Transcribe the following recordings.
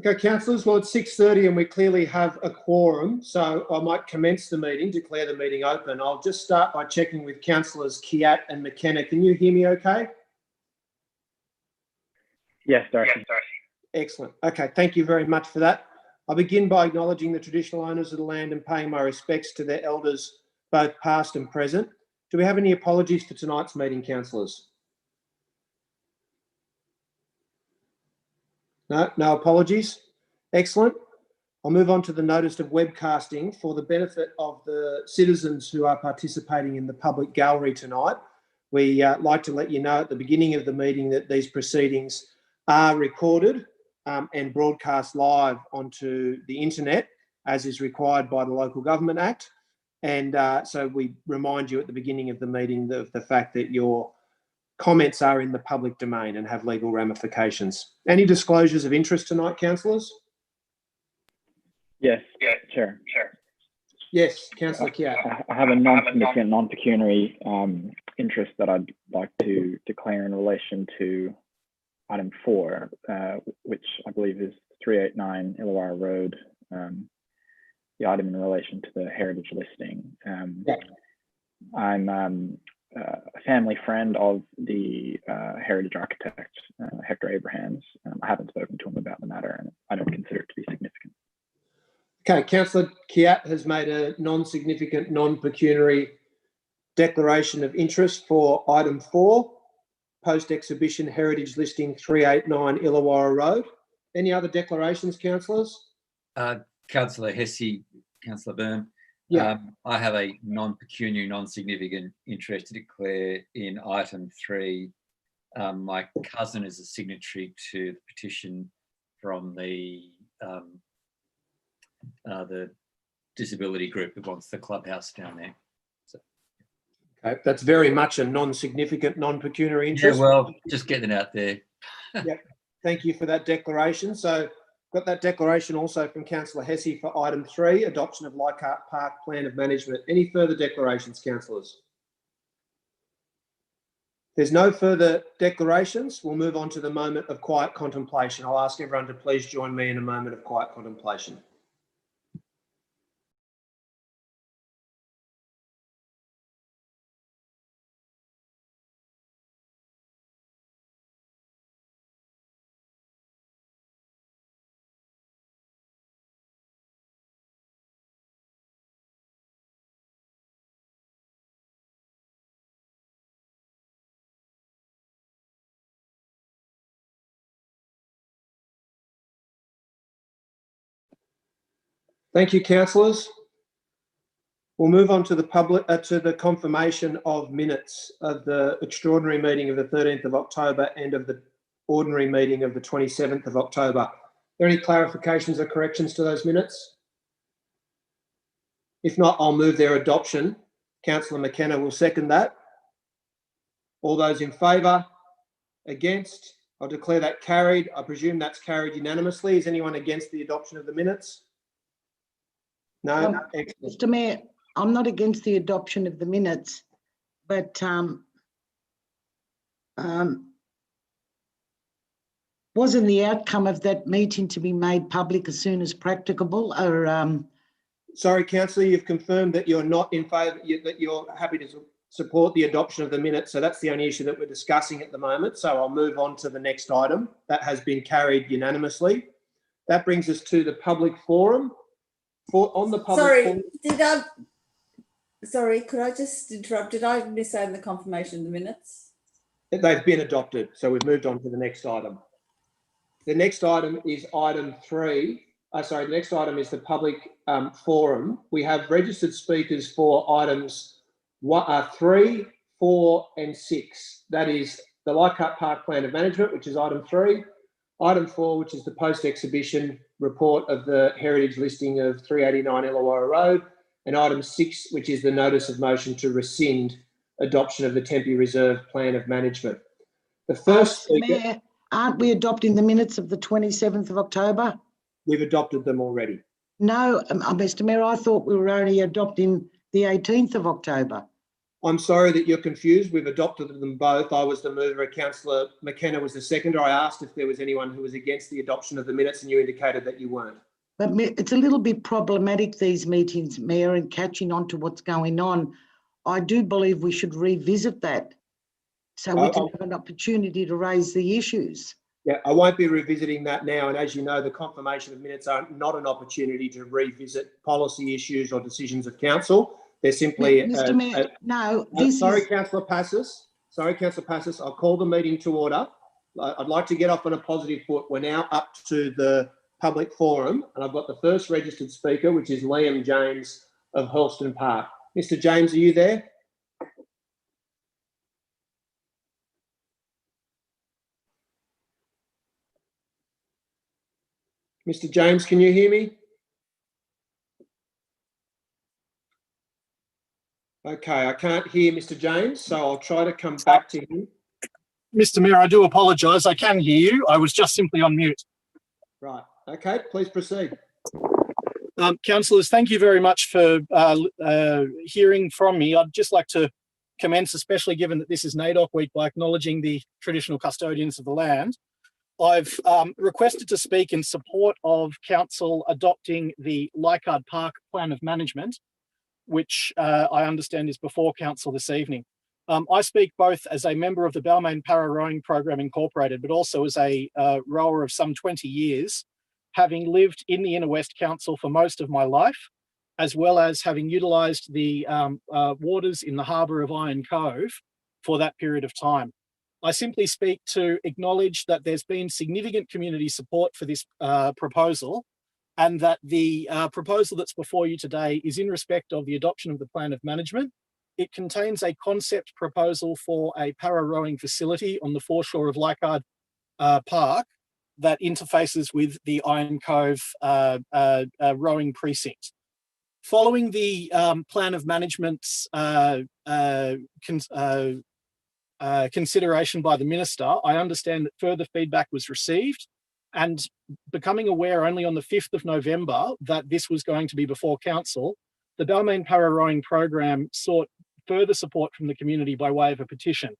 Okay, councillors, well, it's 6:30 and we clearly have a quorum, so I might commence the meeting, declare the meeting open. I'll just start by checking with councillors Kiat and McKenna. Can you hear me okay? Yes, Darcy. Excellent. Okay, thank you very much for that. I'll begin by acknowledging the traditional owners of the land and paying my respects to their elders, both past and present. Do we have any apologies for tonight's meeting, councillors? No apologies. Excellent. I'll move on to the notice of webcasting for the benefit of the citizens who are participating in the public gallery tonight. We like to let you know at the beginning of the meeting that these proceedings are recorded and broadcast live onto the internet, as is required by the Local Government Act. And so we remind you at the beginning of the meeting of the fact that your comments are in the public domain and have legal ramifications. Any disclosures of interest tonight, councillors? Yes, Chair. Yes, Councillor Kiat. I have a non-significant, non-pecuniary interest that I'd like to declare in relation to item 4, which I believe is 389 Illawarra Road, the item in relation to the heritage listing. I'm a family friend of the heritage architect, Hector Abrahams. I haven't spoken to him about the matter and I don't consider it to be significant. Okay, Councillor Kiat has made a non-significant, non-pecuniary declaration of interest for item 4, post-exhibition heritage listing 389 Illawarra Road. Any other declarations, councillors? Councillor Hesse, Councillor Byrne. Yeah. I have a non-pecuniary, non-significant interest to declare in item 3. My cousin is a signatory to the petition from the disability group that wants the clubhouse down there. So, okay, that's very much a non-significant, non-pecuniary interest. Yeah, well, just getting it out there. Yeah, thank you for that declaration. So, got that declaration also from Councillor Hesse for item 3, adoption of Leichhardt Park Plan of Management. Any further declarations, councillors? If there's no further declarations, we'll move on to the moment of quiet contemplation. I'll ask everyone to please join me in a moment of quiet contemplation. Thank you, councillors. We'll move on to the confirmation of minutes of the extraordinary meeting of the 13th of October and of the ordinary meeting of the 27th of October. Are there any clarifications or corrections to those minutes? If not, I'll move their adoption. Councillor McKenna will second that. All those in favour? Against? I'll declare that carried. I presume that's carried unanimously. Is anyone against the adoption of the minutes? No? Mr. Mayor, I'm not against the adoption of the minutes, but wasn't the outcome of that meeting to be made public as soon as practicable? Or sorry, councillor, you've confirmed that you're not in favour, that you're happy to support the adoption of the minutes. So that's the only issue that we're discussing at the moment. So I'll move on to the next item. That has been carried unanimously. That brings us to the public forum. Sorry, could I just interrupt? Did I miss out on the confirmation of the minutes? They've been adopted, so we've moved on to the next item. The next item is item 3. The next item is the public forum. We have registered speakers for items 3, 4 and 6. That is the Leichhardt Park Plan of Management, which is item 3. Item 4, which is the post-exhibition report of the heritage listing of 389 Illawarra Road, and item 6, which is the notice of motion to rescind adoption of the Tempe Reserve Plan of Management. The first speaker, Mayor, aren't we adopting the minutes of the 27th of October? We've adopted them already. No, Mr. Mayor, I thought we were only adopting the 18th of October. I'm sorry that you're confused. We've adopted them both. I was the mover, Councillor McKenna was the seconder. I asked if there was anyone who was against the adoption of the minutes and you indicated that you weren't. But it's a little bit problematic, these meetings, Mayor, and catching on to what's going on. I do believe we should revisit that so we can have an opportunity to raise the issues. Yeah, I won't be revisiting that now. And as you know, the confirmation of minutes are not an opportunity to revisit policy issues or decisions of council. They're simply... Mr Mayor, no, this sorry, is... Councillor Passis. Sorry, Councillor Passis. I'll call the meeting to order. I'd like to get off on a positive foot. We're now up to the public forum, and I've got the first registered speaker, which is Liam James of Hurlston Park. Mr. James, are you there? Mr. James, can you hear me? Okay, I can't hear Mr. James, so I'll try to come back to him. Mr. Mayor, I do apologise. I can hear you. I was just simply on mute. Right. Okay, please proceed. Councillors, thank you very much for hearing from me. I'd just like to commence, especially given that this is NAIDOC week, by acknowledging the traditional custodians of the land. I've requested to speak in support of Council adopting the Leichhardt Park Plan of Management, which I understand is before Council this evening. I speak both as a member of the Balmain Para Rowing Program Incorporated, but also as a rower of some 20 years, having lived in the Inner West Council for most of my life, as well as having utilised the waters in the harbour of Iron Cove for that period of time. I simply speak to acknowledge that there's been significant community support for this proposal, and that the proposal that's before you today is in respect of the adoption of the Plan of Management. It contains a concept proposal for a para-rowing facility on the foreshore of Leichhardt Park that interfaces with the Iron Cove rowing precinct. Following the Plan of Management's consideration by the Minister, I understand that further feedback was received, and becoming aware only on the 5th of November that this was going to be before Council, the Balmain Para Rowing Program sought further support from the community by way of a petition.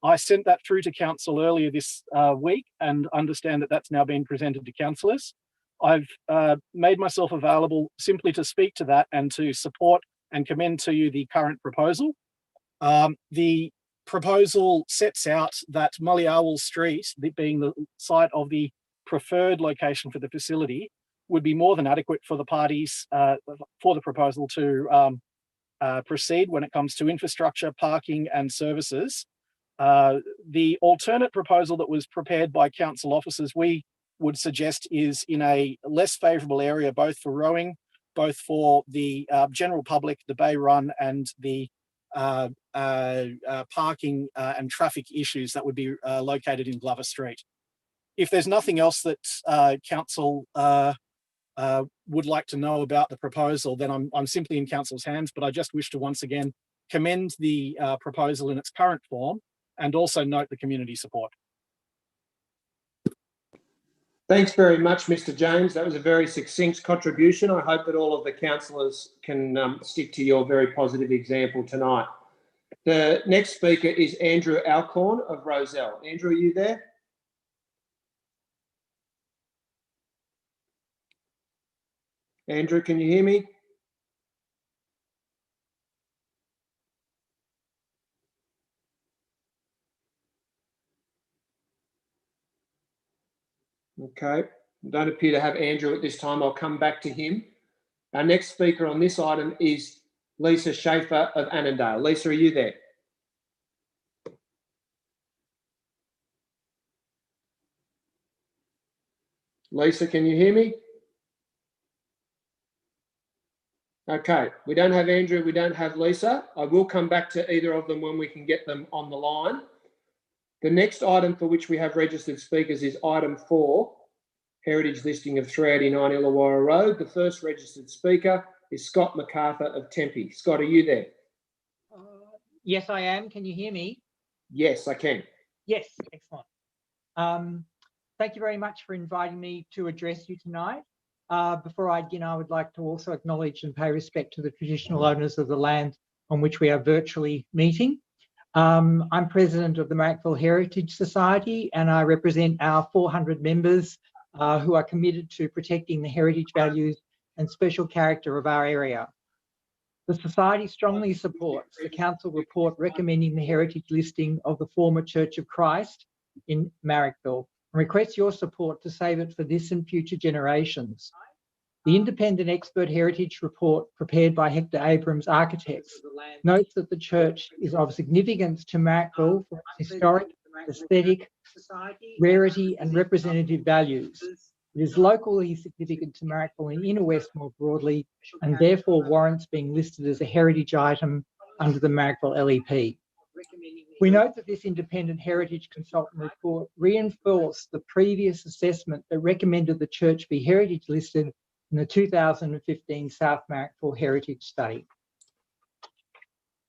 I sent that through to Council earlier this week and understand that that's now been presented to councillors. I've made myself available simply to speak to that and to support and commend to you the current proposal. The proposal sets out that Mayoral Street, being the site of the preferred location for the facility, would be more than adequate for the parties for the proposal to proceed when it comes to infrastructure, parking and services. The alternate proposal that was prepared by council officers, we would suggest, is in a less favourable area, both for rowing, both for the general public, the bay run and the parking and traffic issues that would be located in Glover Street. If there's nothing else that council would like to know about the proposal, then I'm simply in council's hands, but I just wish to once again commend the proposal in its current form and also note the community support. Thanks very much, Mr. James. That was a very succinct contribution. I hope that all of the councillors can stick to your very positive example tonight. The next speaker is Andrew Alcorn of Rozelle. Andrew, are you there? Andrew, can you hear me? Okay, don't appear to have Andrew at this time. I'll come back to him. Our next speaker on this item is Lisa Schaefer of Annandale. Lisa, are you there? Lisa, can you hear me? Okay, we don't have Andrew, we don't have Lisa. I will come back to either of them when we can get them on the line. The next item for which we have registered speakers is item 4, heritage listing of 389 Illawarra Road. The first registered speaker is Scott MacArthur of Tempe. Scott, are you there? Yes, I am. Can you hear me? Yes, I can. Yes, excellent. Thank you very much for inviting me to address you tonight. Before I begin, I would like to also acknowledge and pay respect to the traditional owners of the land on which we are virtually meeting. I'm president of the Mayoral Heritage Society, and I represent our 400 members who are committed to protecting the heritage values and special character of our area. The Society strongly supports the Council report recommending the heritage listing of the former Church of Christ in Marrickville and requests your support to save it for this and future generations. The independent expert heritage report prepared by Hector Abrams Architects notes that the church is of significance to Marrickville for its historic, aesthetic, rarity and representative values. It is locally significant to Marrickville and Inner West more broadly, and therefore warrants being listed as a heritage item under the Marrickville LEP. We note that this independent heritage consultant report reinforced the previous assessment that recommended the church be heritage listed in the 2015 South Marrickville Heritage Study.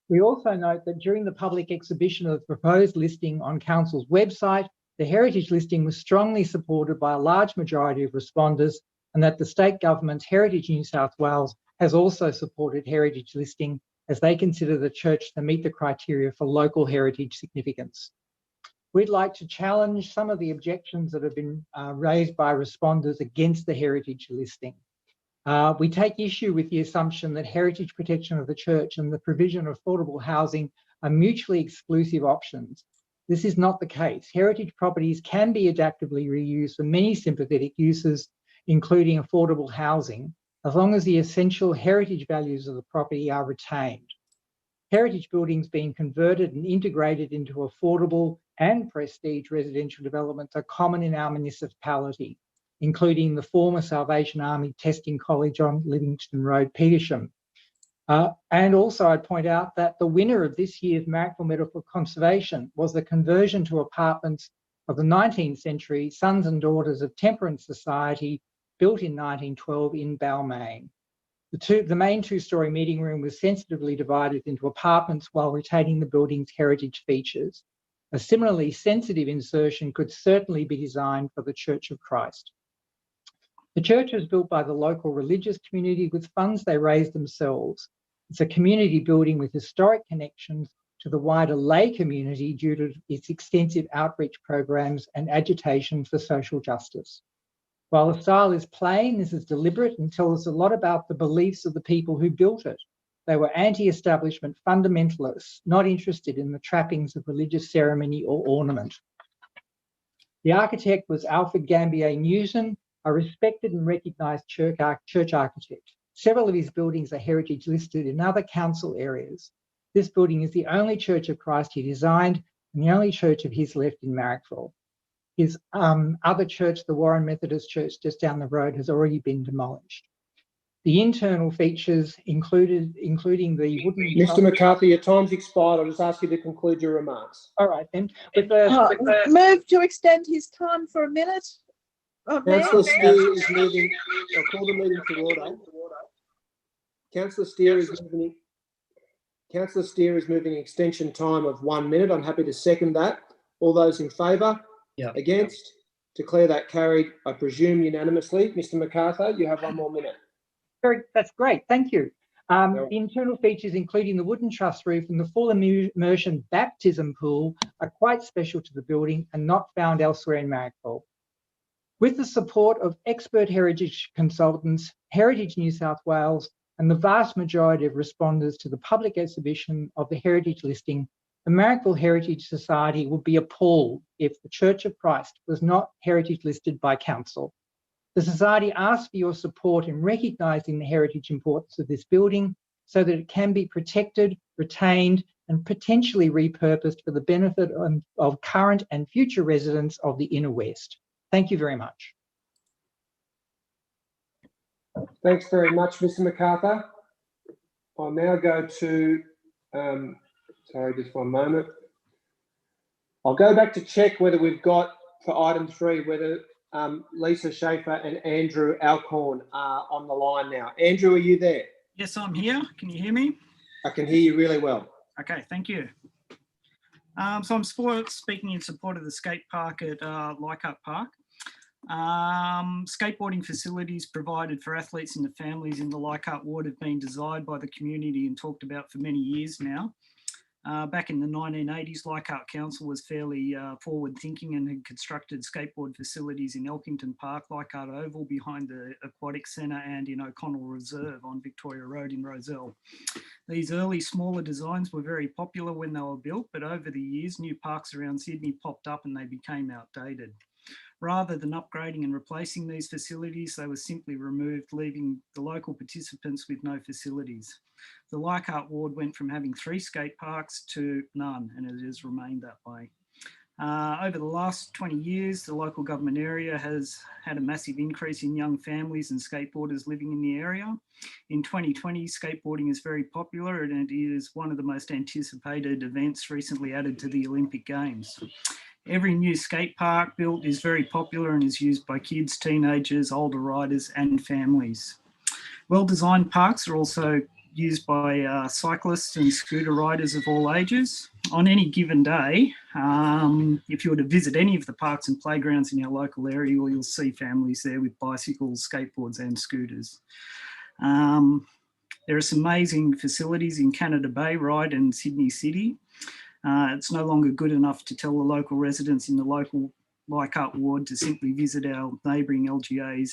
We also note that during the public exhibition of the proposed listing on Council's website, the heritage listing was strongly supported by a large majority of responders, and that the state government's Heritage New South Wales has also supported heritage listing as they consider the church to meet the criteria for local heritage significance. We'd like to challenge some of the objections that have been raised by responders against the heritage listing. We take issue with the assumption that heritage protection of the church and the provision of affordable housing are mutually exclusive options. This is not the case. Heritage properties can be adaptively reused for many sympathetic uses, including affordable housing, as long as the essential heritage values of the property are retained. Heritage buildings being converted and integrated into affordable and prestige residential developments are common in our municipality, including the former Salvation Army Testing College on Livingston Road, Petersham. And also I'd point out that the winner of this year's Marrickville Medal for Conservation was the conversion to apartments of the 19th century Sons and Daughters of Temperance Society, built in 1912 in Balmain. The main two-storey meeting room was sensitively divided into apartments while retaining the building's heritage features. A similarly sensitive insertion could certainly be designed for the Church of Christ. The church was built by the local religious community with funds they raised themselves. It's a community building with historic connections to the wider lay community due to its extensive outreach programs and agitation for social justice. While the style is plain, this is deliberate and tells us a lot about the beliefs of the people who built it. They were anti-establishment fundamentalists, not interested in the trappings of religious ceremony or ornament. The architect was Alfred Gambier Newton, a respected and recognised church architect. Several of his buildings are heritage listed in other council areas. This building is the only Church of Christ he designed and the only church of his left in Marrickville. His other church, the Warren Methodist Church just down the road, has already been demolished. The internal features including the wooden... Mr. McCarthy, your time's expired. I'll just ask you to conclude your remarks. All right then. Move to extend his time for a minute. Councillor Steer is moving. I'll call the meeting to order. Councillor Steer is moving extension time of 1 minute. I'm happy to second that. All those in favour? Yeah. Against? Declare that carried, I presume unanimously. Mr. McCarthy, you have 1 more minute. That's great. Thank you. The internal features, including the wooden truss roof and the full immersion baptism pool, are quite special to the building and not found elsewhere in Marrickville. With the support of expert heritage consultants, Heritage New South Wales, and the vast majority of responders to the public exhibition of the heritage listing, the Marrickville Heritage Society would be appalled if the Church of Christ was not heritage listed by Council. The Society asks for your support in recognising the heritage importance of this building so that it can be protected, retained, and potentially repurposed for the benefit of current and future residents of the Inner West. Thank you very much. Thanks very much, Mr. McArthur. I'll now go to, sorry, just 1 moment. I'll go back to check whether we've got, for item 3, whether Lisa Schaefer and Andrew Alcorn are on the line now. Andrew, are you there? Yes, I'm here. Can you hear me? I can hear you really well. Okay, thank you. So I'm speaking in support of the skate park at Leichhardt Park. Skateboarding facilities provided for athletes and the families in the Leichhardt ward have been desired by the community and talked about for many years now. Back in the 1980s, Leichhardt Council was fairly forward thinking and had constructed skateboard facilities in Elkington Park, Leichhardt Oval behind the Aquatic Centre, and in O'Connell Reserve on Victoria Road in Rozelle. These early smaller designs were very popular when they were built, but over the years, new parks around Sydney popped up and they became outdated. Rather than upgrading and replacing these facilities, they were simply removed, leaving the local participants with no facilities. The Leichhardt ward went from having 3 skate parks to none, and it has remained that way. Over the last 20 years, the local government area has had a massive increase in young families and skateboarders living in the area. In 2020, skateboarding is very popular and it is one of the most anticipated events recently added to the Olympic Games. Every new skate park built is very popular and is used by kids, teenagers, older riders and families. Well-designed parks are also used by cyclists and scooter riders of all ages. On any given day, if you were to visit any of the parks and playgrounds in our local area, you'll see families there with bicycles, skateboards and scooters. There are some amazing facilities in Canada Bay, Ryde and Sydney City. It's no longer good enough to tell the local residents in the local Leichhardt ward to simply visit our neighbouring LGAs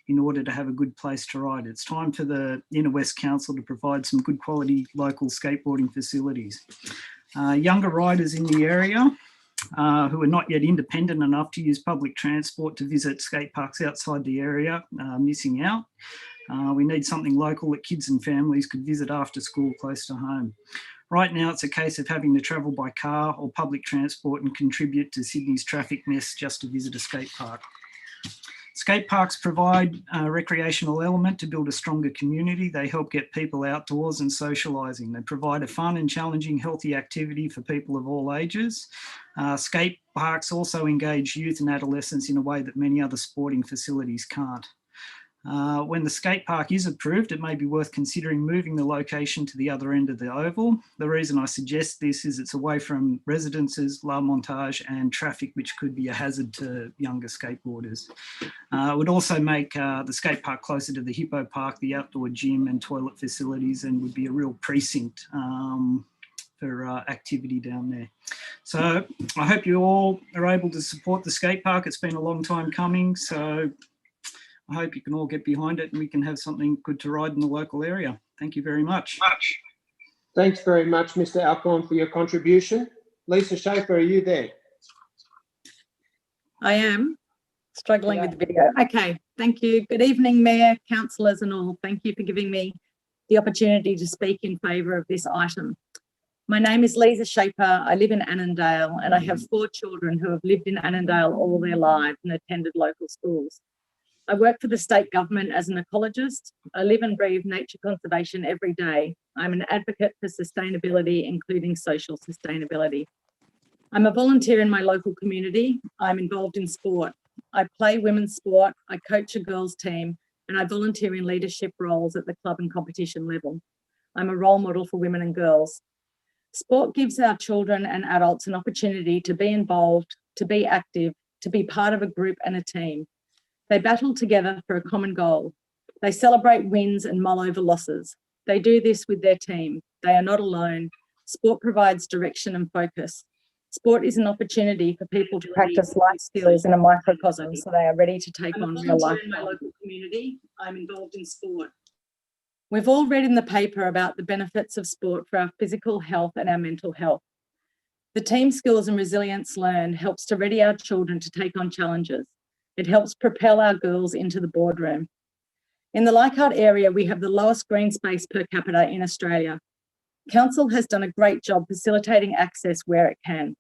in order to have a good place to ride. It's time for the Inner West Council to provide some good quality local skateboarding facilities. Younger riders in the area who are not yet independent enough to use public transport to visit skate parks outside the area are missing out. We need something local that kids and families could visit after school close to home. Right now, it's a case of having to travel by car or public transport and contribute to Sydney's traffic mess just to visit a skate park. Skate parks provide a recreational element to build a stronger community. They help get people outdoors and socialising. They provide a fun and challenging, healthy activity for people of all ages. Skate parks also engage youth and adolescents in a way that many other sporting facilities can't. When the skate park is approved, it may be worth considering moving the location to the other end of the oval. The reason I suggest this is it's away from residences, la montage and traffic, which could be a hazard to younger skateboarders. It would also make the skate park closer to the Hippo Park, the outdoor gym and toilet facilities, and would be a real precinct for activity down there. So I hope you all are able to support the skate park. It's been a long time coming, so I hope you can all get behind it and we can have something good to ride in the local area. Thank you very much. Thanks very much, Mr. Alcorn, for your contribution. Lisa Schaefer, are you there? I am struggling with the video. Okay, thank you. Good evening, Mayor, councillors and all. Thank you for giving me the opportunity to speak in favour of this item. My name is Lisa Schaefer. I live in Annandale and I have 4 children who have lived in Annandale all their lives and attended local schools. I work for the state government as an ecologist. I live and breathe nature conservation every day. I'm an advocate for sustainability, including social sustainability. I'm a volunteer in my local community. I'm involved in sport. I play women's sport, I coach a girls team, and I volunteer in leadership roles at the club and competition level. I'm a role model for women and girls. Sport gives our children and adults an opportunity to be involved, to be active, to be part of a group and a team. They battle together for a common goal. They celebrate wins and mull over losses. They do this with their team. They are not alone. Sport provides direction and focus. Sport is an opportunity for people to practice life skills in a microcosm so they are ready to take on real life. In my local community, I'm involved in sport. We've all read in the paper about the benefits of sport for our physical health and our mental health. The team skills and resilience learned helps to ready our children to take on challenges. It helps propel our girls into the boardroom. In the Leichhardt area, we have the lowest green space per capita in Australia. Council has done a great job facilitating access where it can.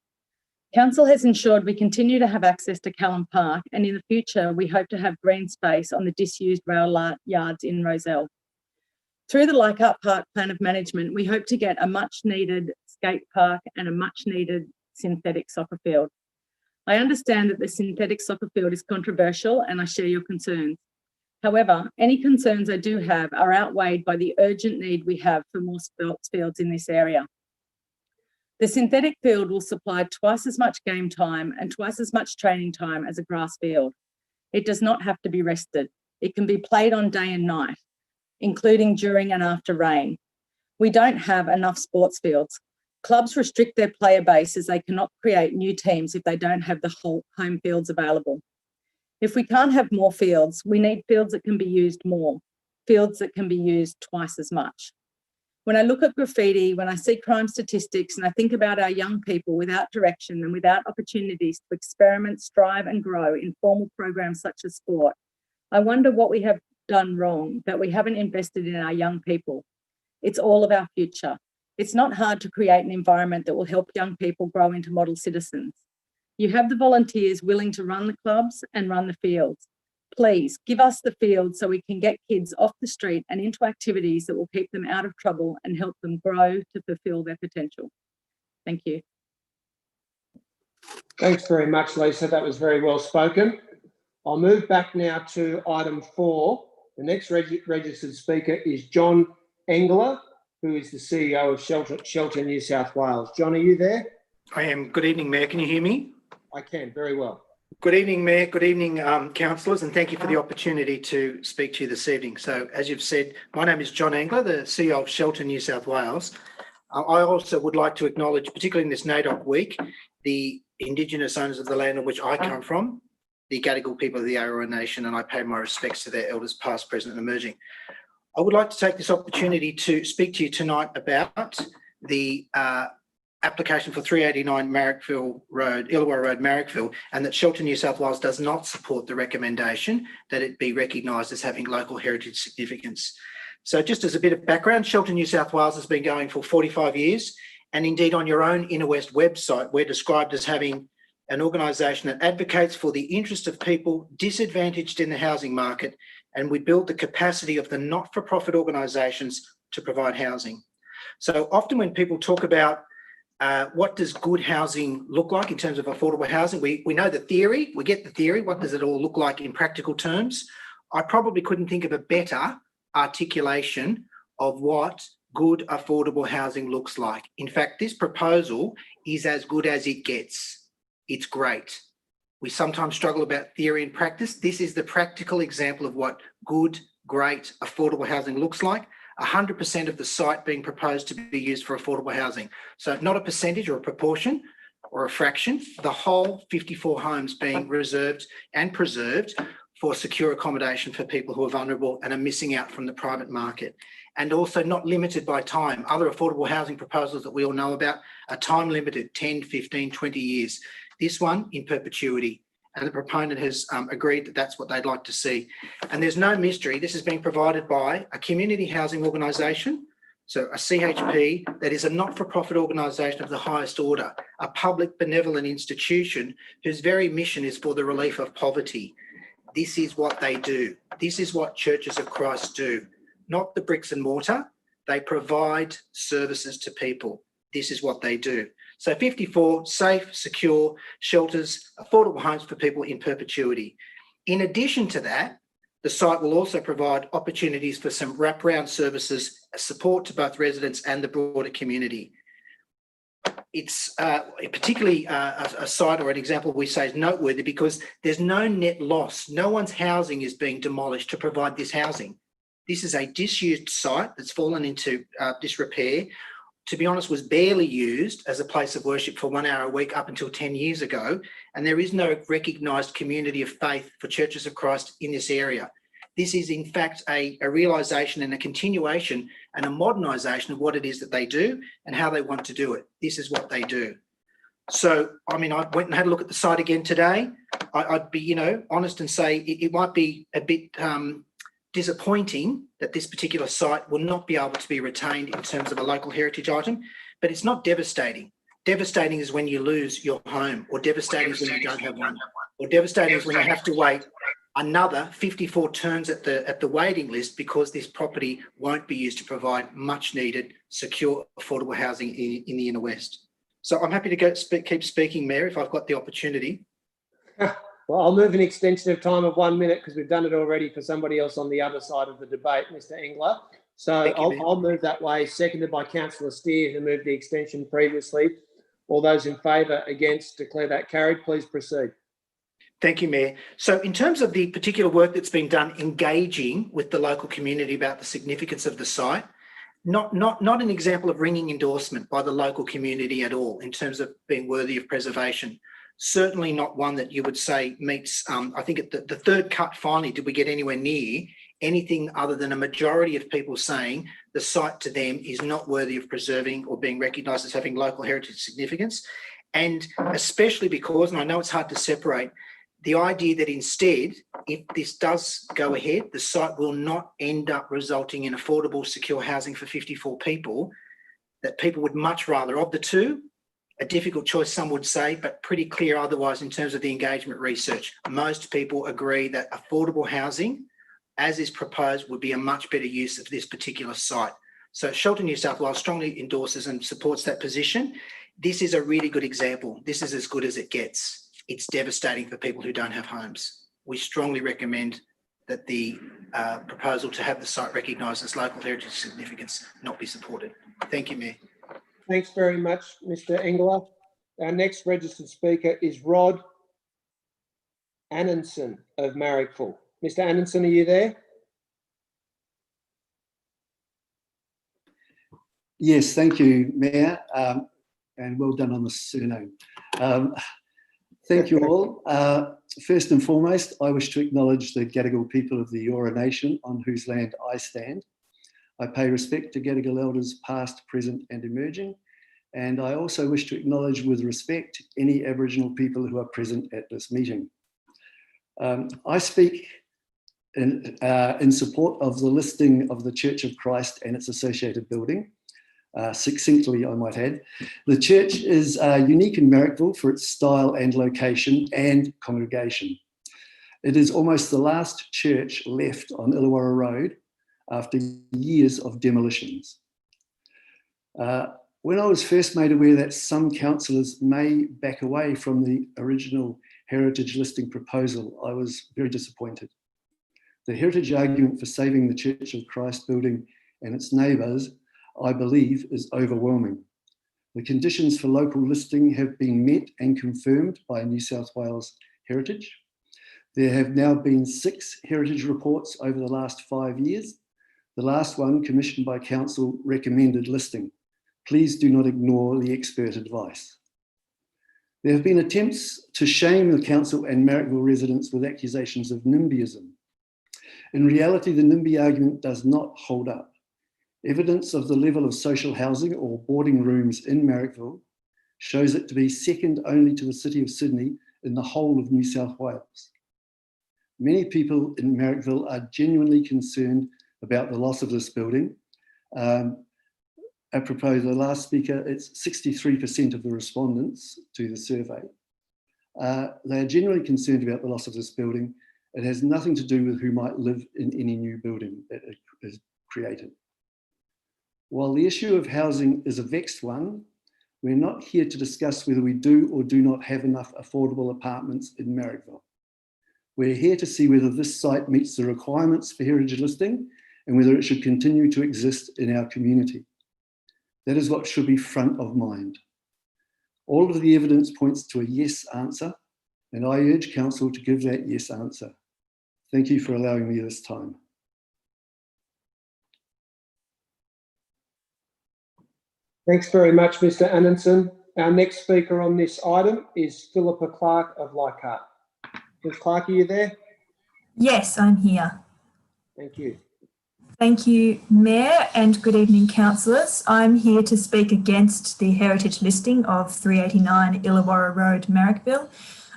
Council has ensured we continue to have access to Callum Park, and in the future, we hope to have green space on the disused rail yards in Rozelle. Through the Leichhardt Park Plan of Management, we hope to get a much needed skate park and a much needed synthetic soccer field. I understand that the synthetic soccer field is controversial and I share your concerns. However, any concerns I do have are outweighed by the urgent need we have for more sports fields in this area. The synthetic field will supply twice as much game time and twice as much training time as a grass field. It does not have to be rested. It can be played on day and night, including during and after rain. We don't have enough sports fields. Clubs restrict their player base as they cannot create new teams if they don't have the whole home fields available. If we can't have more fields, we need fields that can be used more, fields that can be used twice as much. When I look at graffiti, when I see crime statistics, and I think about our young people without direction and without opportunities to experiment, strive and grow in formal programs such as sport, I wonder what we have done wrong, that we haven't invested in our young people. It's all of our future. It's not hard to create an environment that will help young people grow into model citizens. You have the volunteers willing to run the clubs and run the fields. Please give us the field so we can get kids off the street and into activities that will keep them out of trouble and help them grow to fulfil their potential. Thank you. Thanks very much, Lisa. That was very well spoken. I'll move back now to item 4. The next registered speaker is John Engler, who is the CEO of Shelter New South Wales. John, are you there? I am. Good evening, Mayor. Can you hear me? I can, very well. Good evening, Mayor. Good evening, councillors, and thank you for the opportunity to speak to you this evening. So, as you've said, my name is John Engler, the CEO of Shelter New South Wales. I also would like to acknowledge, particularly in this NAIDOC week, the Indigenous owners of the land on which I come from, the Gadigal people of the Eora Nation, and I pay my respects to their elders past, present and emerging. I would like to take this opportunity to speak to you tonight about the application for 389 Marrickville Road, Illawarra Road, Marrickville, and that Shelter New South Wales does not support the recommendation that it be recognised as having local heritage significance. So just as a bit of background, Shelter New South Wales has been going for 45 years, and indeed on your own Inner West website, we're described as having an organisation that advocates for the interest of people disadvantaged in the housing market, and we build the capacity of the not-for-profit organisations to provide housing. So often when people talk about what does good housing look like in terms of affordable housing? We know the theory, we get the theory. What does it all look like in practical terms? I probably couldn't think of a better articulation of what good affordable housing looks like. In fact, this proposal is as good as it gets. It's great. We sometimes struggle about theory and practice. This is the practical example of what good, great, affordable housing looks like. 100% of the site being proposed to be used for affordable housing. So not a percentage or a proportion or a fraction, the whole 54 homes being reserved and preserved for secure accommodation for people who are vulnerable and are missing out from the private market. And also not limited by time. Other affordable housing proposals that we all know about are time limited, 10, 15, 20 years. This one in perpetuity. And the proponent has agreed that that's what they'd like to see. And there's no mystery. This is being provided by a community housing organisation, so a CHP, that is a not-for-profit organisation of the highest order, a public benevolent institution whose very mission is for the relief of poverty. This is what they do. This is what Churches of Christ do. Not the bricks and mortar. They provide services to people. This is what they do. So 54 safe, secure shelters, affordable homes for people in perpetuity. In addition to that, the site will also provide opportunities for some wraparound services, support to both residents and the broader community. It's particularly a site or an example we say is noteworthy because there's no net loss. No one's housing is being demolished to provide this housing. This is a disused site that's fallen into disrepair. To be honest, was barely used as a place of worship for 1 hour a week up until 10 years ago. And there is no recognised community of faith for Churches of Christ in this area. This is in fact a realisation and a continuation and a modernisation of what it is that they do and how they want to do it. This is what they do. So, I mean, I went and had a look at the site again today. I'd be, honest and say it might be a bit disappointing that this particular site will not be able to be retained in terms of a local heritage item, but it's not devastating. Devastating is when you lose your home, or devastating is when you don't have one, or devastating is when you have to wait another 54 turns at the waiting list because this property won't be used to provide much needed, secure, affordable housing in the Inner West. So I'm happy to keep speaking, Mayor, if I've got the opportunity. Well, I'll move an extension of time of 1 minute because we've done it already for somebody else on the other side of the debate, Mr. Engler. So I'll move that way, seconded by Councillor Steer, who moved the extension previously. All those in favour, against, declare that carried. Please proceed. Thank you, Mayor. So in terms of the particular work that's been done engaging with the local community about the significance of the site, not an example of ringing endorsement by the local community at all in terms of being worthy of preservation. Certainly not one that you would say meets, I think at the third cut finally, did we get anywhere near anything other than a majority of people saying the site to them is not worthy of preserving or being recognised as having local heritage significance. And especially because, and I know it's hard to separate, the idea that instead, if this does go ahead, the site will not end up resulting in affordable, secure housing for 54 people, that people would much rather, of the two, a difficult choice some would say, but pretty clear otherwise in terms of the engagement research. Most people agree that affordable housing, as is proposed, would be a much better use of this particular site. So Shelter New South Wales strongly endorses and supports that position. This is a really good example. This is as good as it gets. It's devastating for people who don't have homes. We strongly recommend that the proposal to have the site recognised as local heritage significance not be supported. Thank you, Mayor. Thanks very much, Mr. Engler. Our next registered speaker is Rod Annenson of Marrickville. Mr. Annenson, are you there? Yes, thank you, Mayor, and well done on the surname. Thank you all. First and foremost, I wish to acknowledge the Gadigal people of the Eora Nation on whose land I stand. I pay respect to Gadigal elders past, present and emerging, and I also wish to acknowledge with respect any Aboriginal people who are present at this meeting. I speak in support of the listing of the Church of Christ and its associated building. Succinctly, I might add. The church is unique in Marrickville for its style and location and congregation. It is almost the last church left on Illawarra Road after years of demolitions. When I was first made aware that some councillors may back away from the original heritage listing proposal, I was very disappointed. The heritage argument for saving the Church of Christ building and its neighbours, I believe, is overwhelming. The conditions for local listing have been met and confirmed by New South Wales Heritage. There have now been 6 heritage reports over the last 5 years. The last one, commissioned by Council, recommended listing. Please do not ignore the expert advice. There have been attempts to shame the Council and Marrickville residents with accusations of NIMBYism. In reality, the NIMBY argument does not hold up. Evidence of the level of social housing or boarding rooms in Marrickville shows it to be second only to the City of Sydney in the whole of New South Wales. Many people in Marrickville are genuinely concerned about the loss of this building. Apropos the last speaker, it's 63% of the respondents to the survey. They are genuinely concerned about the loss of this building. It has nothing to do with who might live in any new building that is created. While the issue of housing is a vexed one, we're not here to discuss whether we do or do not have enough affordable apartments in Marrickville. We're here to see whether this site meets the requirements for heritage listing and whether it should continue to exist in our community. That is what should be front of mind. All of the evidence points to a yes answer, and I urge Council to give that yes answer. Thank you for allowing me this time. Thanks very much, Mr. Annenson. Our next speaker on this item is Philippa Clark of Leichhardt. Ms. Clark, are you there? Yes, I'm here. Thank you. Thank you, Mayor, and good evening, councillors. I'm here to speak against the heritage listing of 389 Illawarra Road, Marrickville,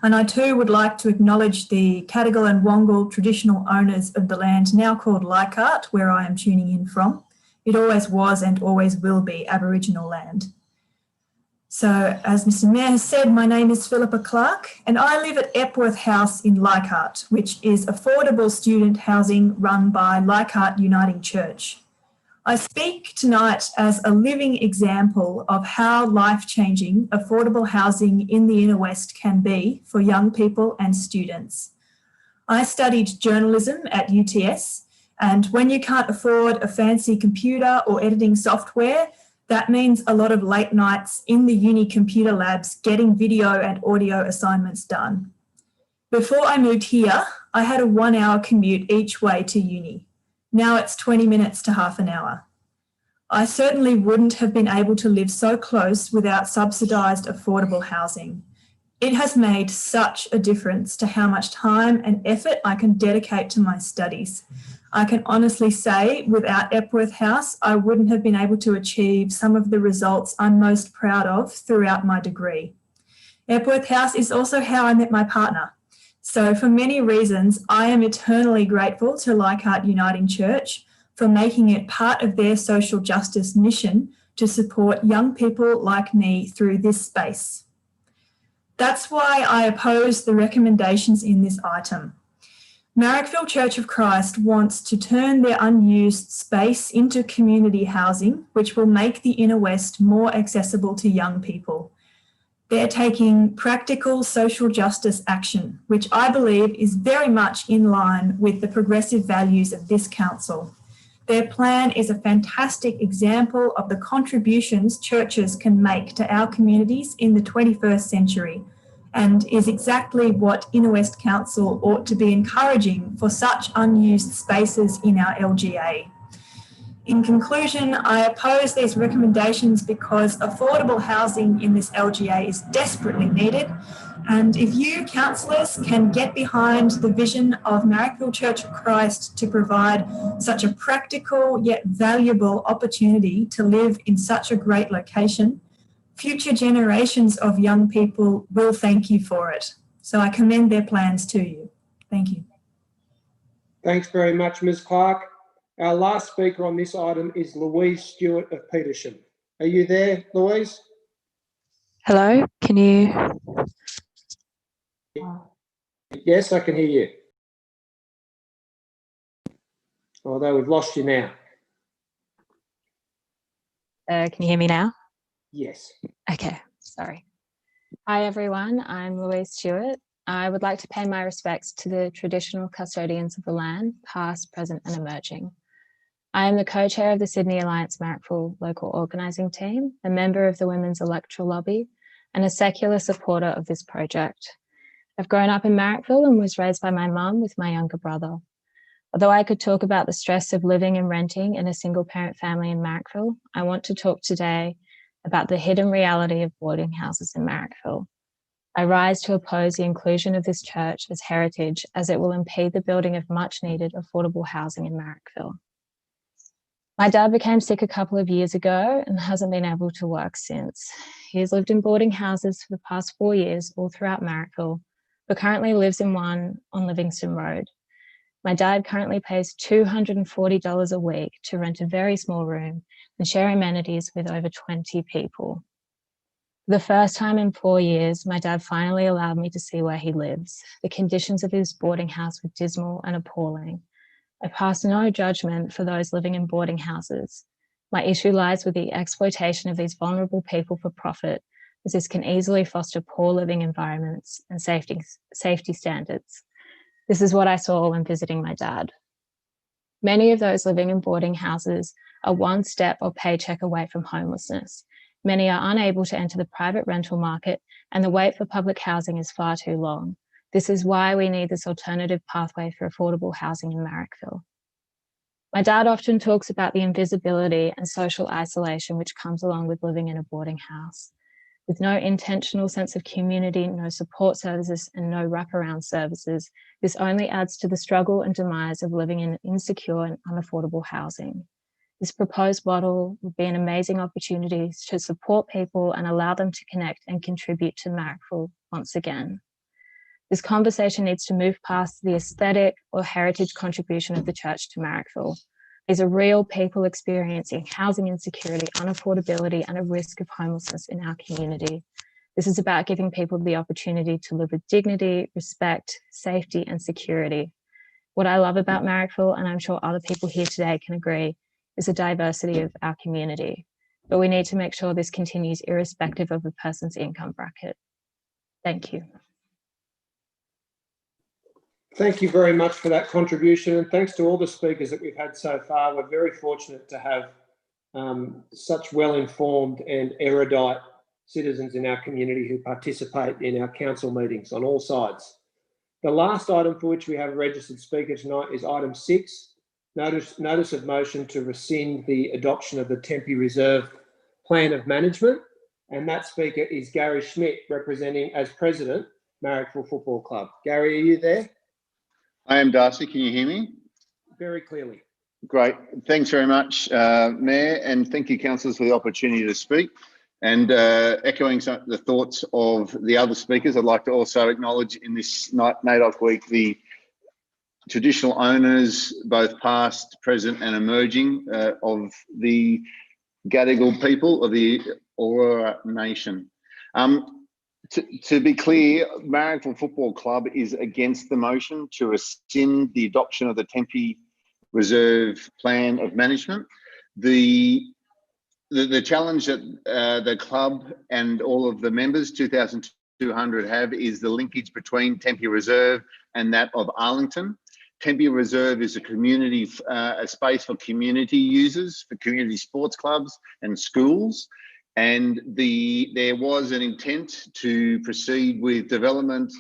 and I too would like to acknowledge the Cadigal and Wongal traditional owners of the land now called Leichhardt, where I am tuning in from. It always was and always will be Aboriginal land. So, as Mr. Mayor has said, my name is Philippa Clark and I live at Epworth House in Leichhardt, which is affordable student housing run by Leichhardt Uniting Church. I speak tonight as a living example of how life-changing affordable housing in the Inner West can be for young people and students. I studied journalism at UTS, and when you can't afford a fancy computer or editing software, that means a lot of late nights in the uni computer labs getting video and audio assignments done. Before I moved here, I had a 1 hour commute each way to uni. Now it's 20 minutes to half an hour. I certainly wouldn't have been able to live so close without subsidised affordable housing. It has made such a difference to how much time and effort I can dedicate to my studies. I can honestly say without Epworth House, I wouldn't have been able to achieve some of the results I'm most proud of throughout my degree. Epworth House is also how I met my partner. So for many reasons, I am eternally grateful to Leichhardt Uniting Church for making it part of their social justice mission to support young people like me through this space. That's why I oppose the recommendations in this item. Marrickville Church of Christ wants to turn their unused space into community housing, which will make the Inner West more accessible to young people. They're taking practical social justice action, which I believe is very much in line with the progressive values of this council. Their plan is a fantastic example of the contributions churches can make to our communities in the 21st century, and is exactly what Inner West Council ought to be encouraging for such unused spaces in our LGA. In conclusion, I oppose these recommendations because affordable housing in this LGA is desperately needed. And if you councillors can get behind the vision of Marrickville Church of Christ to provide such a practical yet valuable opportunity to live in such a great location, future generations of young people will thank you for it. So I commend their plans to you. Thank you. Thanks very much, Ms. Clark. Our last speaker on this item is Louise Stewart of Petersham. Are you there, Louise? Hello, can you? Yes, I can hear you. Although we've lost you now. Can you hear me now? Yes. Okay, sorry. Hi everyone, I'm Louise Stewart. I would like to pay my respects to the traditional custodians of the land, past, present and emerging. I am the co-chair of the Sydney Alliance Marrickville local organising team, a member of the Women's Electoral Lobby and a secular supporter of this project. I've grown up in Marrickville and was raised by my mum with my younger brother. Although I could talk about the stress of living and renting in a single parent family in Marrickville, I want to talk today about the hidden reality of boarding houses in Marrickville. I rise to oppose the inclusion of this church as heritage, as it will impede the building of much needed affordable housing in Marrickville. My dad became sick a couple of years ago and hasn't been able to work since. He has lived in boarding houses for the past 4 years all throughout Marrickville, but currently lives in one on Livingston Road. My dad currently pays $240 a week to rent a very small room and share amenities with over 20 people. For the first time in 4 years, my dad finally allowed me to see where he lives. The conditions of his boarding house were dismal and appalling. I pass no judgment for those living in boarding houses. My issue lies with the exploitation of these vulnerable people for profit, as this can easily foster poor living environments and safety standards. This is what I saw when visiting my dad. Many of those living in boarding houses are one step or paycheck away from homelessness. Many are unable to enter the private rental market, and the wait for public housing is far too long. This is why we need this alternative pathway for affordable housing in Marrickville. My dad often talks about the invisibility and social isolation which comes along with living in a boarding house. With no intentional sense of community, no support services, and no wraparound services, this only adds to the struggle and demise of living in insecure and unaffordable housing. This proposed model would be an amazing opportunity to support people and allow them to connect and contribute to Marrickville once again. This conversation needs to move past the aesthetic or heritage contribution of the church to Marrickville. These are real people experiencing housing insecurity, unaffordability, and a risk of homelessness in our community. This is about giving people the opportunity to live with dignity, respect, safety, and security. What I love about Marrickville, and I'm sure other people here today can agree, is the diversity of our community. But we need to make sure this continues irrespective of a person's income bracket. Thank you. Thank you very much for that contribution, and thanks to all the speakers that we've had so far. We're very fortunate to have such well-informed and erudite citizens in our community who participate in our council meetings on all sides. The last item for which we have a registered speaker tonight is item 6, notice of motion to rescind the adoption of the Tempe Reserve Plan of Management. And that speaker is Gary Schmidt, representing as president, Marrickville Football Club. Gary, are you there? I am, Darcy. Can you hear me? Very clearly. Great. Thanks very much, Mayor, and thank you, councillors, for the opportunity to speak. And echoing some of the thoughts of the other speakers, I'd like to also acknowledge in this NAIDOC week the traditional owners, both past, present and emerging, of the Gadigal people of the Aurora Nation. To be clear, Marrickville Football Club is against the motion to rescind the adoption of the Tempe Reserve Plan of Management. The challenge that the club and all of the members, 2,200, have is the linkage between Tempe Reserve and that of Arlington. Tempe Reserve is a community, a space for community users, for community sports clubs and schools. And there was an intent to proceed with development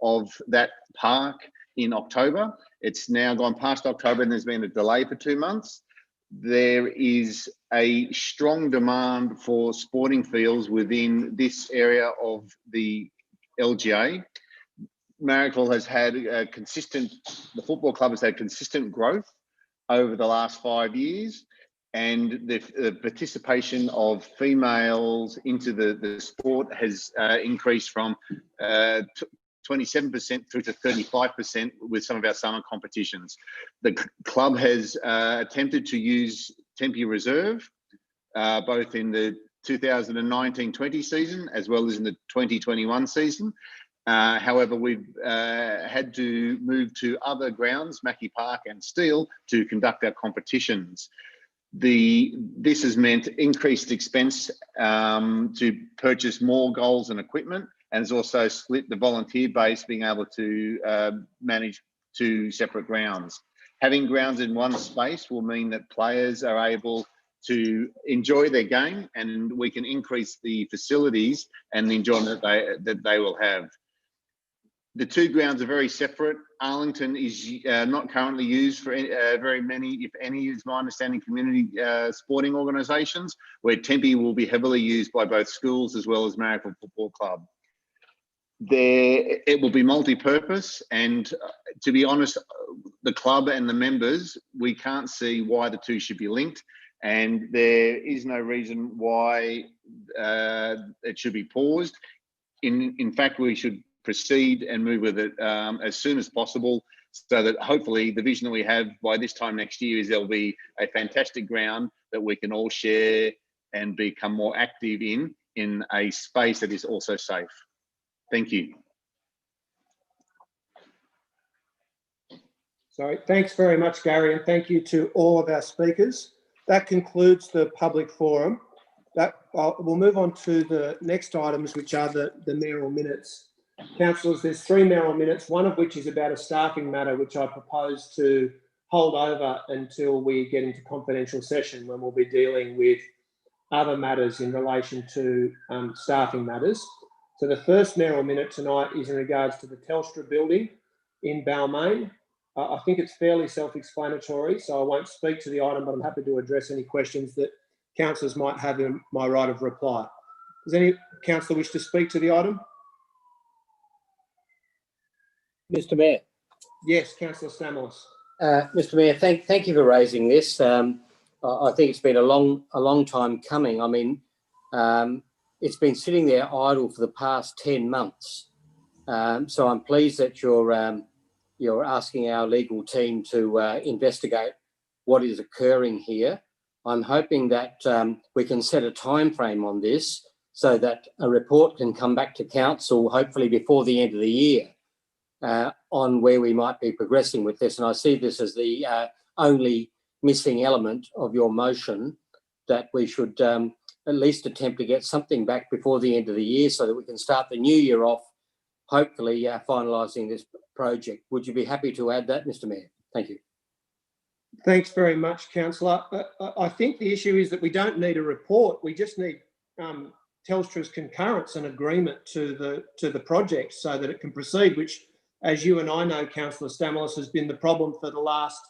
of that park in October. It's now gone past October and there's been a delay for 2 months. There is a strong demand for sporting fields within this area of the LGA. Marrickville has had the football club has had consistent growth over the last 5 years, and the participation of females into the sport has increased from 27% through to 35% with some of our summer competitions. The club has attempted to use Tempe Reserve, both in the 2019-20 season as well as in the 2021 season. However, we've had to move to other grounds, Mackey Park and Steel, to conduct our competitions. This has meant increased expense to purchase more goals and equipment, and has also split the volunteer base, being able to manage 2 separate grounds. Having grounds in one space will mean that players are able to enjoy their game, and we can increase the facilities and the enjoyment that they will have. The 2 grounds are very separate. Arlington is not currently used for very many, if any, is my understanding, community sporting organisations, where Tempe will be heavily used by both schools as well as Marrickville Football Club. It will be multi-purpose, and to be honest, the club and the members, we can't see why the 2 should be linked, and there is no reason why it should be paused. In fact, we should proceed and move with it as soon as possible, so that hopefully the vision that we have by this time next year is there'll be a fantastic ground that we can all share and become more active in a space that is also safe. Thank you. Sorry, thanks very much, Gary, and thank you to all of our speakers. That concludes the public forum. We'll move on to the next items, which are the mayoral minutes. Councillors, there's 3 mayoral minutes, one of which is about a staffing matter, which I propose to hold over until we get into confidential session, when we'll be dealing with other matters in relation to staffing matters. So the first mayoral minute tonight is in regards to the Telstra building in Balmain. I think it's fairly self-explanatory, so I won't speak to the item, but I'm happy to address any questions that councillors might have in my right of reply. Does any councillor wish to speak to the item? Mr. Mayor. Yes, Councillor Stamos. Mr. Mayor, thank you for raising this. I think it's been a long time coming. I mean, it's been sitting there idle for the past 10 months. So I'm pleased that you're asking our legal team to investigate what is occurring here. I'm hoping that we can set a time frame on this so that a report can come back to council, hopefully before the end of the year, on where we might be progressing with this. And I see this as the only missing element of your motion, that we should at least attempt to get something back before the end of the year so that we can start the new year off, hopefully finalising this project. Would you be happy to add that, Mr. Mayor? Thank you. Thanks very much, councillor. I think the issue is that we don't need a report. We just need Telstra's concurrence and agreement to the project so that it can proceed, which, as you and I know, Councillor Stamoulis, has been the problem for the last,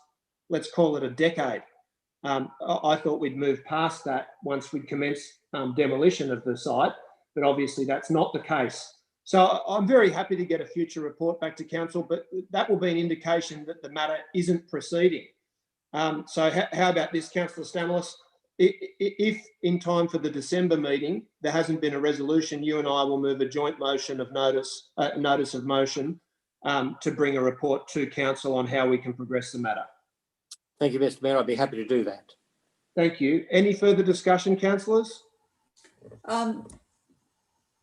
let's call it a decade. I thought we'd move past that once we commence demolition of the site, but obviously that's not the case. So I'm very happy to get a future report back to council, but that will be an indication that the matter isn't proceeding. So how about this, Councillor Stamoulis? If in time for the December meeting there hasn't been a resolution, you and I will move a joint motion of notice of motion to bring a report to council on how we can progress the matter. Thank you, Mr. Mayor. I'd be happy to do that. Thank you. Any further discussion, councillors?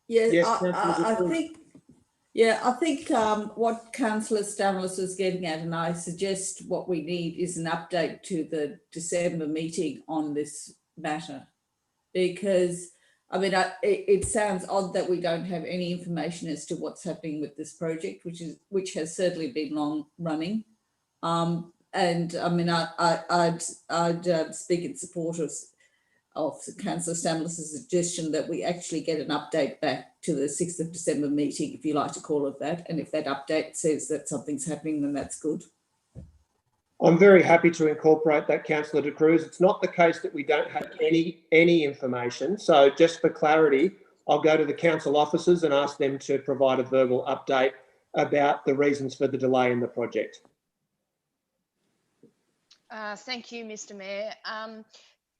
Yes, I think what Councillor Stamoulis was getting at, and I suggest what we need is an update to the December meeting on this matter, because I mean, it sounds odd that we don't have any information as to what's happening with this project, which has certainly been long running. And I mean, I'd speak in support of Councillor Stamoulis' suggestion that we actually get an update back to the 6th of December meeting, if you like to call it that. And if that update says that something's happening, then that's good. I'm very happy to incorporate that, Councillor De Cruz. It's not the case that we don't have any information. So just for clarity, I'll go to the council officers and ask them to provide a verbal update about the reasons for the delay in the project. Thank you, Mr. Mayor.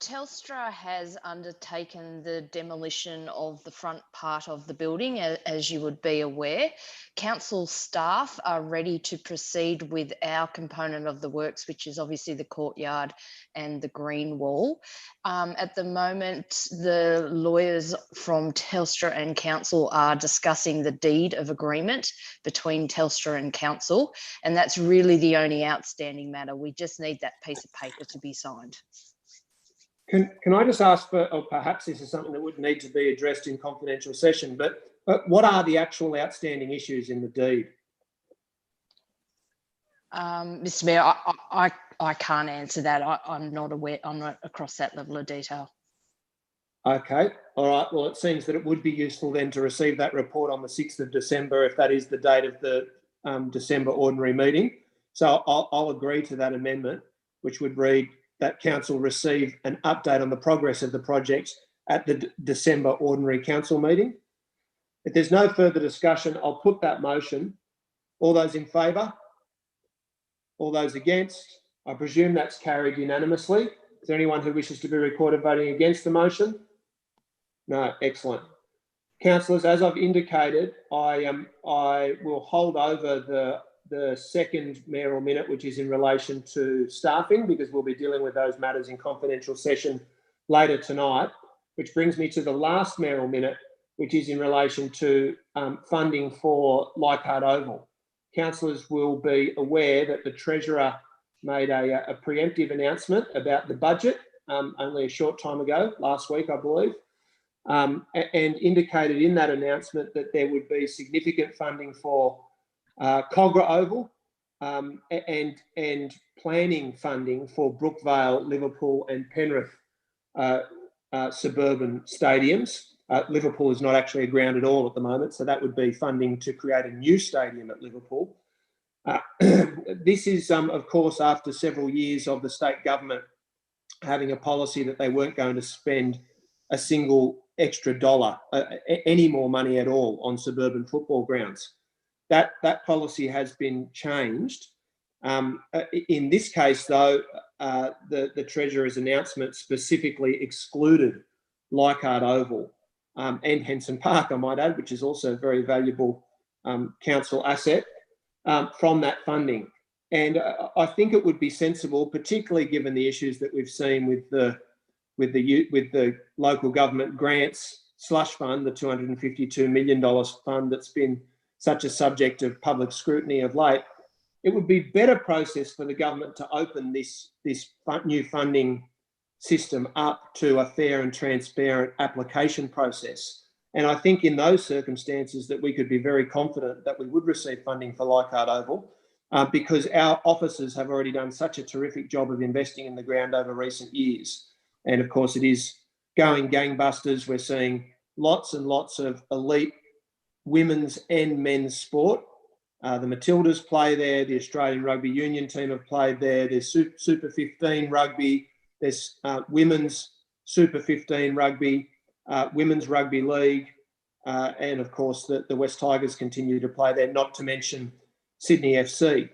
Telstra has undertaken the demolition of the front part of the building, as you would be aware. Council staff are ready to proceed with our component of the works, which is obviously the courtyard and the green wall. At the moment, the lawyers from Telstra and Council are discussing the deed of agreement between Telstra and Council, and that's really the only outstanding matter. We just need that piece of paper to be signed. Can I just ask for, or perhaps this is something that would need to be addressed in confidential session, but what are the actual outstanding issues in the deed? Mr. Mayor, I can't answer that. I'm not aware, I'm not across that level of detail. Okay, all right. Well, it seems that it would be useful then to receive that report on the 6th of December, if that is the date of the December ordinary meeting. So I'll agree to that amendment, which would read that council receive an update on the progress of the project at the December ordinary council meeting. If there's no further discussion, I'll put that motion. All those in favour? All those against? I presume that's carried unanimously. Is there anyone who wishes to be recorded voting against the motion? No, excellent. Councillors, as I've indicated, I will hold over the second mayoral minute, which is in relation to staffing, because we'll be dealing with those matters in confidential session later tonight, which brings me to the last mayoral minute, which is in relation to funding for Leichhardt Oval. Councillors will be aware that the Treasurer made a preemptive announcement about the budget only a short time ago, last week, I believe, and indicated in that announcement that there would be significant funding for Cogra Oval and planning funding for Brookvale, Liverpool and Penrith suburban stadiums. Liverpool is not actually a ground at all at the moment, so that would be funding to create a new stadium at Liverpool. This is, of course, after several years of the state government having a policy that they weren't going to spend a single extra dollar, any more money at all, on suburban football grounds. That policy has been changed. In this case, though, the Treasurer's announcement specifically excluded Leichhardt Oval and Henson Park, I might add, which is also a very valuable council asset, from that funding. And I think it would be sensible, particularly given the issues that we've seen with the local government grants slush fund, the $252 million fund that's been such a subject of public scrutiny of late. It would be better process for the government to open this new funding system up to a fair and transparent application process. And I think in those circumstances that we could be very confident that we would receive funding for Leichhardt Oval, because our officers have already done such a terrific job of investing in the ground over recent years. And of course it is going gangbusters. We're seeing lots and lots of elite women's and men's sport. The Matildas play there. The Australian Rugby Union team have played there. There's Super 15 rugby. There's women's Super 15 rugby, women's rugby league, and of course the West Tigers continue to play there, not to mention Sydney FC.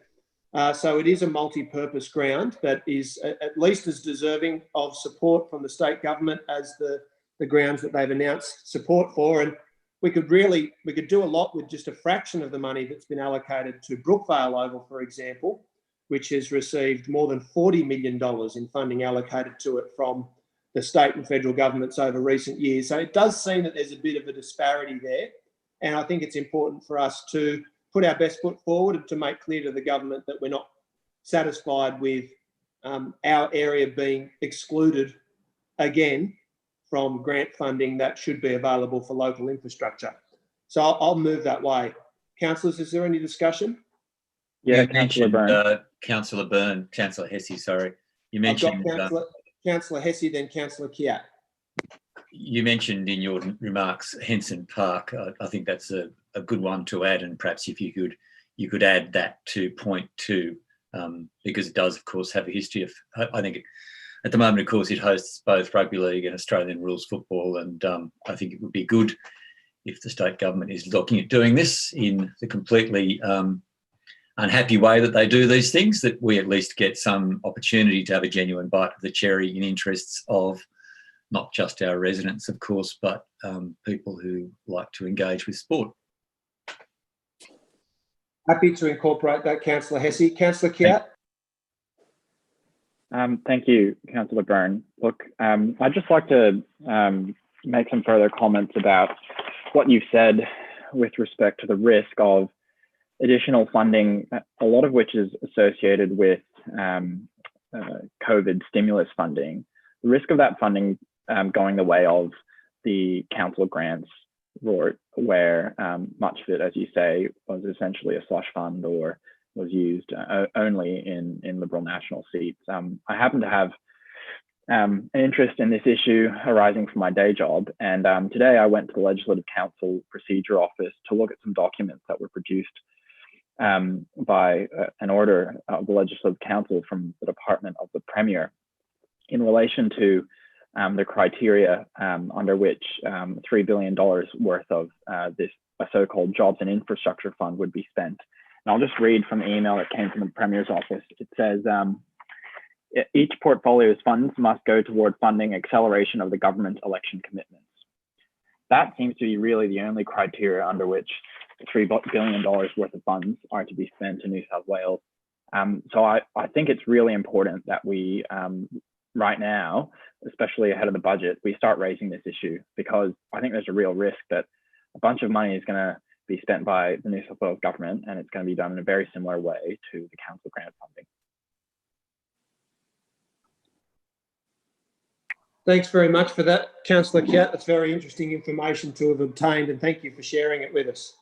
So it is a multi-purpose ground that is at least as deserving of support from the state government as the grounds that they've announced support for. And we could do a lot with just a fraction of the money that's been allocated to Brookvale Oval, for example, which has received more than $40 million in funding allocated to it from the state and federal governments over recent years. So it does seem that there's a bit of a disparity there. And I think it's important for us to put our best foot forward and to make clear to the government that we're not satisfied with our area being excluded again from grant funding that should be available for local infrastructure. So I'll move that way. Councillors, is there any discussion? Yeah, Councillor Byrne, Councillor Hesse, sorry. You mentioned Councillor Hesse, then Councillor Kiat. You mentioned in your remarks Henson Park. I think that's a good one to add, and perhaps if you could add that to point 2, because it does, of course, have a history of. I think at the moment, of course, it hosts both rugby league and Australian rules football, and I think it would be good if the state government is looking at doing this in the completely unhappy way that they do these things, that we at least get some opportunity to have a genuine bite of the cherry in interests of not just our residents, of course, but people who like to engage with sport. Happy to incorporate that, Councillor Hesse. Councillor Kiat. Thank you, Councillor Byrne. Look, I'd just like to make some further comments about what you've said with respect to the risk of additional funding, a lot of which is associated with COVID stimulus funding. The risk of that funding going the way of the council grants where much of it, as you say, was essentially a slush fund or was used only in Liberal national seats. I happen to have an interest in this issue arising from my day job, and today I went to the Legislative Council Procedure Office to look at some documents that were produced by an order of the Legislative Council from the Department of the Premier in relation to the criteria under which $3 billion worth of this so-called Jobs and Infrastructure Fund would be spent. And I'll just read from the email that came from the Premier's office. It says, each portfolio's funds must go toward funding acceleration of the government's election commitments. That seems to be really the only criteria under which $3 billion worth of funds are to be spent in New South Wales. So I think it's really important that we, right now, especially ahead of the budget, we start raising this issue, because I think there's a real risk that a bunch of money is going to be spent by the New South Wales government, and it's going to be done in a very similar way to the council grant funding. Thanks very much for that, Councillor Kiat. That's very interesting information to have obtained, and thank you for sharing it with us.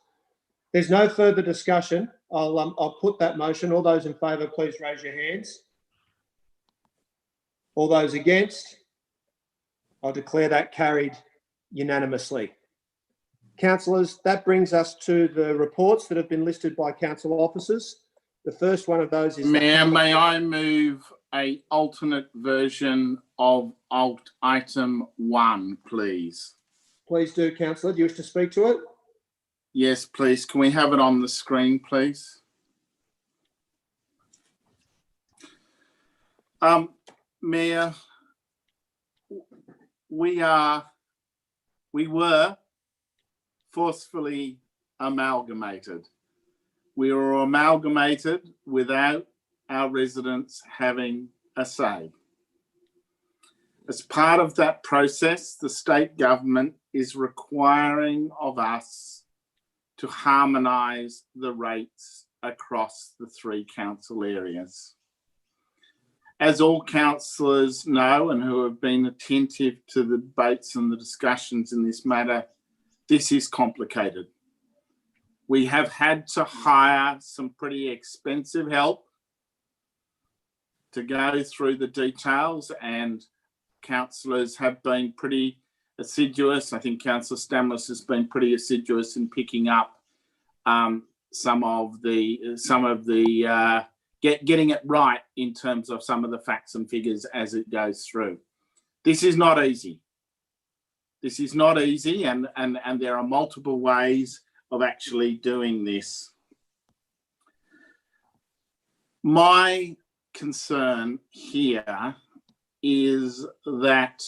There's no further discussion. I'll put that motion. All those in favour, please raise your hands. All those against? I'll declare that carried unanimously. Councillors, that brings us to the reports that have been listed by council officers. The first one of those is... Mayor, may I move an alternate version of alt item 1, please? Please do, Councillor. Do you wish to speak to it? Yes, please. Can we have it on the screen, please? Mayor, we were forcefully amalgamated. We were amalgamated without our residents having a say. As part of that process, the state government is requiring of us to harmonise the rates across the 3 council areas. As all councillors know and who have been attentive to the debates and the discussions in this matter, this is complicated. We have had to hire some pretty expensive help to go through the details, and councillors have been pretty assiduous. I think Councillor Stamlis has been pretty assiduous in picking up some of the getting it right in terms of some of the facts and figures as it goes through. This is not easy. This is not easy, and there are multiple ways of actually doing this. My concern here is that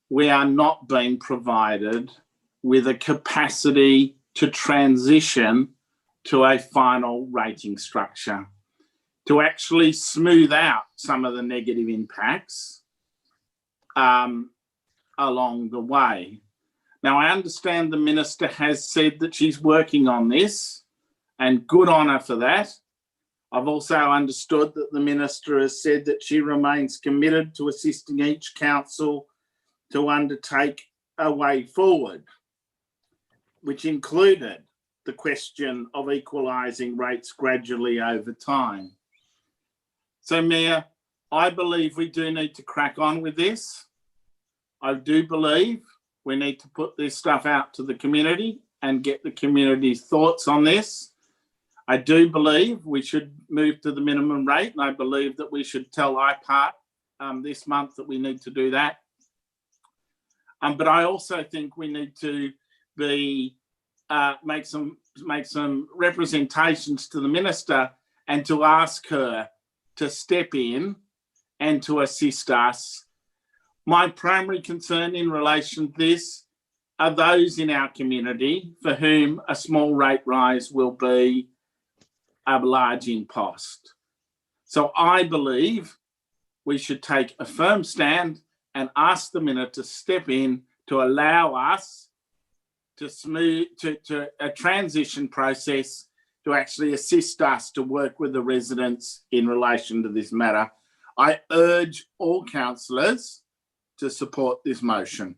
we are not being provided with a capacity to transition to a final rating structure, to actually smooth out some of the negative impacts along the way. Now, I understand the Minister has said that she's working on this, and good on her for that. I've also understood that the Minister has said that she remains committed to assisting each council to undertake a way forward, which included the question of equalising rates gradually over time. So, Mayor, I believe we do need to crack on with this. I do believe we need to put this stuff out to the community and get the community's thoughts on this. I do believe we should move to the minimum rate, and I believe that we should tell IPART this month that we need to do that. But I also think we need to make some representations to the Minister and to ask her to step in and to assist us. My primary concern in relation to this are those in our community for whom a small rate rise will be a large impost. So I believe we should take a firm stand and ask the Minister to step in to allow us to to a transition process to actually assist us to work with the residents in relation to this matter. I urge all councillors to support this motion.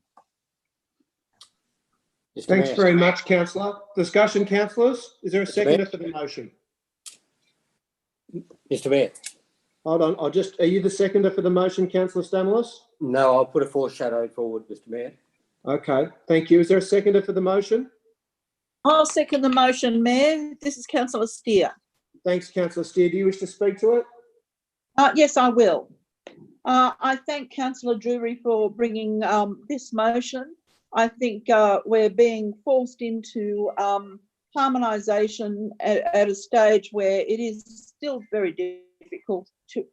Thanks very much, councillor. Discussion, councillors. Is there a seconder for the motion? Mr. Mayor. Hold on. Are you the seconder for the motion, Councillor Stamoulis? No, I'll put a foreshadow forward, Mr. Mayor. Okay, thank you. Is there a seconder for the motion? I'll second the motion, Mayor. This is Councillor Steer. Thanks, Councillor Steer. Do you wish to speak to it? Yes, I will. I thank Councillor Drury for bringing this motion. I think we're being forced into harmonisation at a stage where it is still very difficult for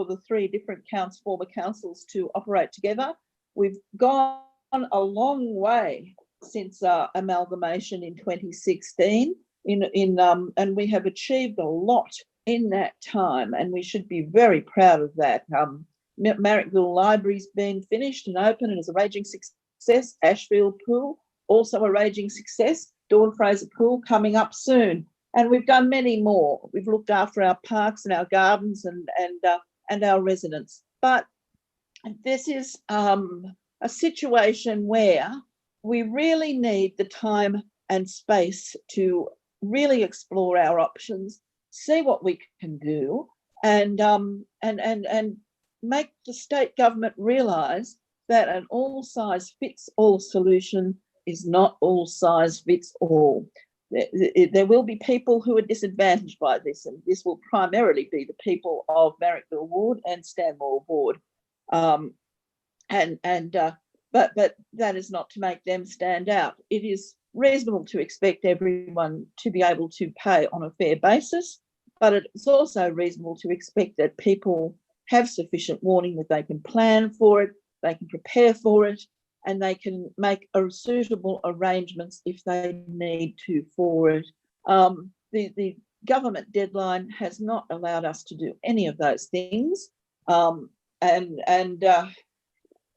the three different former councils to operate together. We've gone a long way since amalgamation in 2016, and we have achieved a lot in that time, and we should be very proud of that. Marrickville Library's been finished and open and is a raging success. Ashfield Pool, also a raging success. Dawn Fraser Pool coming up soon. And we've done many more. We've looked after our parks and our gardens and our residents. But this is a situation where we really need the time and space to really explore our options, see what we can do, and make the state government realise that an all-size-fits-all solution is not all-size-fits-all. There will be people who are disadvantaged by this, and this will primarily be the people of Marrickville Ward and Stanmore Ward. But that is not to make them stand out. It is reasonable to expect everyone to be able to pay on a fair basis, but it's also reasonable to expect that people have sufficient warning that they can plan for it, they can prepare for it, and they can make suitable arrangements if they need to for it. The government deadline has not allowed us to do any of those things, and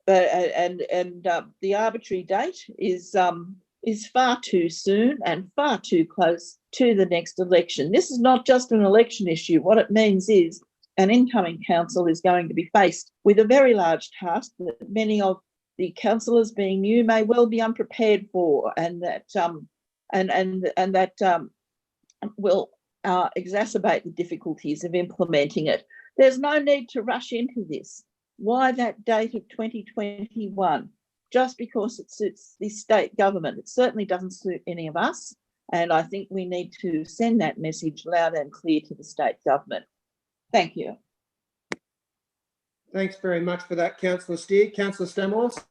the arbitrary date is far too soon and far too close to the next election. This is not just an election issue. What it means is an incoming council is going to be faced with a very large task that many of the councillors, being new, may well be unprepared for, and that will exacerbate the difficulties of implementing it. There's no need to rush into this. Why that date of 2021? Just because it suits the state government. It certainly doesn't suit any of us. And I think we need to send that message loud and clear to the state government. Thank you. Thanks very much for that, Councillor Steer. Councillor Stamos.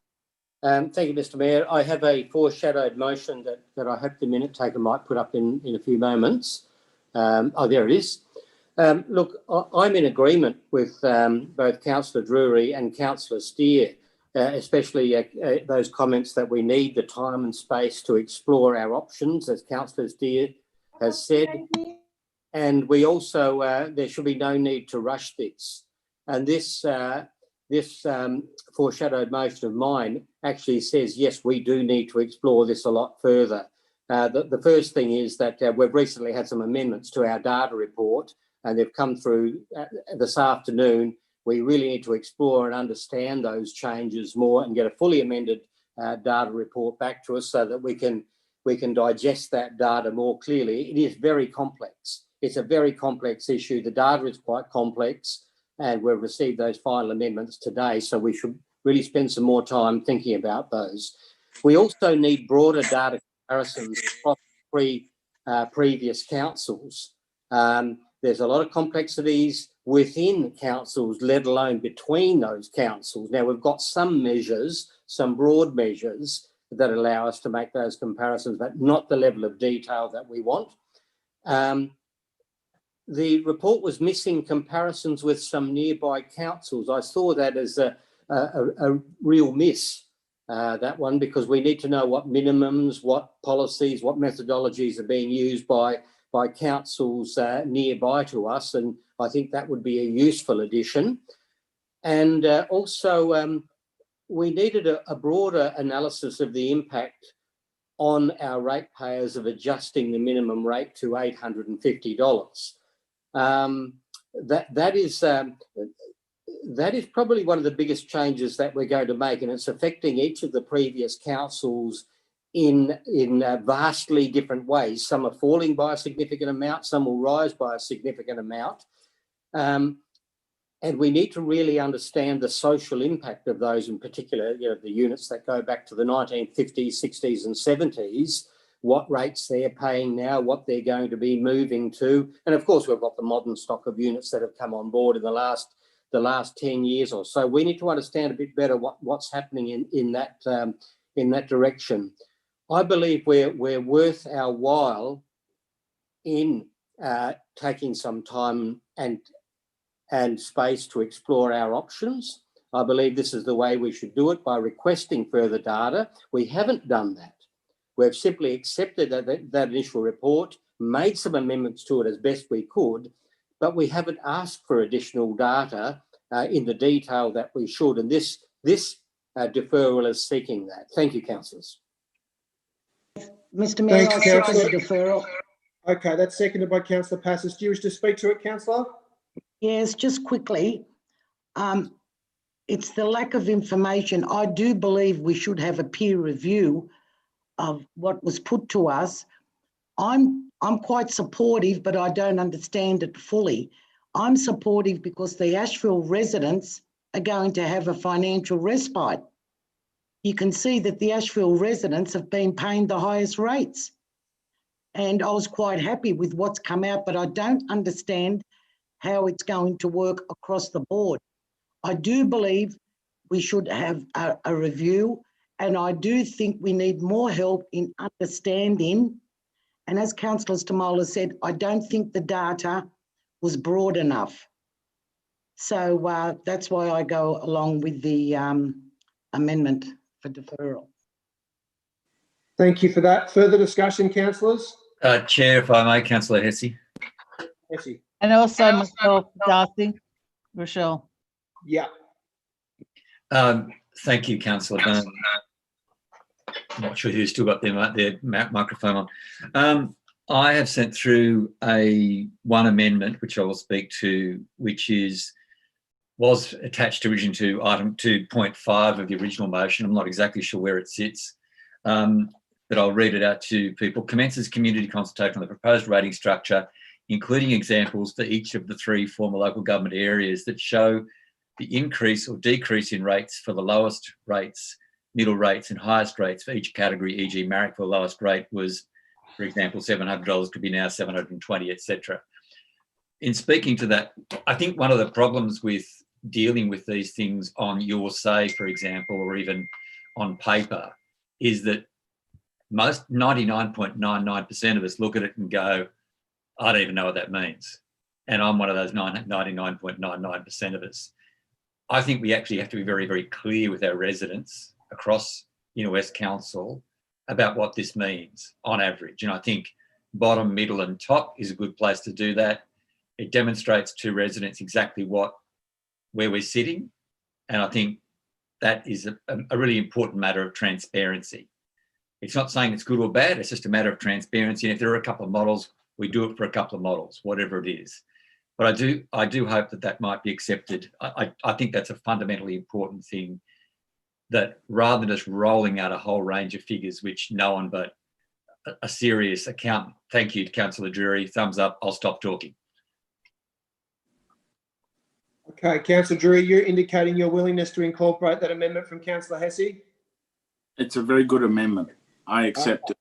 Thank you, Mr. Mayor. I have a foreshadowed motion that I hope the minute taker might put up in a few moments. There it is. Look, I'm in agreement with both Councillor Drury and Councillor Steer, especially those comments that we need the time and space to explore our options, as Councillor Steer has said. And we also, there should be no need to rush this. And this foreshadowed motion of mine actually says, yes, we do need to explore this a lot further. The first thing is that we've recently had some amendments to our data report, and they've come through this afternoon. We really need to explore and understand those changes more and get a fully amended data report back to us so that we can digest that data more clearly. It is very complex. It's a very complex issue. The data is quite complex, and we've received those final amendments today, so we should really spend some more time thinking about those. We also need broader data comparisons across previous councils. There's a lot of complexities within councils, let alone between those councils. Now, we've got some measures, some broad measures that allow us to make those comparisons, but not the level of detail that we want. The report was missing comparisons with some nearby councils. I saw that as a real miss, that one, because we need to know what minimums, what policies, what methodologies are being used by councils nearby to us, and I think that would be a useful addition. And also, we needed a broader analysis of the impact on our ratepayers of adjusting the minimum rate to $850. That is probably one of the biggest changes that we're going to make, and it's affecting each of the previous councils in vastly different ways. Some are falling by a significant amount, some will rise by a significant amount. And we need to really understand the social impact of those, in particular, the units that go back to the 1950s, 60s and 70s, what rates they're paying now, what they're going to be moving to. And of course, we've got the modern stock of units that have come on board in the last 10 years or so. We need to understand a bit better what's happening in that direction. I believe we're worth our while in taking some time and space to explore our options. I believe this is the way we should do it, by requesting further data. We haven't done that. We've simply accepted that initial report, made some amendments to it as best we could, but we haven't asked for additional data in the detail that we should. And this deferral is seeking that. Thank you, councillors. Mr. Mayor, I second the deferral. Okay, that's seconded by Councillor Passos. Do you wish to speak to it, Councillor? Yes, just quickly. It's the lack of information. I do believe we should have a peer review of what was put to us. I'm quite supportive, but I don't understand it fully. I'm supportive because the Ashfield residents are going to have a financial respite. You can see that the Ashfield residents have been paying the highest rates. And I was quite happy with what's come out, but I don't understand how it's going to work across the board. I do believe we should have a review, and I do think we need more help in understanding. And as Councillor Stamola said, I don't think the data was broad enough. So that's why I go along with the amendment for deferral. Thank you for that. Further discussion, councillors? Chair, if I may, Councillor Hesse. Hesse. And also myself, Darcy, Rochelle. Yeah. Thank you, Councillor Byrne. I'm not sure who's still got their microphone on. I have sent through one amendment, which I will speak to, which was attached originally to item 2.5 of the original motion. I'm not exactly sure where it sits, but I'll read it out to people. Commences community consultation on the proposed rating structure, including examples for each of the 3 former local government areas that show the increase or decrease in rates for the lowest rates, middle rates and highest rates for each category, e.g. Marrickville lowest rate was For example, $700 could be now $720, etc. In speaking to that, I think one of the problems with dealing with these things on your say, for example, or even on paper, is that most 99.99% of us look at it and go, I don't even know what that means. And I'm one of those 99.99% of us. I think we actually have to be very, very clear with our residents across Inner West Council about what this means on average. And I think bottom, middle and top is a good place to do that. It demonstrates to residents exactly where we're sitting. And I think that is a really important matter of transparency. It's not saying it's good or bad, it's just a matter of transparency. And if there are a couple of models, we do it for a couple of models, whatever it is. But I do hope that might be accepted. I think that's a fundamentally important thing, that rather than just rolling out a whole range of figures, which no one but a serious accountant. Thank you, Councillor Drury. Thumbs up. I'll stop talking. Okay, Councillor Drury, you're indicating your willingness to incorporate that amendment from Councillor Hesse? It's a very good amendment. I accept it.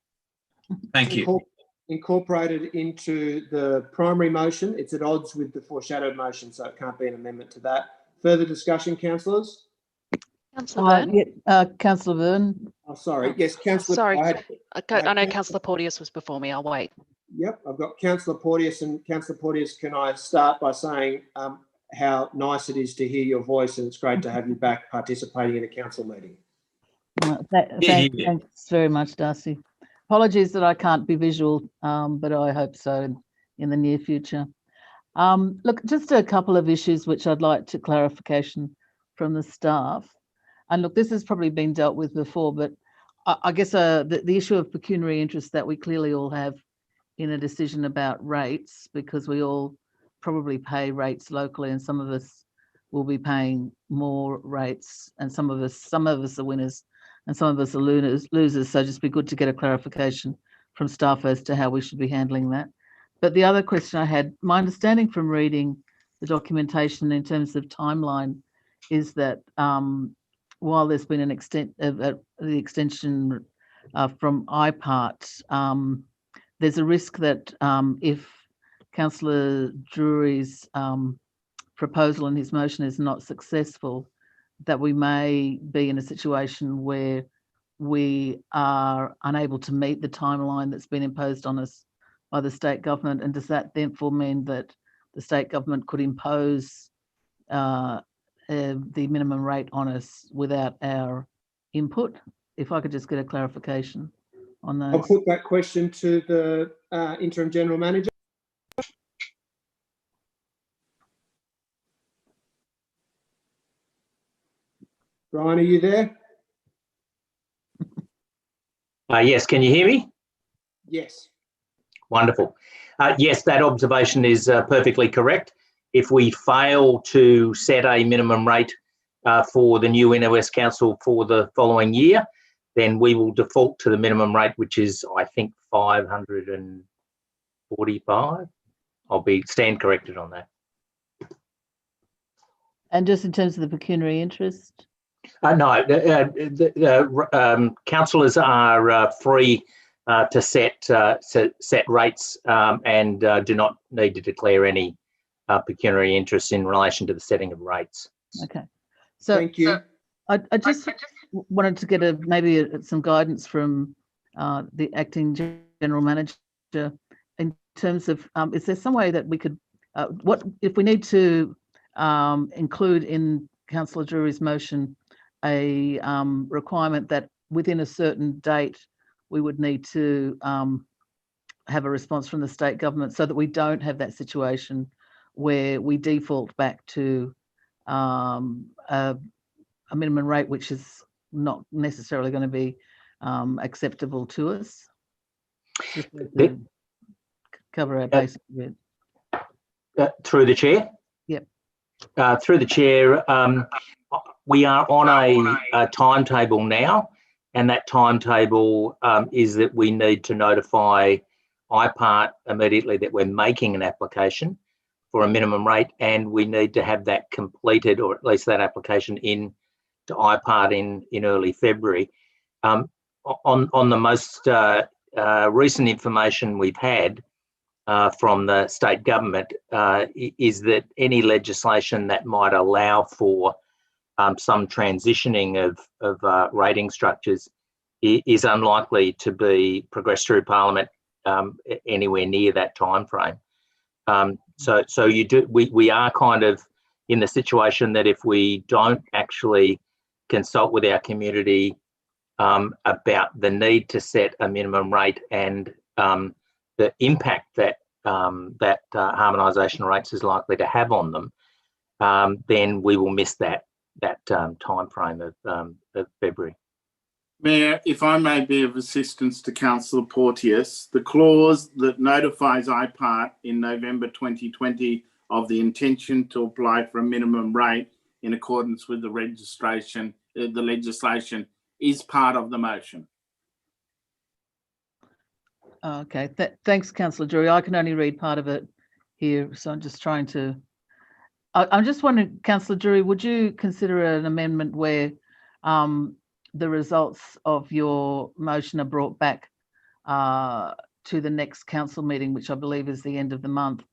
Thank you. Incorporated into the primary motion. It's at odds with the foreshadowed motion, so it can't be an amendment to that. Further discussion, councillors? Councillor Byrne? Councillor Byrne? Oh, sorry. Yes, Councillor. Sorry. I know Councillor Porteous was before me. I'll wait. Yep, I've got Councillor Porteous, and Councillor Porteous, can I start by saying how nice it is to hear your voice, and it's great to have you back participating in a council meeting. Thanks very much, Darcy. Apologies that I can't be visual, but I hope so in the near future. Look, just a couple of issues which I'd like to clarification from the staff. And look, this has probably been dealt with before, but I guess the issue of pecuniary interest that we clearly all have in a decision about rates, because we all probably pay rates locally, and some of us will be paying more rates, and some of us are winners and some of us are losers. So just be good to get a clarification from staff as to how we should be handling that. But the other question I had, my understanding from reading the documentation in terms of timeline is that while there's been an the extension from IPART, there's a risk that if Councillor Drury's proposal and his motion is not successful, that we may be in a situation where we are unable to meet the timeline that's been imposed on us by the state government. And does that therefore mean that the state government could impose the minimum rate on us without our input? If I could just get a clarification on those. I'll put that question to the Interim General Manager. Brian, are you there? Yes, can you hear me? Yes. Wonderful. Yes, that observation is perfectly correct. If we fail to set a minimum rate for the new Inner West Council for the following year, then we will default to the minimum rate, which is, I think, 545. I'll stand corrected on that. And just in terms of the pecuniary interest? No, councillors are free to set rates and do not need to declare any pecuniary interest in relation to the setting of rates. Okay. So thank you. I just wanted to get maybe some guidance from the acting general manager in terms of is there some way that we could what if we need to include in Councillor Drury's motion a requirement that within a certain date we would need to have a response from the state government, so that we don't have that situation where we default back to a minimum rate which is not necessarily going to be acceptable to us. Just to cover our basic bit. Through the chair? Yep. Through the chair, we are on a timetable now, and that timetable is that we need to notify IPART immediately that we're making an application for a minimum rate, and we need to have that completed, or at least that application in to IPART in early February. On the most recent information we've had from the state government is that any legislation that might allow for some transitioning of rating structures is unlikely to be progressed through Parliament anywhere near that time frame. So we are kind of in the situation that if we don't actually consult with our community about the need to set a minimum rate and the impact that harmonisation rates is likely to have on them, then we will miss that time frame of February. Mayor, if I may be of assistance to Councillor Porteous, the clause that notifies IPART in November 2020 of the intention to apply for a minimum rate in accordance with the legislation is part of the motion. Okay, thanks, Councillor Drury. I can only read part of it here, so I'm just trying to. I'm just wondering, Councillor Drury, would you consider an amendment where the results of your motion are brought back to the next council meeting, which I believe is the end of the month,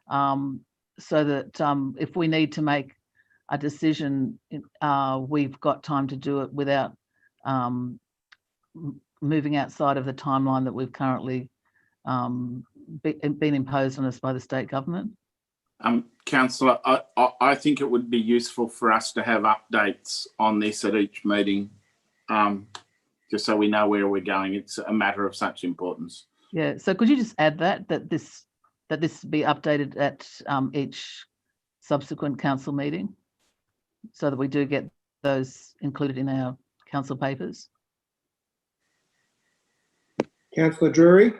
so that if we need to make a decision, we've got time to do it without moving outside of the timeline that we've currently been imposed on us by the state government? Councillor, I think it would be useful for us to have updates on this at each meeting, just so we know where we're going. It's a matter of such importance. Yeah, so could you just add that this be updated at each subsequent council meeting, so that we do get those included in our council papers? Councillor Drury?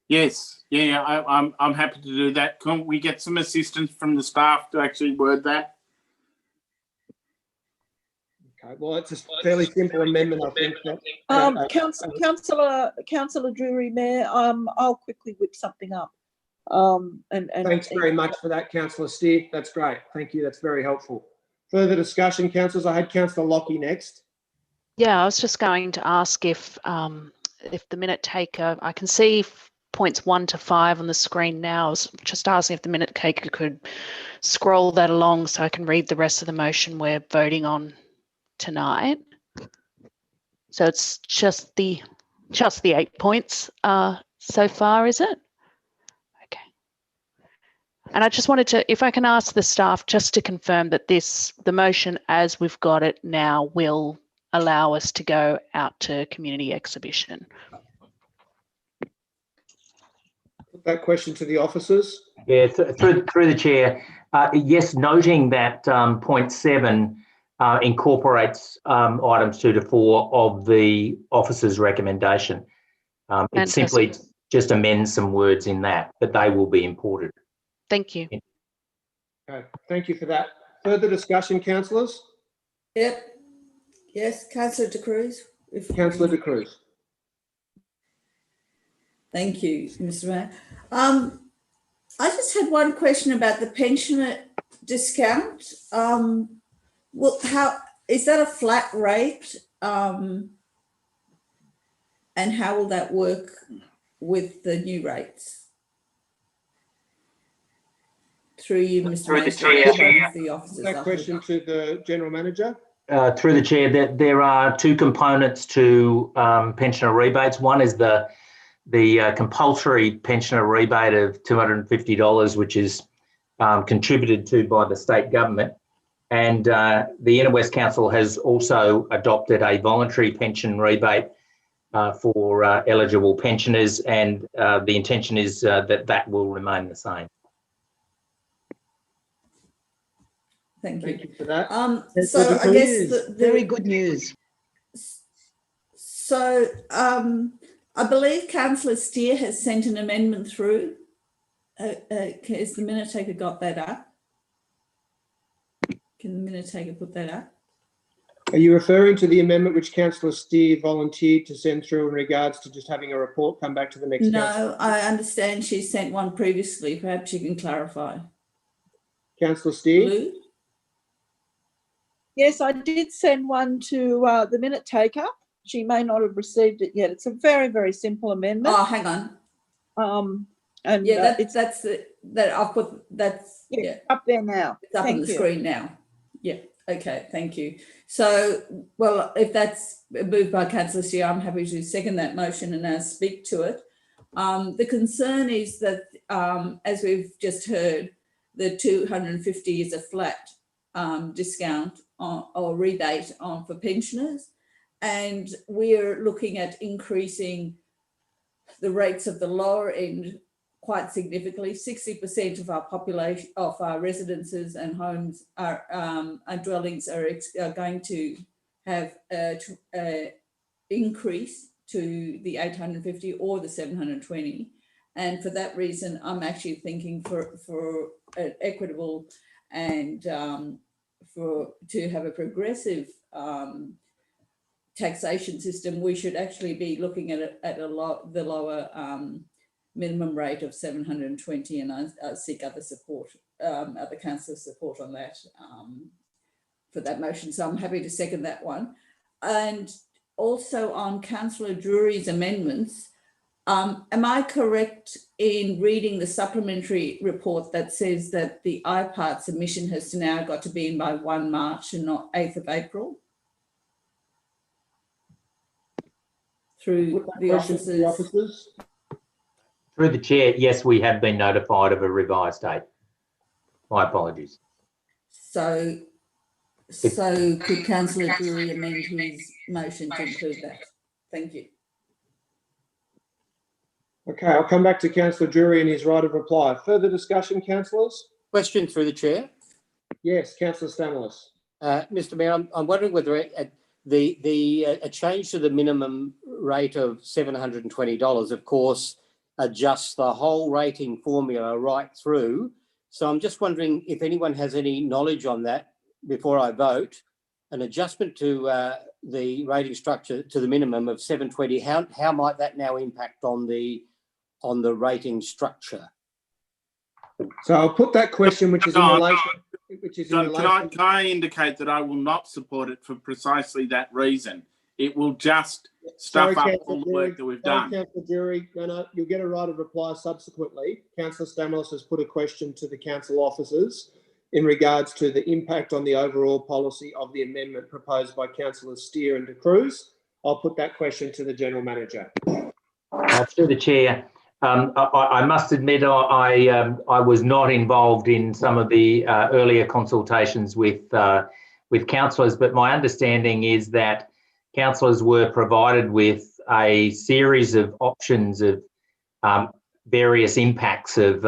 Yes, yeah, I'm happy to do that. Can we get some assistance from the staff to actually word that? Okay, well, it's a fairly simple amendment, I think. Councillor Drury, Mayor, I'll quickly whip something up. Thanks very much for that, Councillor Steer. That's great. Thank you. That's very helpful. Further discussion, councillors. I had Councillor Lockie next. Yeah, I was just going to ask if the minute taker, I can see points 1 to 5 on the screen now. I was just asking if the minute taker could scroll that along so I can read the rest of the motion we're voting on tonight. So it's just the 8 points so far, is it? Okay. And I just wanted to, if I can ask the staff just to confirm that the motion as we've got it now will allow us to go out to community exhibition. Put that question to the officers. Yeah, through the chair. Yes, noting that point 7 incorporates items 2 to 4 of the officer's recommendation. It simply just amends some words in that, but they will be imported. Thank you. Okay, thank you for that. Further discussion, councillors? Yep. Yes, Councillor De Cruz. Councillor De Cruz. Thank you, Mr. Mayor. I just had one question about the pensioner discount. Well, how is that a flat rate? And how will that work with the new rates? Through you, Mr. Mayor. That question to the General Manager. Through the chair, there are 2 components to pensioner rebates. One is the compulsory pensioner rebate of $250, which is contributed to by the state government. And the Inner West Council has also adopted a voluntary pension rebate for eligible pensioners, and the intention is that will remain the same. Thank you for that. So I guess very good news. So I believe Councillor Steer has sent an amendment through. Has the minute taker got that up? Can the minute taker put that up? Are you referring to the amendment which Councillor Steer volunteered to send through in regards to just having a report come back to the next council? No, I understand she sent one previously. Perhaps you can clarify. Councillor Steer? Lou? Yes, I did send one to the minute taker. she may not have received it yet. It's a very, very simple amendment. Oh, hang on. And yeah, it's I've put that's yeah up there now. It's up Thank on the you. screen now. Yeah. Okay. Thank you. So, well, if that's moved by Councillor Steele, I'm happy to second that motion and now speak to it. The concern is that, as we've just heard, the 250 is a flat discount or rebate for pensioners, and we're looking at increasing the rates of the lower end quite significantly. 60% of our population, of our residences and homes are dwellings are going to have a increase to the 850 or the 720. And for that reason, I'm actually thinking for an equitable and to have a progressive taxation system, we should actually be looking at the lower minimum rate of 720, and I seek other support, other councillor support on that for that motion. So I'm happy to second that one. And also on Councillor Drury's amendments, am I correct in reading the supplementary report that says that the IPART submission has now got to be in by 1 March and not 8th of April? Through the officers? Through the chair, yes, we have been notified of a revised date. My apologies. So could Councillor Drury amend his motion to include that? Thank you. Okay, I'll come back to Councillor Drury and his right of reply. Further discussion, councillors? Question through the chair. Yes, Councillor Stamoulis. Mr. Mayor, I'm wondering whether a change to the minimum rate of $720, of course, adjusts the whole rating formula right through. So I'm just wondering if anyone has any knowledge on that before I vote. An adjustment to the rating structure to the minimum of 720, how might that now impact on the rating structure? So I'll put that question, which is in relation. Can I indicate that I will not support it for precisely that reason? It will just stuff up all the work that we've done. Councillor Drury, no, you'll get a right of reply subsequently. Councillor Stamoulis has put a question to the council officers in regards to the impact on the overall policy of the amendment proposed by Councillors Steer and De Cruz. I'll put that question to the General Manager. Through the chair, I must admit I was not involved in some of the earlier consultations with councillors, but my understanding is that councillors were provided with a series of options of various impacts of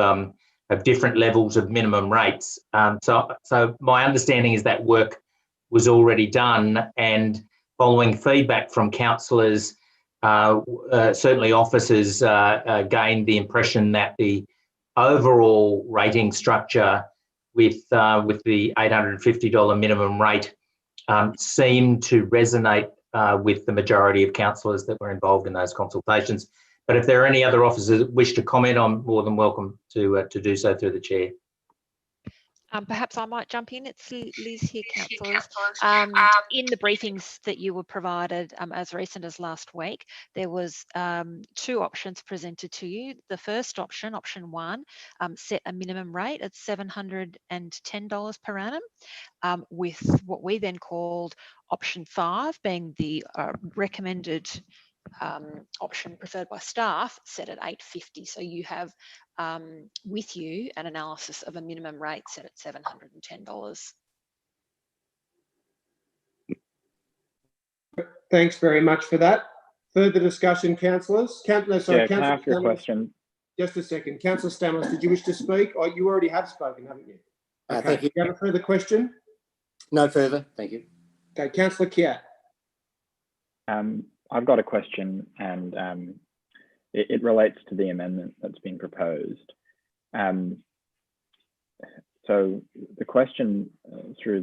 different levels of minimum rates. So my understanding is that work was already done, and following feedback from councillors, certainly officers gained the impression that the overall rating structure with the $850 minimum rate seemed to resonate with the majority of councillors that were involved in those consultations. But if there are any other officers that wish to comment, I'm more than welcome to do so through the chair. Perhaps I might jump in. It's Liz here, councillors. In the briefings that you were provided as recent as last week, there was 2 options presented to you. The first option, option 1, set a minimum rate at $710 per annum, with what we then called option 5 being the recommended option preferred by staff, set at $850. So you have with you an analysis of a minimum rate set at $710. Thanks very much for that. Further discussion, councillors? Can I ask your question? Just a second. Councillor Stamoulis, did you wish to speak? Oh, you already have spoken, haven't you? Okay. Thank you. Do you have a further question? No further, thank you. Okay, Councillor Kiat. I've got a question, and it relates to the amendment that's been proposed. So the question through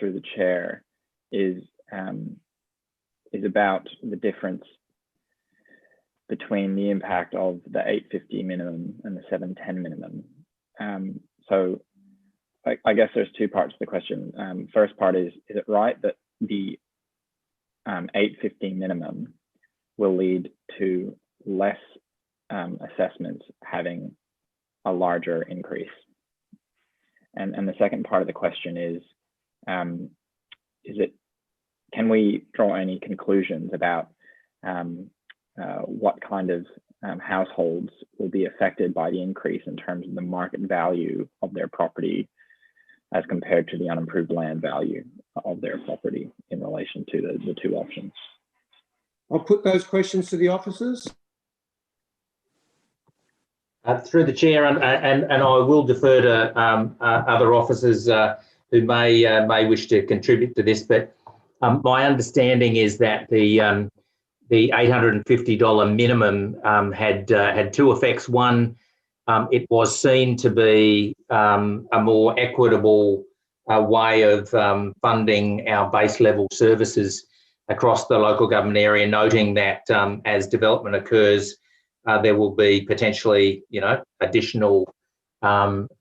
the chair is about the difference between the impact of the 850 minimum and the 710 minimum. So I guess there's 2 parts to the question. First part is it right that the 850 minimum will lead to less assessments having a larger increase? And the second part of the question is can we draw any conclusions about what kind of households will be affected by the increase in terms of the market value of their property as compared to the unimproved land value of their property in relation to the two options? I'll put those questions to the officers. Through the chair, and I will defer to other officers who may wish to contribute to this, but my understanding is that the $850 minimum had two effects. One, it was seen to be a more equitable way of funding our base level services across the local government area, noting that as development occurs, there will be potentially, additional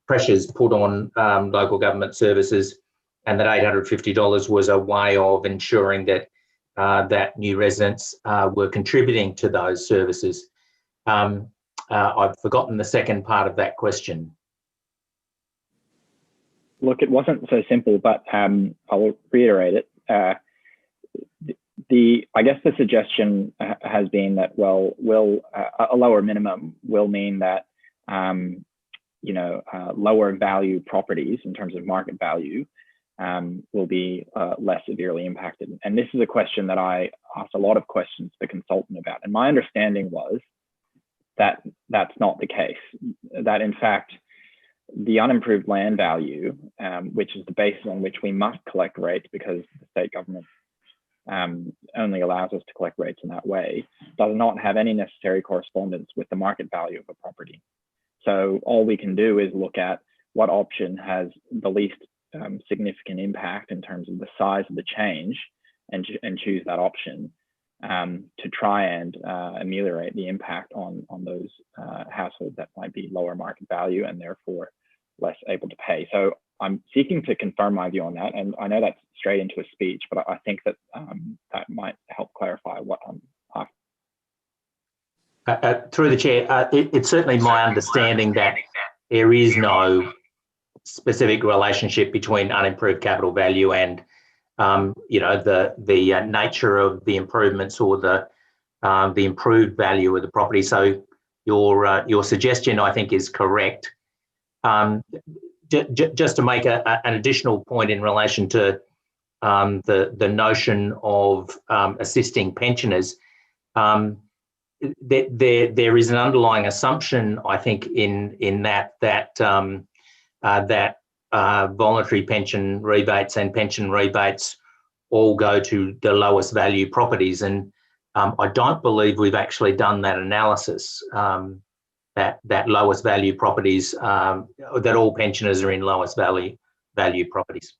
pressures put on local government services, and that $850 was a way of ensuring that that new residents were contributing to those services. I've forgotten the second part of that question. Look, it wasn't so simple, but I'll reiterate it. I guess the suggestion has been that, well, a lower minimum will mean that lower value properties in terms of market value will be less severely impacted. And this is a question that I asked a lot of questions to the consultant about. And my understanding was that that's not the case, that in fact, the unimproved land value, which is the basis on which we must collect rates because the state government only allows us to collect rates in that way, does not have any necessary correspondence with the market value of a property. So all we can do is look at what option has the least significant impact in terms of the size of the change and choose that option to try and ameliorate the impact on those households that might be lower market value and therefore less able to pay. So I'm seeking to confirm my view on that, and I know that's straight into a speech, but I think that that might help clarify what I'm after. Through the chair, it's certainly my understanding that there is no specific relationship between unimproved capital value and the nature of the improvements or the improved value of the property. So your suggestion, I think, is correct. Just to make an additional point in relation to the notion of assisting pensioners, there is an underlying assumption, I think, in that voluntary pension rebates and pension rebates all go to the lowest value properties, and I don't believe we've actually done that analysis. That lowest value properties, that all pensioners are in lowest value properties.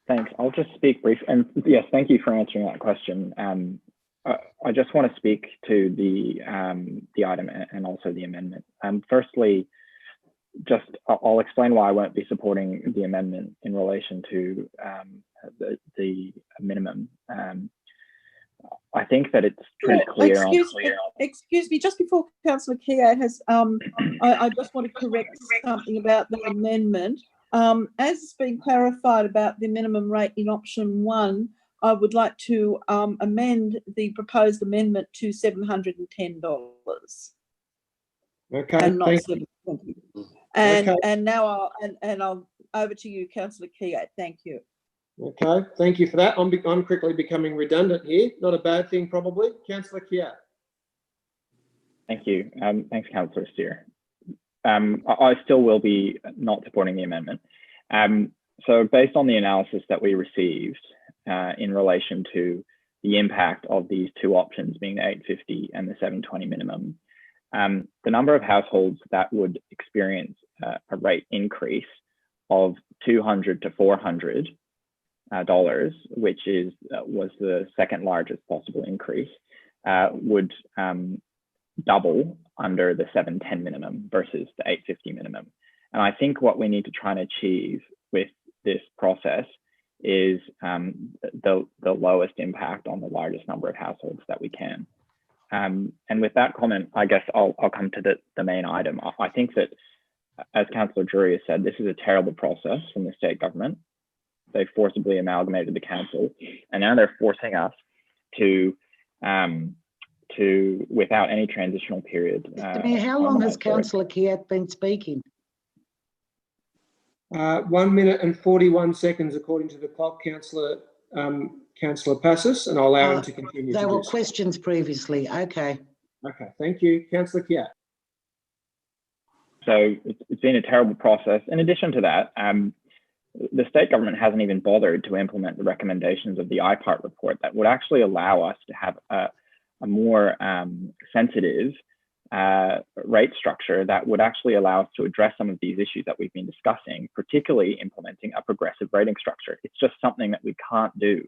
Thanks. I'll just speak briefly. And yes, thank you for answering that question. I just want to speak to the item and also the amendment. Firstly, I'll explain why I won't be supporting the amendment in relation to the minimum. I think that it's pretty clear. Excuse me, just before Councillor Keogh has, I just want to correct something about the amendment. As it's been clarified about the minimum rate in option 1, I would like to amend the proposed amendment to $710. Okay, and not thank you. $720. And Okay. and now I'll over to you, Councillor Keogh. Thank you. Okay, thank you for that. I'm quickly becoming redundant here. Not a bad thing, probably. Councillor Keogh. Thank you. Thanks, Councillor Steer. I still will be not supporting the amendment. So based on the analysis that we received in relation to the impact of these two options being the 850 and the 720 minimum, the number of households that would experience a rate increase of $200 to $400, which was the second largest possible increase, would double under the 710 minimum versus the 850 minimum. And I think what we need to try and achieve with this process is the lowest impact on the largest number of households that we can. And with that comment, I guess I'll come to the main item. I think that, as Councillor Drury has said, this is a terrible process from the state government. They forcibly amalgamated the council, and now they're forcing us to without any transitional period. Mr. Mayor, how long has Councillor Kiat been speaking? 1 minute and 41 seconds, according to the clock, Councillor Passis, and I'll allow him to continue. There were questions previously. Okay. Okay, thank you. Councillor Kiat. So it's been a terrible process. In addition to that, the state government hasn't even bothered to implement the recommendations of the IPART report that would actually allow us to have a more sensitive rate structure that would actually allow us to address some of these issues that we've been discussing, particularly implementing a progressive rating structure. It's just something that we can't do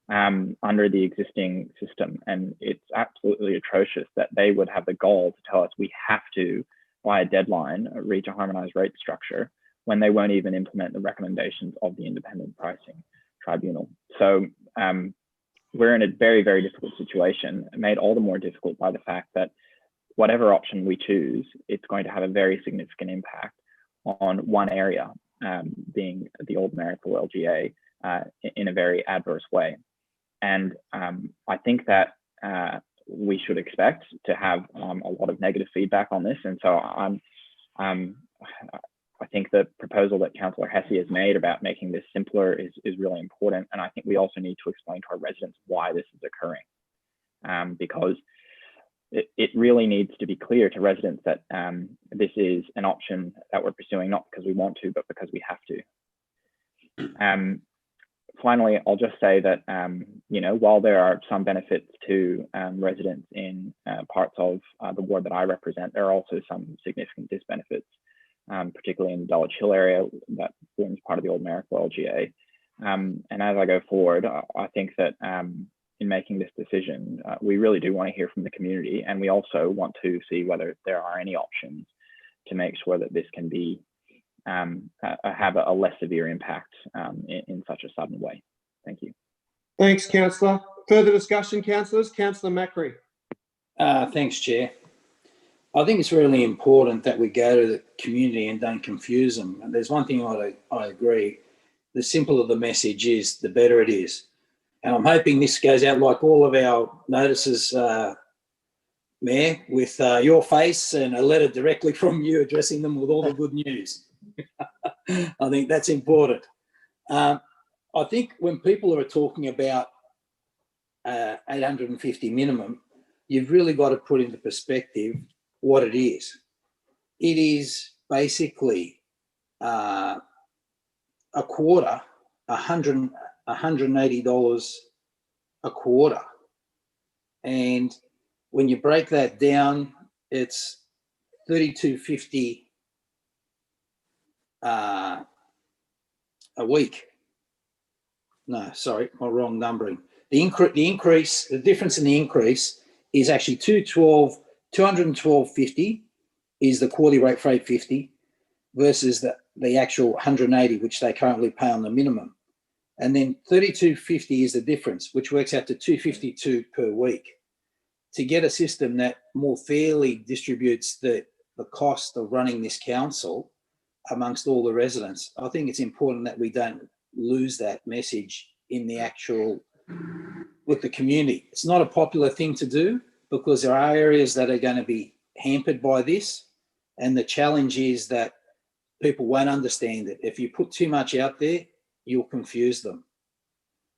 under the existing system. And it's absolutely atrocious that they would have the gall to tell us we have to, by a deadline, reach a harmonized rate structure when they won't even implement the recommendations of the independent pricing tribunal. So we're in a very, very difficult situation, made all the more difficult by the fact that whatever option we choose, it's going to have a very significant impact on one area, being the old Marrickville LGA, in a very adverse way. And I think that we should expect to have a lot of negative feedback on this. And so I think the proposal that Councillor Hesse has made about making this simpler is really important. And I think we also need to explain to our residents why this is occurring, because it really needs to be clear to residents that this is an option that we're pursuing, not because we want to, but because we have to. Finally, I'll just say that, while there are some benefits to residents in parts of the ward that I represent, there are also some significant disbenefits, particularly in the Dulwich Hill area that forms part of the old Marrickville LGA. And as I go forward, I think that in making this decision, we really do want to hear from the community, and we also want to see whether there are any options to make sure that this can be have a less severe impact in such a sudden way. Thank you. Thanks, Councillor. Further discussion, councillors? Councillor Macri. Thanks, Chair. I think it's really important that we go to the community and don't confuse them. And there's one thing I agree. The simpler the message is, the better it is. And I'm hoping this goes out like all of our notices, Mayor, with your face and a letter directly from you addressing them with all the good news. I think that's important. I think when people are talking about 850 minimum, you've really got to put into perspective what it is. It is basically a quarter, $180 a quarter. And when you break that down, it's $32.50 a week. No, sorry, my wrong numbering. The difference in the increase is actually $212.50 is the quarterly rate for 850 versus the actual 180, which they currently pay on the minimum. And then $32.50 is the difference, which works out to $252 per week. To get a system that more fairly distributes the cost of running this council amongst all the residents, I think it's important that we don't lose that message in the with the community. It's not a popular thing to do because there are areas that are going to be hampered by this. And the challenge is that people won't understand it. If you put too much out there, you'll confuse them.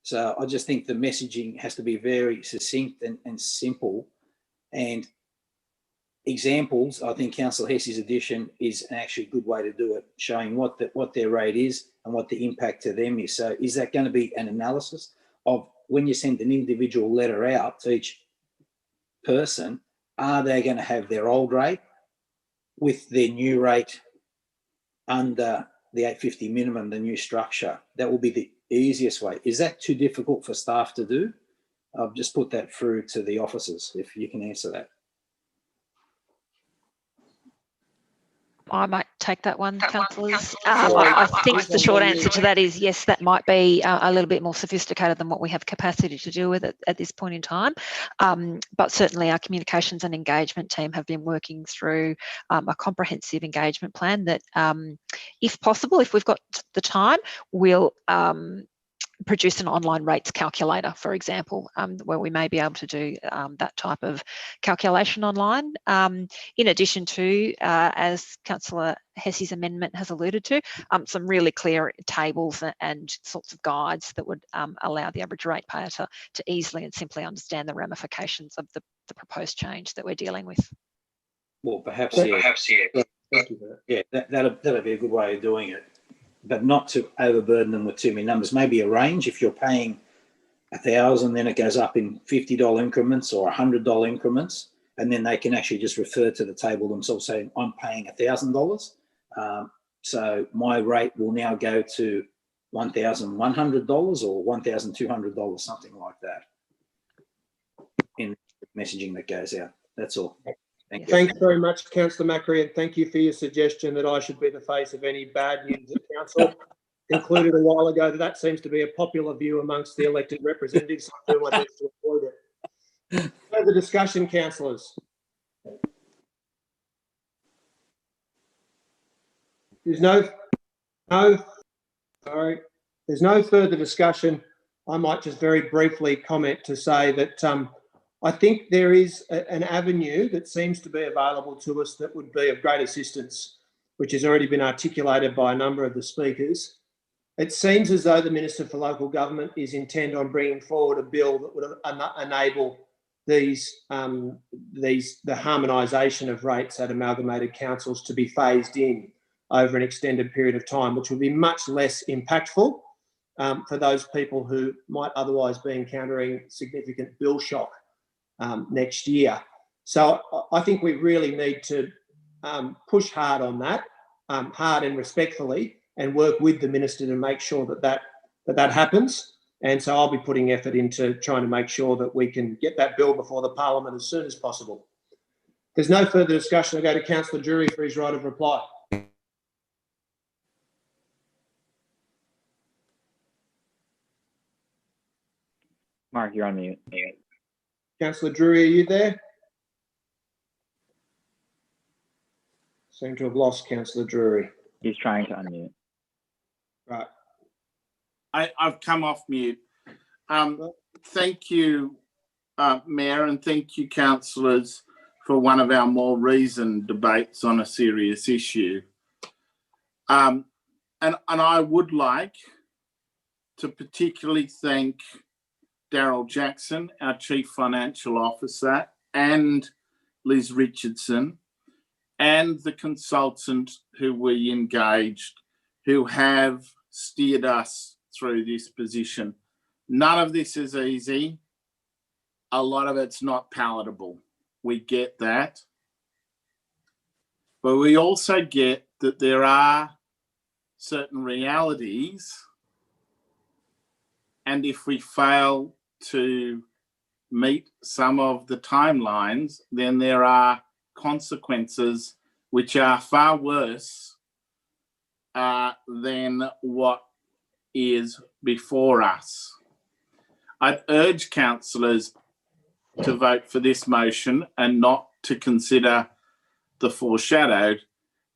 So I just think the messaging has to be very succinct and simple. And examples, I think Councillor Hesse's addition is an actually good way to do it, showing what their rate is and what the impact to them is. So is that going to be an analysis of when you send an individual letter out to each person, are they going to have their old rate with their new rate under the 850 minimum, the new structure? That will be the easiest way. Is that too difficult for staff to do? I've just put that through to the officers, if you can answer that. I might take that one, councillors. I think the short answer to that is yes, that might be a little bit more sophisticated than what we have capacity to deal with at this point in time. But certainly our communications and engagement team have been working through a comprehensive engagement plan that, if possible, if we've got the time, we'll produce an online rates calculator, for example, where we may be able to do that type of calculation online. In addition to, as Councillor Hessie's amendment has alluded to, some really clear tables and sorts of guides that would allow the average ratepayer to easily and simply understand the ramifications of the proposed change that we're dealing with. Well, perhaps, yeah. Thank you for that. Yeah, that'll be a good way of doing it, but not to overburden them with too many numbers. Maybe a range. If you're paying $1,000, then it goes up in $50 increments or $100 increments, and then they can actually just refer to the table themselves saying, I'm paying $1,000. So my rate will now go to $1,100 or $1,200, something like that, in messaging that goes out. That's all. Thank you. Thanks very much, Councillor Macri, and thank you for your suggestion that I should be the face of any bad news at council. Concluded a while ago that seems to be a popular view amongst the elected representatives. I do my best to avoid it. Further discussion, councillors? There's no further discussion. I might just very briefly comment to say that I think there is an avenue that seems to be available to us that would be of great assistance, which has already been articulated by a number of the speakers. It seems as though the Minister for Local Government is intent on bringing forward a bill that would enable the harmonisation of rates at amalgamated councils to be phased in over an extended period of time, which would be much less impactful for those people who might otherwise be encountering significant bill shock next year. So I think we really need to push hard on that, hard and respectfully, and work with the Minister to make sure that happens. And so I'll be putting effort into trying to make sure that we can get that bill before the Parliament as soon as possible. There's no further discussion. I go to Councillor Drury for his right of reply. Mark, you're on mute. Councillor Drury, are you there? Seem to have lost Councillor Drury. He's trying to unmute. Right. I've come off mute. Thank you, Mayor, and thank you, councillors, for one of our more reasoned debates on a serious issue. And I would like to particularly thank Daryl Jackson, our Chief Financial Officer, and Liz Richardson, and the consultant who we engaged, who have steered us through this position. None of this is easy. A lot of it's not palatable. We get that. But we also get that there are certain realities, and if we fail to meet some of the timelines, then there are consequences which are far worse than what is before us. I'd urge councillors to vote for this motion and not to consider the foreshadowed,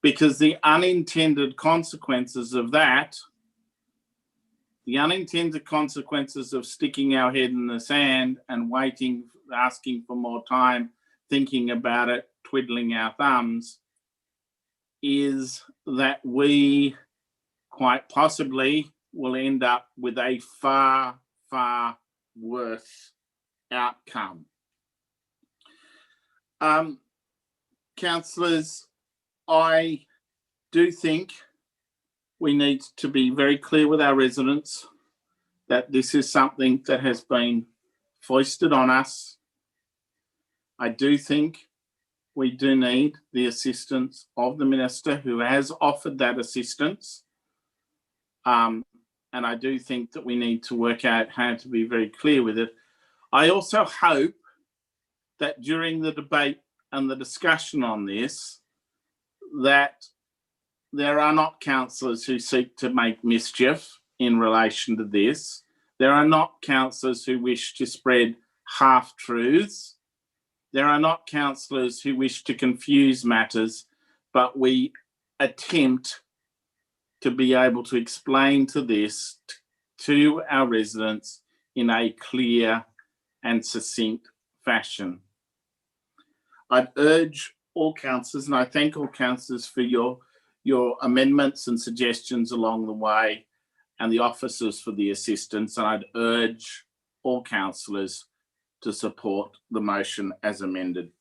because the unintended consequences of that, the unintended consequences of sticking our head in the sand and waiting, asking for more time, thinking about it, twiddling our thumbs, is that we quite possibly will end up with a far, far worse outcome. Councillors, I do think we need to be very clear with our residents that this is something that has been foisted on us. I do think we do need the assistance of the Minister, who has offered that assistance. And I do think that we need to work out how to be very clear with it. I also hope that during the debate and the discussion on this, that there are not councillors who seek to make mischief in relation to this. There are not councillors who wish to spread half-truths. There are not councillors who wish to confuse matters, but we attempt to be able to explain to our residents in a clear and succinct fashion. I'd urge all councillors, and I thank all councillors for your amendments and suggestions along the way, and the officers for the assistance, and I'd urge all councillors to support the motion as amended.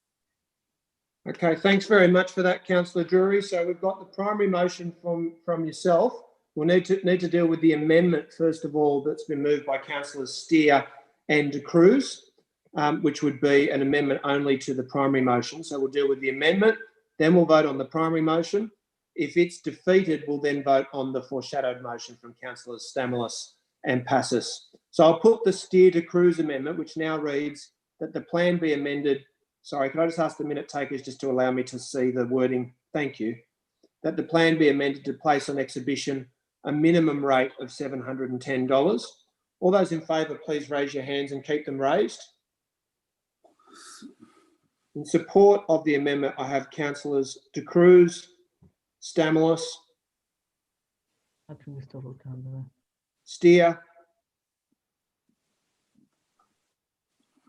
Okay, thanks very much for that, Councillor Drury. So we've got the primary motion from yourself. We'll need to deal with the amendment first of all that's been moved by Councillors Steer and De Cruz, which would be an amendment only to the primary motion. So we'll deal with the amendment, then we'll vote on the primary motion. If it's defeated, we'll then vote on the foreshadowed motion from Councillors Stamoulis and Passis. So I'll put the Steer De Cruz amendment, which now reads that the plan be amended. Sorry, can I just ask the minute takers just to allow me to see the wording? Thank you. That the plan be amended to place on exhibition a minimum rate of $710. All those in favour, please raise your hands and keep them raised. In support of the amendment, I have Councillors De Cruz, Stamoulis, Steer,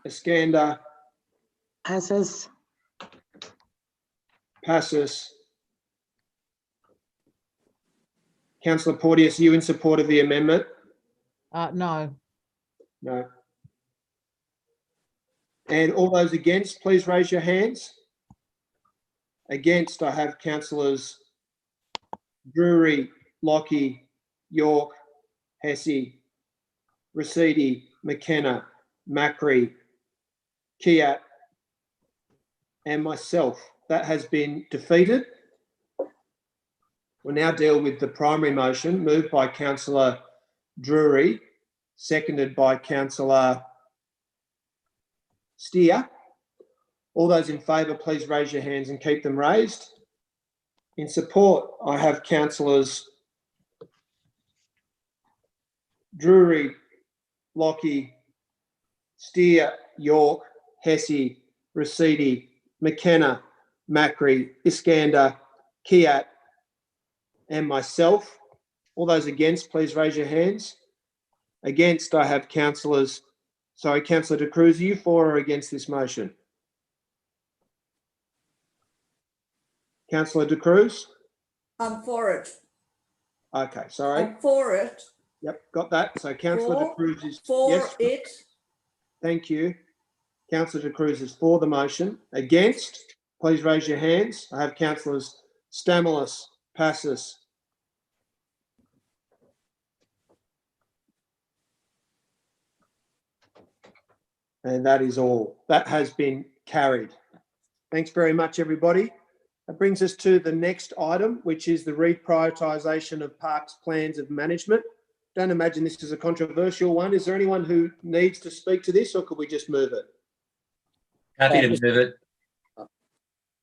Iskander, Passis, Councillor Porteous, are you in support of the amendment? No. No. And all those against, please raise your hands. Against, I have Councillors Drury, Lockie, York, Hesse, Rescind, McKenna, Macri, Kiat, and myself. That has been defeated. We'll now deal with the primary motion moved by Councillor Drury, seconded by Councillor Steer. All those in favour, please raise your hands and keep them raised. In support, I have Councillors Drury, Lockie, Steer, York, Hesse, Rescind, McKenna, Macri, Iskander, Kiat, and myself. All those against, please raise your hands. Against, I have Councillor De Cruz, are you for or against this motion? Councillor De Cruz? I'm for it. Okay, sorry. I'm for it. Yep, got that. So Councillor De Cruz is for yes. It. Thank you. Councillor De Cruz is for the motion. Against, please raise your hands. I have Councillors Stamoulis, Passis, and that is all. That has been carried. Thanks very much, everybody. That brings us to the next item, which is the reprioritisation of parks plans of management. Don't imagine this is a controversial one. Is there anyone who needs to speak to this, or could we just move it? Happy to move it.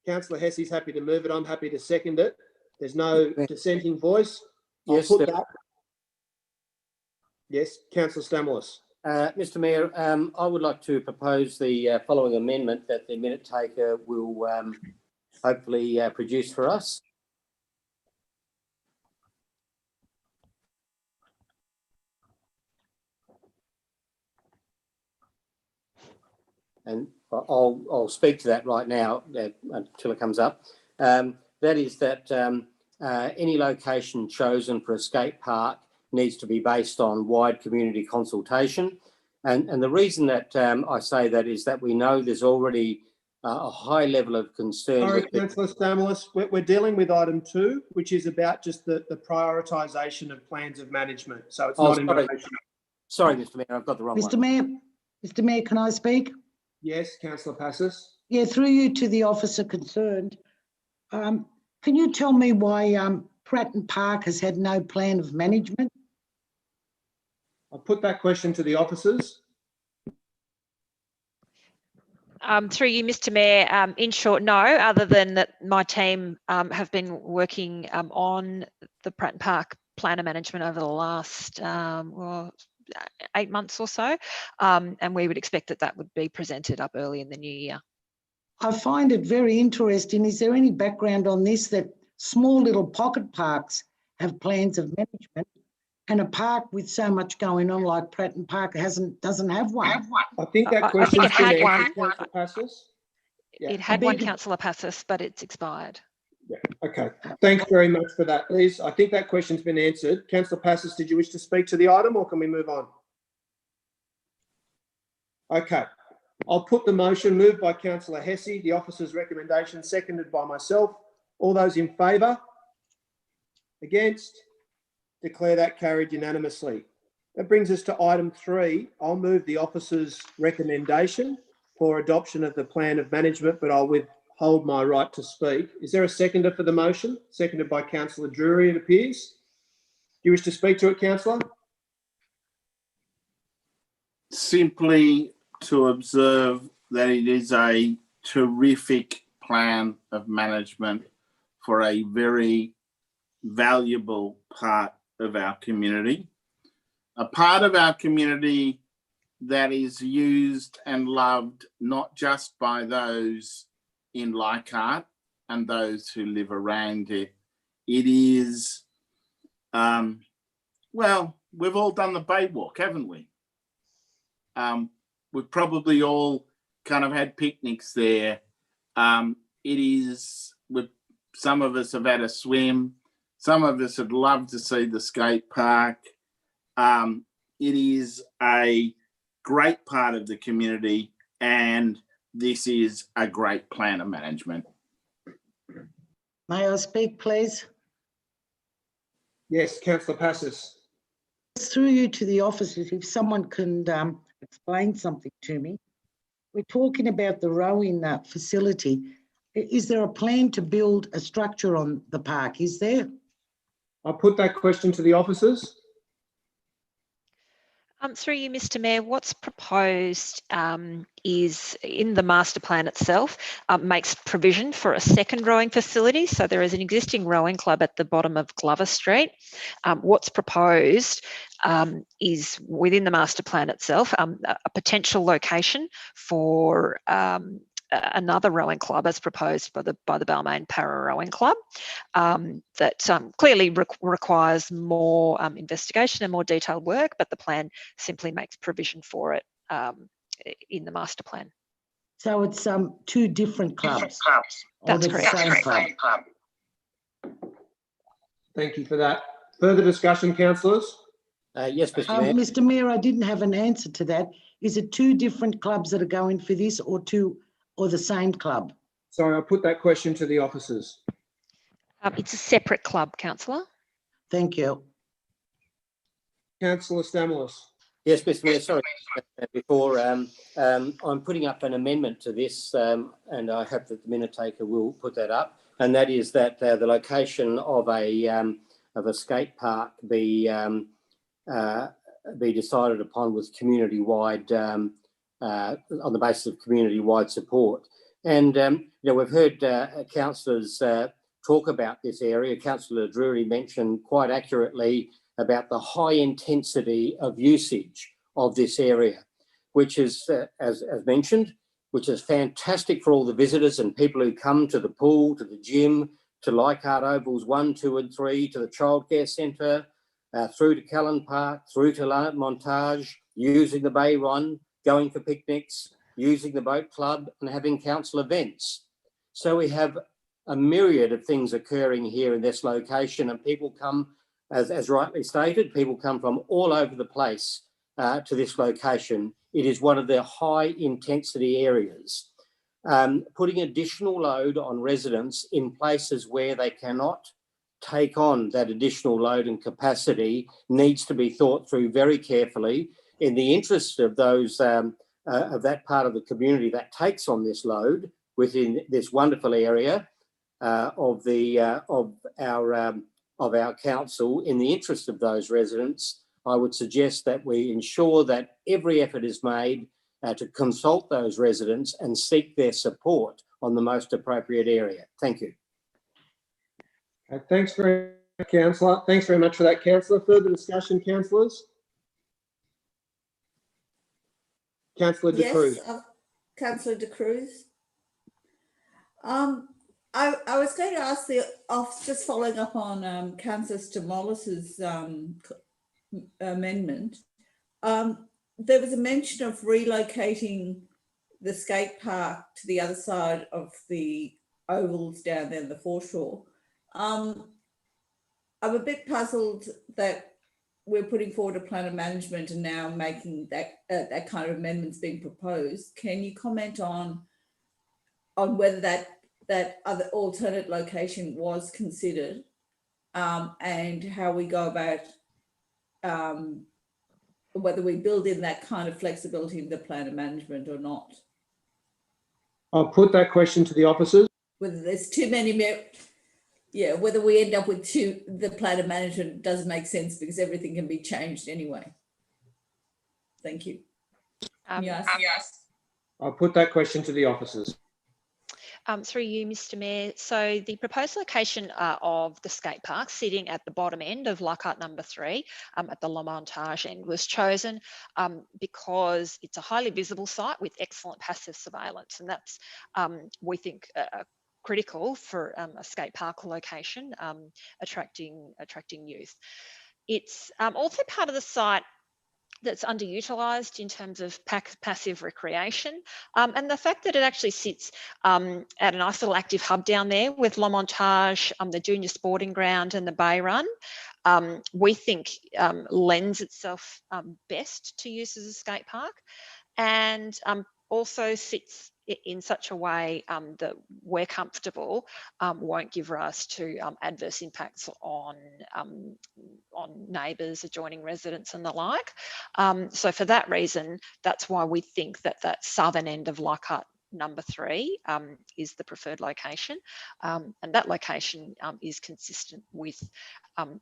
Councillor Hesse's happy to move it. I'm happy to second it. There's no dissenting voice. Yes, I'll put that. Yes, Councillor Stamoulis. Mr. Mayor, I would like to propose the following amendment that the minute taker will hopefully produce for us. And I'll speak to that right now until it comes up. That is that any location chosen for a skate park needs to be based on wide community consultation. And the reason that I say that is that we know there's already a high level of concern. Sorry, Councillor Stamoulis, we're dealing with item 2, which is about just the prioritisation of plans of management. So it's not in relation. Sorry, Mr. Mayor, I've got the wrong one. Mr. Mayor, can I speak? Yes, Councillor Passis. Yeah, through you to the officer concerned. Can you tell me why Pratton Park has had no plan of management? I'll put that question to the officers. Through you, Mr. Mayor, in short, no, other than that my team have been working on the Pratton Park plan of management over the last 8 months or so, and we would expect that that would be presented up early in the new year. I find it very interesting. Is there any background on this, that small little pocket parks have plans of management, and a park with so much going on like Pratton Park doesn't have one? I think that question it had one. Passes. Yeah. It had one, Councillor Passis, but it's expired. Yeah. Okay. Thanks very much for that, Liz. I think that question's been answered. Councillor Passis, did you wish to speak to the item, or can we move on? Okay. I'll put the motion moved by Councillor Hesse, the officer's recommendation, seconded by myself. All those in favour? Against? Declare that carried unanimously. That brings us to item 3. I'll move the officer's recommendation for adoption of the plan of management, but I'll withhold my right to speak. Is there a seconder for the motion? Seconded by Councillor Drury, it appears. Do you wish to speak to it, Councillor? Simply to observe that it is a terrific plan of management for a very valuable part of our community. A part of our community that is used and loved not just by those in Leichhardt and those who live around it. It is, well, we've all done the Bay Walk, haven't we? We've probably all kind of had picnics there. It is, some of us have had a swim. Some of us would love to see the skate park. It is a great part of the community, and this is a great plan of management. May I speak, please? Yes, Councillor Passis. Through you to the officers, if someone can explain something to me. We're talking about the rowing facility. Is there a plan to build a structure on the park? Is there? I'll put that question to the officers. Through you, Mr. Mayor, what's proposed is in the master plan itself, makes provision for a second rowing facility. So there is an existing rowing club at the bottom of Glover Street. What's proposed is within the master plan itself, a potential location for another rowing club as proposed by the Balmain Para Rowing Club that clearly requires more investigation and more detailed work, but the plan simply makes provision for it in the master plan. So it's 2 different clubs? That's correct. Same club. Thank you for that. Further discussion, councillors? Yes, Mr. Mayor. Mr. Mayor, I didn't have an answer to that. Is it 2 different clubs that are going for this, or the same club? Sorry, I'll put that question to the officers. It's a separate club, councillor. Thank you. Councillor Stamoulis. Yes, Mr. Mayor, sorry. Before, I'm putting up an amendment to this, and I hope that the minute taker will put that up, and that is that the location of a skate park be decided upon with community-wide, on the basis of community-wide support. And, we've heard councillors talk about this area. Councillor Drury mentioned quite accurately about the high intensity of usage of this area, which is, as mentioned, which is fantastic for all the visitors and people who come to the pool, to the gym, to Leichhardt Ovals 1, 2 and 3, to the childcare centre, through to Callan Park, through to Montage, using the Bay Run, going for picnics, using the boat club and having council events. So we have a myriad of things occurring here in this location, and people come, as rightly stated, people come from all over the place to this location. It is one of the high intensity areas. Putting additional load on residents in places where they cannot take on that additional load and capacity needs to be thought through very carefully in the interest of those of that part of the community that takes on this load within this wonderful area of our council. In the interest of those residents, I would suggest that we ensure that every effort is made to consult those residents and seek their support on the most appropriate area. Thank you. Okay, thanks very much, Councillor. Thanks very much for that, Councillor. Further discussion, councillors? Councillor De Cruz. Yes, Councillor De Cruz. I was going to ask just following up on Councillor Stamoulis's amendment. There was a mention of relocating the skate park to the other side of the ovals down there in the foreshore. I'm a bit puzzled that we're putting forward a plan of management and now making that kind of amendments being proposed. Can you comment on whether that other alternate location was considered, and how we go about whether we build in that kind of flexibility in the plan of management or not? I'll put that question to the officers. Whether there's too many, whether we end up with the plan of management doesn't make sense because everything can be changed anyway. Thank you. Yes. I'll put that question to the officers. Through you, Mr. Mayor. So the proposed location of the skate park sitting at the bottom end of Leichhardt number 3 at the La Montage end was chosen because it's a highly visible site with excellent passive surveillance, and that's, we think, critical for a skate park location, attracting youth. It's also part of the site that's underutilised in terms of passive recreation, and the fact that it actually sits at a nice little active hub down there with La Montage, the junior sporting ground and the Bay Run, we think lends itself best to use as a skate park, and also sits in such a way that we're comfortable won't give rise to adverse impacts on neighbours, adjoining residents and the like. So for that reason, that's why we think that that southern end of Leichhardt number 3 is the preferred location, and that location is consistent with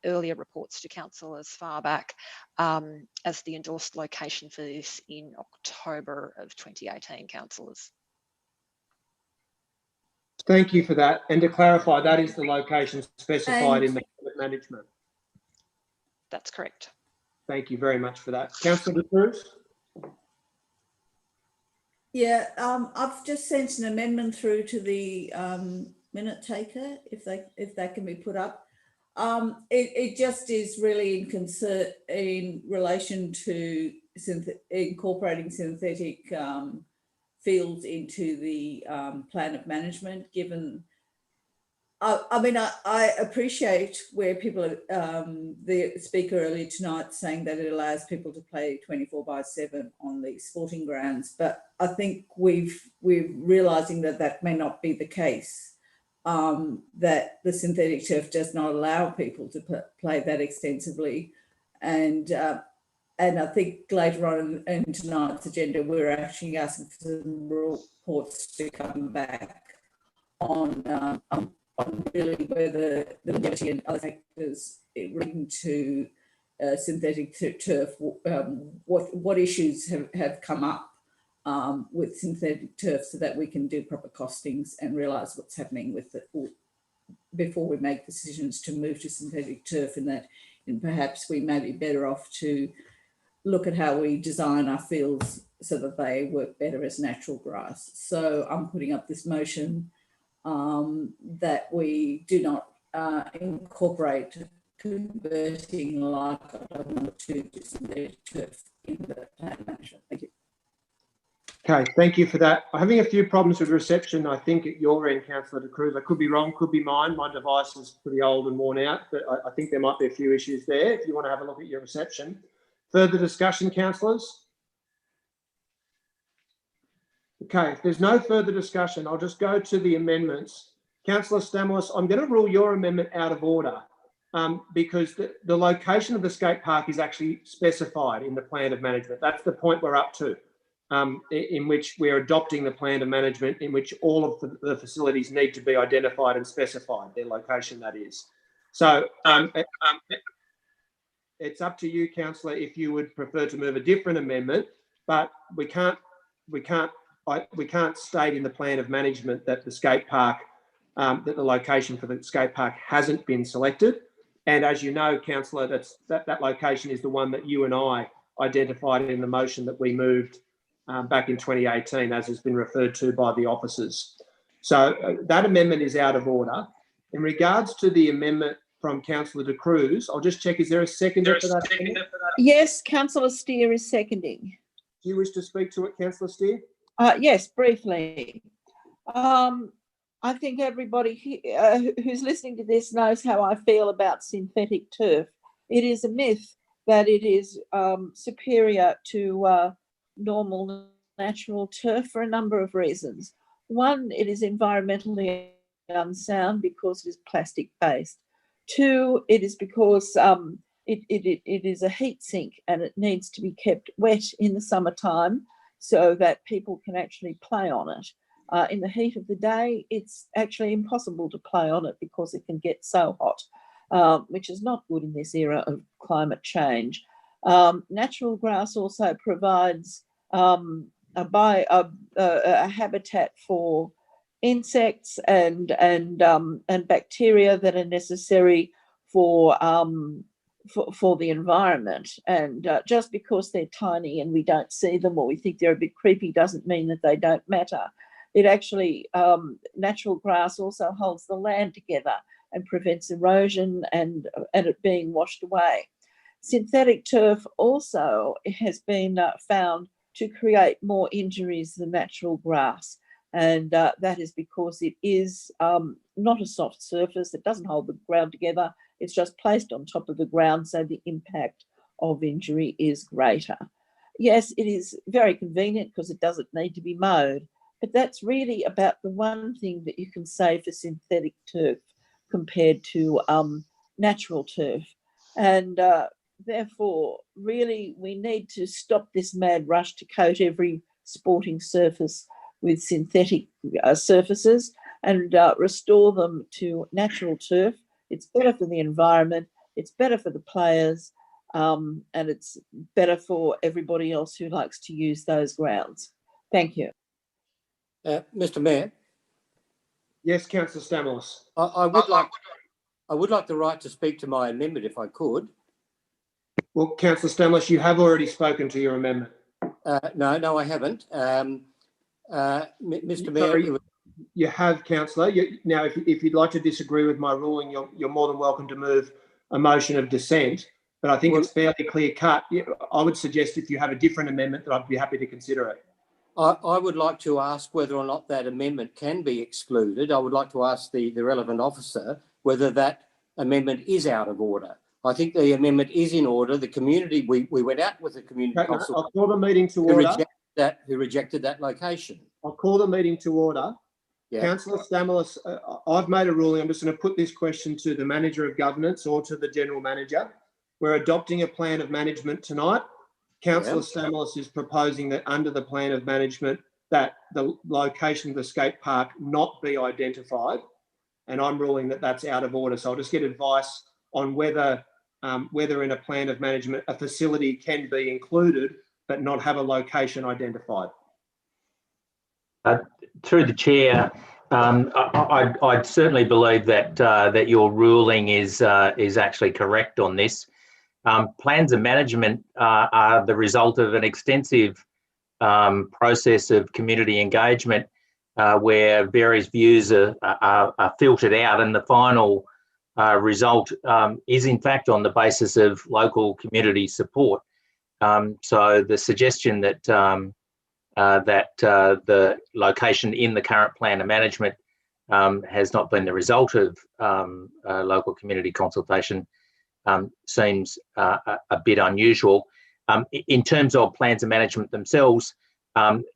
earlier reports to council as far back as the endorsed location for this in October of 2018, councillors. Thank you for that. And to clarify, that is the location specified in the management. That's correct. Thank you very much for that. Councillor De Cruz? Yeah, I've just sent an amendment through to the minute taker, if that can be put up. It just is really in relation to incorporating synthetic fields into the plan of management, given I appreciate where people the speaker earlier tonight saying that it allows people to play 24/7 on the sporting grounds, but I think we're realising that may not be the case, that the synthetic turf does not allow people to play that extensively, and I think later on in tonight's agenda we're actually asking for some reports to come back on really whether the longevity and other factors relating to synthetic turf, what issues have come up with synthetic turf, so that we can do proper costings and realise what's happening with it before we make decisions to move to synthetic turf, and perhaps we may be better off to look at how we design our fields so that they work better as natural grass. So I'm putting up this motion that we do not incorporate converting Leichhardt number 2 to synthetic turf in the plan management. Thank you. Okay, thank you for that. I'm having a few problems with reception, I think, at your end, Councillor De Cruz. I could be wrong, could be mine. My device is pretty old and worn out, but I think there might be a few issues there if you want to have a look at your reception. Further discussion, councillors? Okay, if there's no further discussion, I'll just go to the amendments. Councillor Stamoulis, I'm going to rule your amendment out of order because the location of the skate park is actually specified in the plan of management. That's the point we're up to, in which we're adopting the plan of management, in which all of the facilities need to be identified and specified, their location, that is. So it's up to you, councillor, if you would prefer to move a different amendment, but we can't we can't state in the plan of management that the skate park, that the location for the skate park hasn't been selected. And as you know, councillor, that location is the one that you and I identified in the motion that we moved back in 2018, as has been referred to by the officers. So that amendment is out of order. In regards to the amendment from Councillor De Cruz, I'll just check, is there a seconder for that amendment? Yes, Councillor Steer is seconding. Do you wish to speak to it, Councillor Steer? Yes, briefly. I think everybody who's listening to this knows how I feel about synthetic turf. It is a myth that it is superior to normal natural turf for a number of reasons. One, it is environmentally unsound because it is plastic based. Two, it is because it is a heat sink and it needs to be kept wet in the summertime so that people can actually play on it. In the heat of the day, it's actually impossible to play on it because it can get so hot, which is not good in this era of climate change. Natural grass also provides a habitat for insects and bacteria that are necessary for the environment. And just because they're tiny and we don't see them or we think they're a bit creepy doesn't mean that they don't matter. It actually, natural grass also holds the land together and prevents erosion and it being washed away. Synthetic turf also has been found to create more injuries than natural grass. And that is because it is not a soft surface. It doesn't hold the ground together. It's just placed on top of the ground, so the impact of injury is greater. Yes, it is very convenient because it doesn't need to be mowed, but that's really about the one thing that you can say for synthetic turf compared to natural turf. And therefore, really, we need to stop this mad rush to coat every sporting surface with synthetic surfaces and restore them to natural turf. It's better for the environment, it's better for the players, and it's better for everybody else who likes to use those grounds. Thank you. Mr. Mayor. Yes, Councillor Stamos. I would like the right to speak to my amendment if I could. Well, Councillor Stamos, you have already spoken to your amendment. No, I haven't. Mr. Mayor. Sorry, you have, Councillor. Now, if you'd like to disagree with my ruling, you're more than welcome to move a motion of dissent. But I think it's fairly clear cut. I would suggest if you have a different amendment that I'd be happy to consider it. I would like to ask whether or not that amendment can be excluded. I would like to ask the relevant officer whether that amendment is out of order. I think the amendment is in order. The community, we went out with the community council. I'll call the meeting to order. Who rejected that location. I'll call the meeting to order. Yeah. Councillor Stamos, I've made a ruling. I'm just going to put this question to the Manager of Governance or to the General Manager. We're adopting a plan of management tonight. Councillor Stamos is proposing that under the plan of management that the location of the skate park not be identified, and I'm ruling that that's out of order. So I'll just get advice on whether in a plan of management a facility can be included but not have a location identified. Through the chair, I'd certainly believe that your ruling is actually correct on this. Plans of management are the result of an extensive process of community engagement where various views are filtered out, and the final result is in fact on the basis of local community support. So the suggestion that the location in the current plan of management has not been the result of local community consultation seems a bit unusual. In terms of plans of management themselves,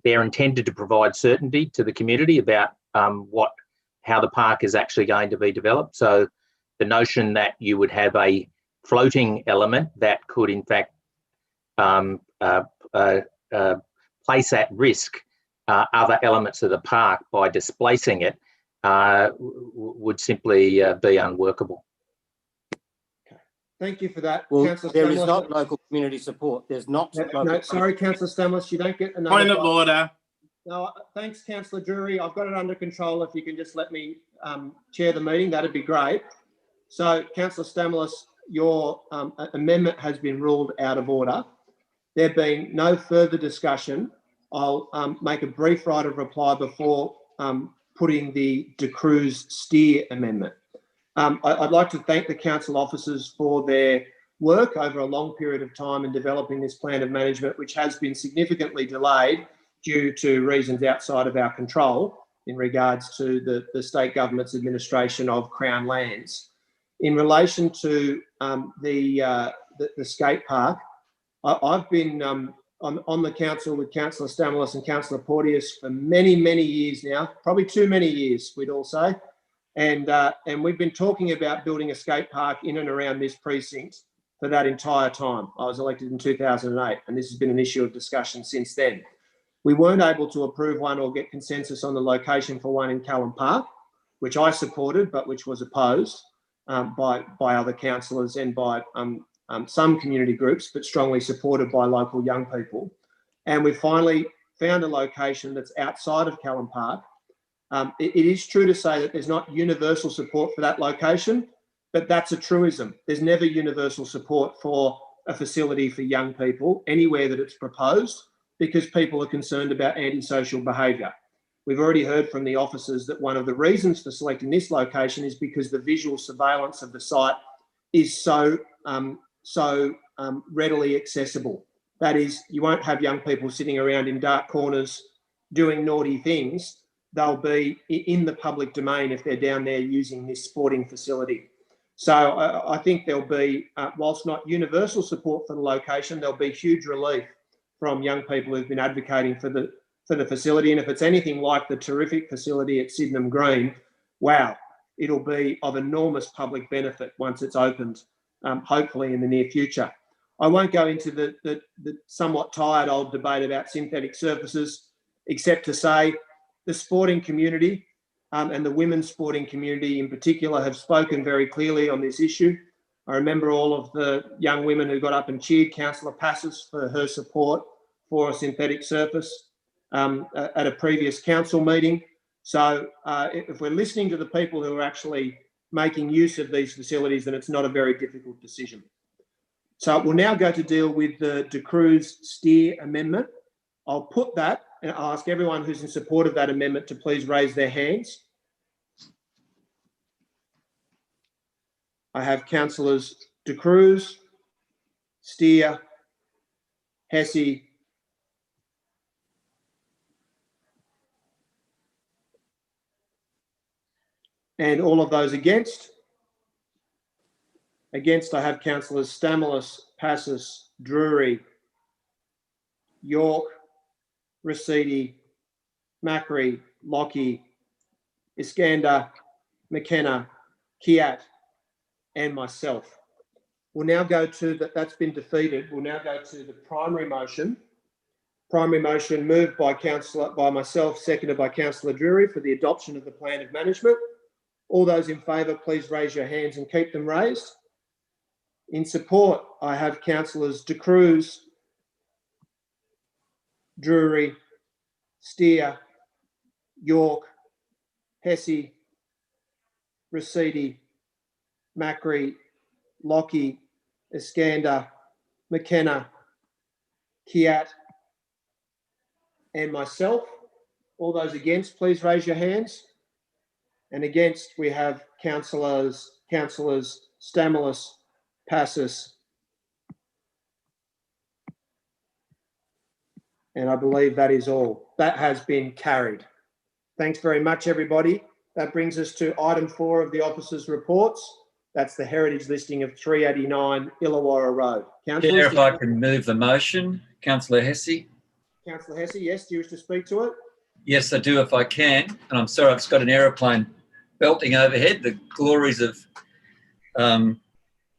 they're intended to provide certainty to the community about how the park is actually going to be developed. So the notion that you would have a floating element that could in fact place at risk other elements of the park by displacing it would simply be unworkable. Thank you for that. Well, Councillor there is not local community support. There's not. No, sorry, Councillor Stamos, you don't get another. Point of order. No, thanks, Councillor Drury. I've got it under control. If you can just let me chair the meeting, that'd be great. So, Councillor Stamoulis, your amendment has been ruled out of order. There being no further discussion, I'll make a brief right of reply before putting the De Cruz Steer amendment. I'd like to thank the council officers for their work over a long period of time in developing this plan of management, which has been significantly delayed due to reasons outside of our control in regards to the state government's administration of Crown lands. In relation to the skate park, I've been on the council with Councillor Stamoulis and Councillor Porteous for many, many years now, probably too many years, we'd all say. And we've been talking about building a skate park in and around this precinct for that entire time. I was elected in 2008, and this has been an issue of discussion since then. We weren't able to approve one or get consensus on the location for one in Callum Park, which I supported, but which was opposed by other councillors and by some community groups, but strongly supported by local young people. And we finally found a location that's outside of Callum Park. It is true to say that there's not universal support for that location, but that's a truism. There's never universal support for a facility for young people anywhere that it's proposed, because people are concerned about antisocial behaviour. We've already heard from the officers that one of the reasons for selecting this location is because the visual surveillance of the site is so readily accessible. That is, you won't have young people sitting around in dark corners doing naughty things. They'll be in the public domain if they're down there using this sporting facility. So I think there'll be, whilst not universal support for the location, there'll be huge relief from young people who've been advocating for the facility. And if it's anything like the terrific facility at Sydenham Green, wow, it'll be of enormous public benefit once it's opened, hopefully in the near future. I won't go into the somewhat tired old debate about synthetic surfaces, except to say the sporting community and the women's sporting community in particular have spoken very clearly on this issue. I remember all of the young women who got up and cheered Councillor Passos for her support for a synthetic surface at a previous council meeting. So if we're listening to the people who are actually making use of these facilities, then it's not a very difficult decision. So we'll now go to deal with the De Cruz Steer amendment. I'll put that and I'll ask everyone who's in support of that amendment to please raise their hands. I have councillors De Cruz, Steer, Hesse, and all of those against. Against, I have councillors Stamoulis, Passos, Drury, York, Rescind, Macri, Lockie, Iskander, McKenna, Kiat, and myself. We'll now go to that's been defeated. We'll now go to the primary motion. Primary motion moved by myself, seconded by Councillor Drury for the adoption of the plan of management. All those in favour, please raise your hands and keep them raised. In support, I have councillors De Cruz, Drury, Steer, York, Hesse, Rescind, Macri, Lockie, Iskander, McKenna, Kiat, and myself. All those against, please raise your hands. And against, we have councillors Stamoulis, Passos, and I believe that is all. That has been carried. Thanks very much, everybody. That brings us to item 4 of the officers' reports. That's the heritage listing of 389 Illawarra Road. Chair, if I can move the motion. Councillor Hesse. Councillor Hesse, yes, do you wish to speak to it? Yes, I do if I can. And I'm sorry, I've just got an aeroplane belting overhead, the glories of...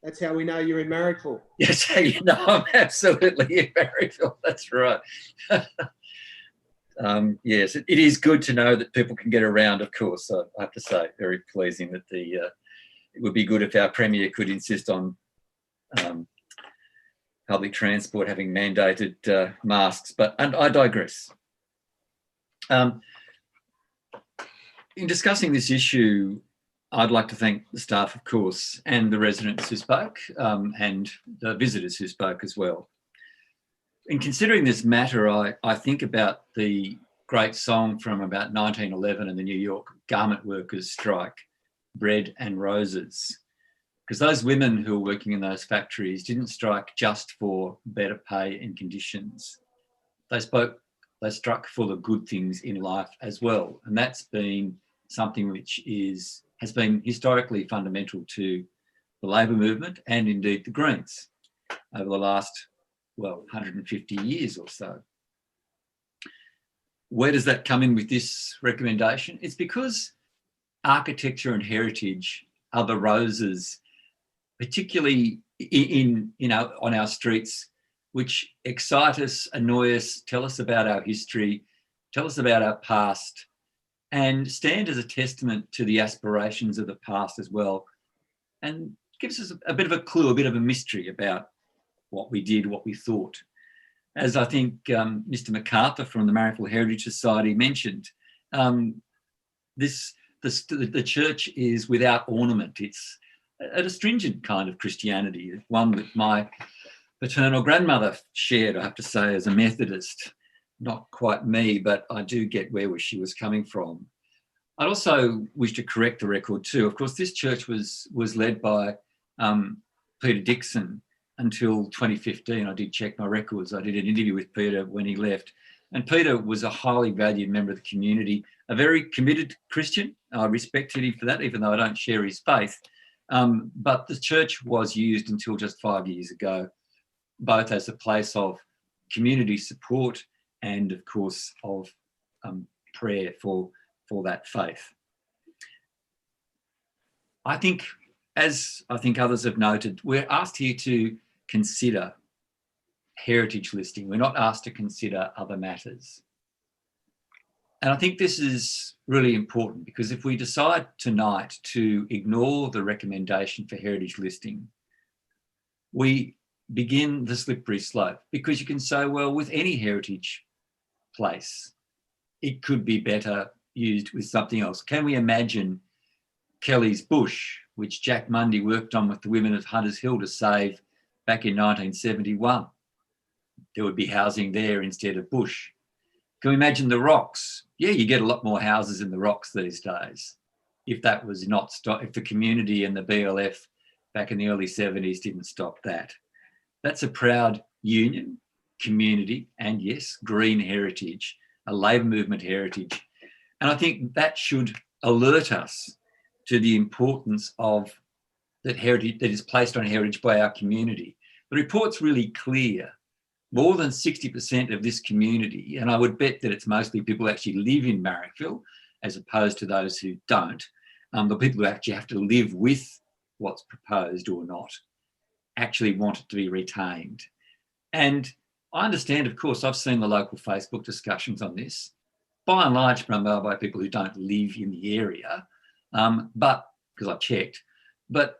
That's how we know you're in Marrickville. Yes, you know I'm absolutely in Marrickville. That's right. Yes, it is good to know that people can get around, of course. So I have to say, very pleasing that it would be good if our Premier could insist on public transport having mandated masks. And I digress. In discussing this issue, I'd like to thank the staff, of course, and the residents who spoke, and the visitors who spoke as well. In considering this matter, I think about the great song from about 1911 and the New York garment workers' strike, Bread and Roses. Because those women who were working in those factories didn't strike just for better pay and conditions. They struck for the good things in life as well. And that's been something which has been historically fundamental to the labour movement and indeed the Greens over the last, 150 years or so. Where does that come in with this recommendation? It's because architecture and heritage are the roses, particularly on our streets, which excite us, annoy us, tell us about our history, tell us about our past, and stand as a testament to the aspirations of the past as well, and gives us a bit of a clue, a bit of a mystery about what we did, what we thought. As I think Mr. MacArthur from the Marrickville Heritage Society mentioned, the church is without ornament. It's a stringent kind of Christianity, one that my paternal grandmother shared, I have to say, as a Methodist. Not quite me, but I do get where she was coming from. I also wish to correct the record too. Of course, this church was led by Peter Dixon until 2015. I did check my records. I did an interview with Peter when he left. And Peter was a highly valued member of the community, a very committed Christian. I respected him for that, even though I don't share his faith. But the church was used until just 5 years ago, both as a place of community support and, of course, of prayer for that faith. I think, as I think others have noted, we're asked here to consider heritage listing. We're not asked to consider other matters. And I think this is really important, because if we decide tonight to ignore the recommendation for heritage listing, we begin the slippery slope, because you can say, well, with any heritage place, it could be better used with something else. Can we imagine Kelly's Bush, which Jack Mundy worked on with the women of Hunters Hill to save back in 1971? There would be housing there instead of bush. Can we imagine the Rocks? Yeah, you get a lot more houses in the Rocks these days. If that was not stop, if the community and the BLF back in the early 70s didn't stop that. That's a proud union, community, and yes, green heritage, a labour movement heritage. And I think that should alert us to the importance of that heritage that is placed on heritage by our community. The report's really clear. More than 60% of this community, and I would bet that it's mostly people who actually live in Marrickville as opposed to those who don't, the people who actually have to live with what's proposed or not, actually want it to be retained. And I understand, of course, I've seen the local Facebook discussions on this, by and large promoted by people who don't live in the area, but because I've checked, but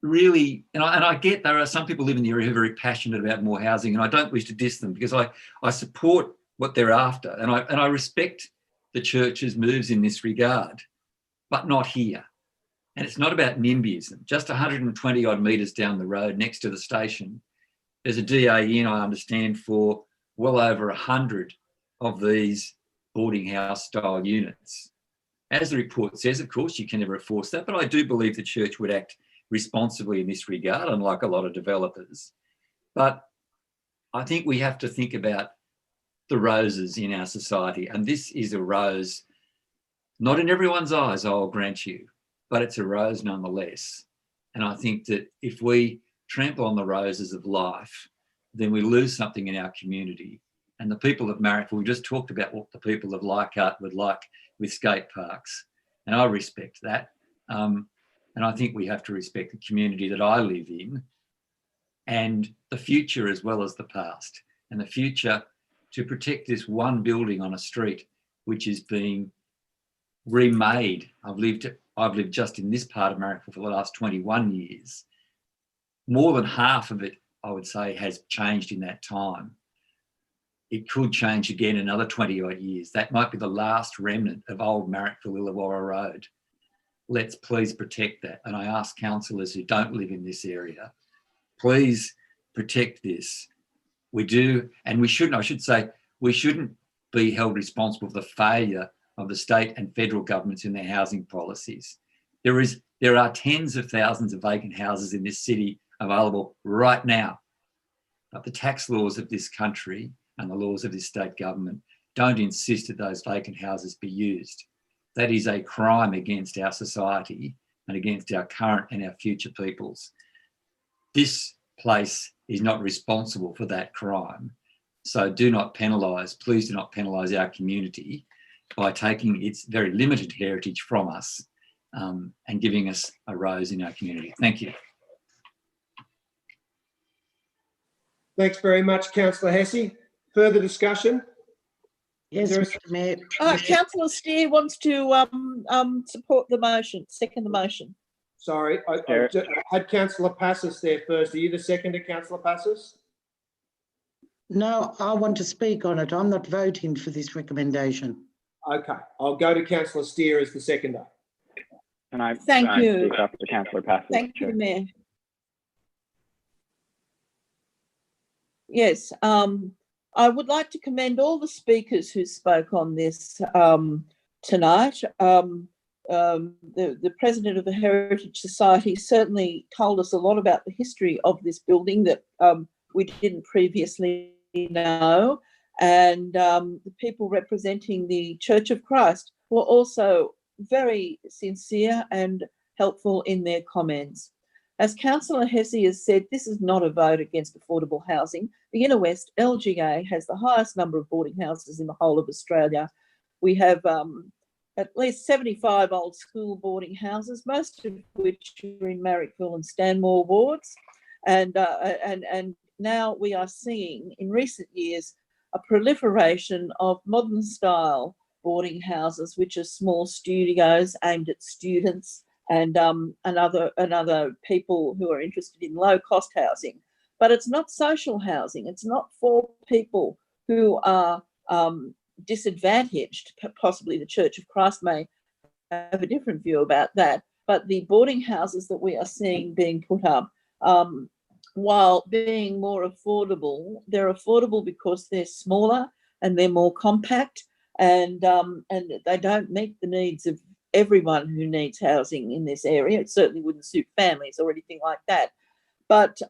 really, and I get there are some people live in the area who are very passionate about more housing, and I don't wish to diss them, because I support what they're after, and I respect the church's moves in this regard, but not here. And it's not about NIMBYism. Just 120 odd metres down the road next to the station, there's a DA in, I understand, for well over 100 of these boarding house style units. As the report says, of course, you can never enforce that, but I do believe the church would act responsibly in this regard, unlike a lot of developers. But I think we have to think about the roses in our society, and this is a rose, not in everyone's eyes, I'll grant you, but it's a rose nonetheless. And I think that if we trample on the roses of life, then we lose something in our community. And the people of Marrickville, we just talked about what the people of Leichhardt would like with skate parks, and I respect that. And I think we have to respect the community that I live in and the future as well as the past. And the future to protect this one building on a street which is being remade. I've lived just in this part of Marrickville for the last 21 years. More than half of it, I would say, has changed in that time. it could change again another 20 odd years. That might be the last remnant of old Marrickville Illawarra Road. Let's please protect that. And I ask councillors who don't live in this area, please protect this. We do, and we shouldn't, I should say, we shouldn't be held responsible for the failure of the state and federal governments in their housing policies. There are tens of thousands of vacant houses in this city available right now. But the tax laws of this country and the laws of this state government don't insist that those vacant houses be used. That is a crime against our society and against our current and our future peoples. This place is not responsible for that crime. So do not penalise, please do not penalise our community by taking its very limited heritage from us and giving us a rose in our community. Thank you. Thanks very much, Councillor Hesse. Further discussion? Yes, Mr. Mayor. Councillor Steer wants to support the motion, second the motion. Sorry, I had Councillor Passos there first. Are you the seconder, Councillor Passos? No, I want to speak on it. I'm not voting for this recommendation. Okay, I'll go to Councillor Steer as the seconder. And I Thank you. speak after Councillor Passos. Thank you, Mayor. Yes, I would like to commend all the speakers who spoke on this tonight. The president of the Heritage Society certainly told us a lot about the history of this building that we didn't previously know, and the people representing the Church of Christ were also very sincere and helpful in their comments. As Councillor Hesse has said, this is not a vote against affordable housing. The Inner West LGA has the highest number of boarding houses in the whole of Australia. We have at least 75 old school boarding houses, most of which are in Marrickville and Stanmore wards. And now we are seeing in recent years a proliferation of modern style boarding houses, which are small studios aimed at students and other people who are interested in low cost housing. But it's not social housing. It's not for people who are disadvantaged. Possibly the Church of Christ may have a different view about that. But the boarding houses that we are seeing being put up, while being more affordable, they're affordable because they're smaller and they're more compact, and they don't meet the needs of everyone who needs housing in this area. It certainly wouldn't suit families or anything like that. But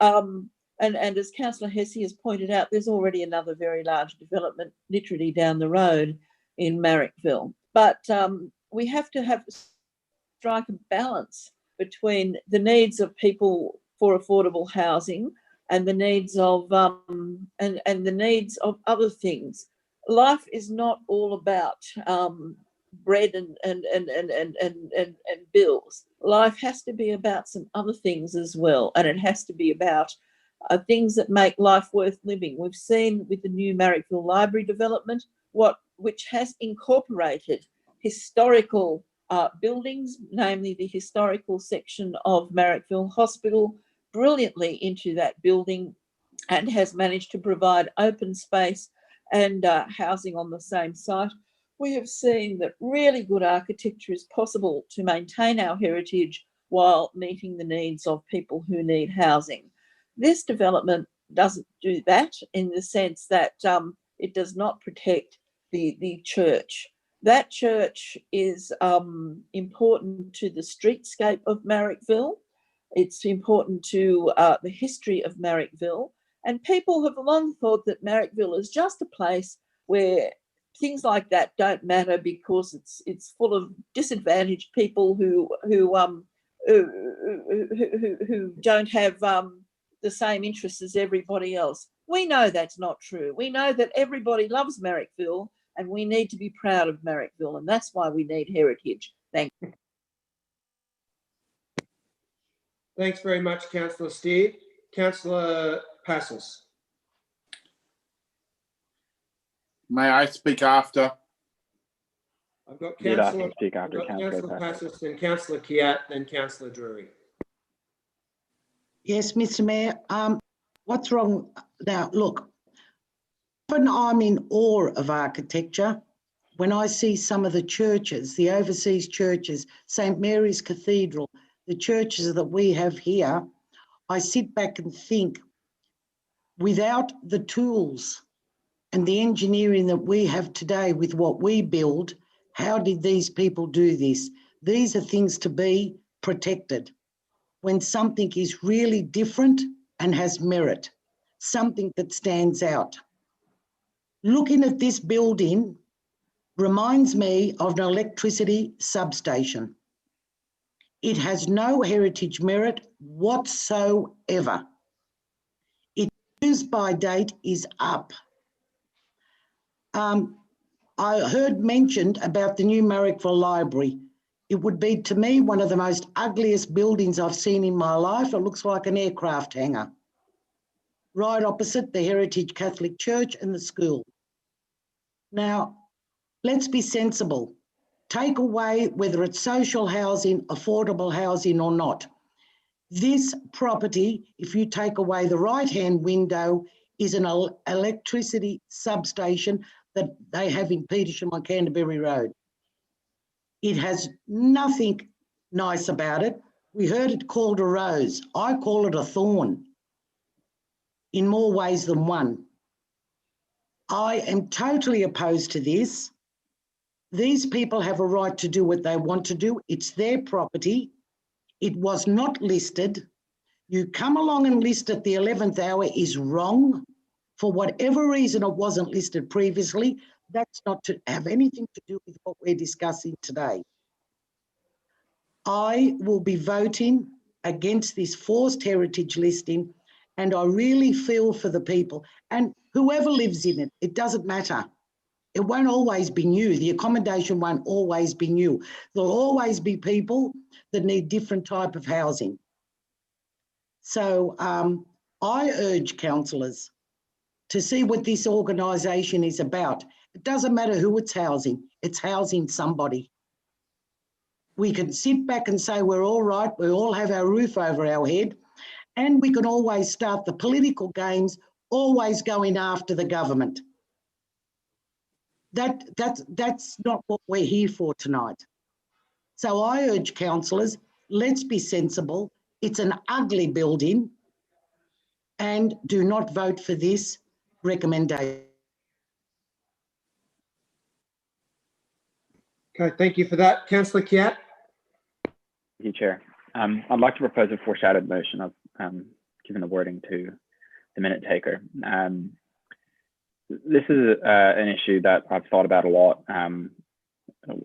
and as Councillor Hesse has pointed out, there's already another very large development literally down the road in Marrickville. But we have to strike a balance between the needs of people for affordable housing and the needs of and the needs of other things. Life is not all about bread and bills. Life has to be about some other things as well, and it has to be about things that make life worth living. We've seen with the new Marrickville Library development which has incorporated historical buildings, namely the historical section of Marrickville Hospital, brilliantly into that building, and has managed to provide open space and housing on the same site. We have seen that really good architecture is possible to maintain our heritage while meeting the needs of people who need housing. This development doesn't do that, in the sense that it does not protect the church. That church is important to the streetscape of Marrickville. It's important to the history of Marrickville. And people have long thought that Marrickville is just a place where things like that don't matter because it's full of disadvantaged people who don't have the same interests as everybody else. We know that's not true. We know that everybody loves Marrickville, and we need to be proud of Marrickville, and that's why we need heritage. Thank you. Thanks very much, Councillor Steer. Councillor Passos. May I speak after? I've got Councillor Councillor Passos, then Councillor Kiat, then Councillor Drury. Yes, Mr. Mayor. What's wrong now? Look, Often I'm in awe of architecture when I see some of the churches, the overseas churches, St. Mary's Cathedral, the churches that we have here. I sit back and think, without the tools and the engineering that we have today with what we build, how did these people do this? These are things to be protected. When something is really different and has merit, something that stands out. Looking at this building reminds me of an electricity substation. It has no heritage merit whatsoever. Its use-by date is up. I heard mentioned about the new Marrickville Library. It would be, to me, one of the most ugliest buildings I've seen in my life. It looks like an aircraft hangar. Right opposite the Heritage Catholic Church and the school. Now, let's be sensible. Take away whether it's social housing, affordable housing or not. This property, if you take away the right-hand window, is an electricity substation that they have in Petersham on Canterbury Road. It has nothing nice about it. We heard it called a rose. I call it a thorn in more ways than one. I am totally opposed to this. These people have a right to do what they want to do. It's their property. It was not listed. You come along and list at the 11th hour is wrong. For whatever reason it wasn't listed previously, that's not to have anything to do with what we're discussing today. I will be voting against this forced heritage listing, and I really feel for the people. And whoever lives in it, it doesn't matter. It won't always be new. The accommodation won't always be new. There'll always be people that need different type of housing. So I urge councillors to see what this organisation is about. It doesn't matter who it's housing somebody. We can sit back and say we're all right, we all have our roof over our head, and we can always start the political games, always going after the government. That's not what we're here for tonight. So I urge councillors, let's be sensible. It's an ugly building, and do not vote for this recommendation. Okay, thank you for that. Councillor Kiat. Thank you, Chair. I'd like to propose a foreshadowed motion. I've given the wording to the minute taker. This is an issue that I've thought about a lot.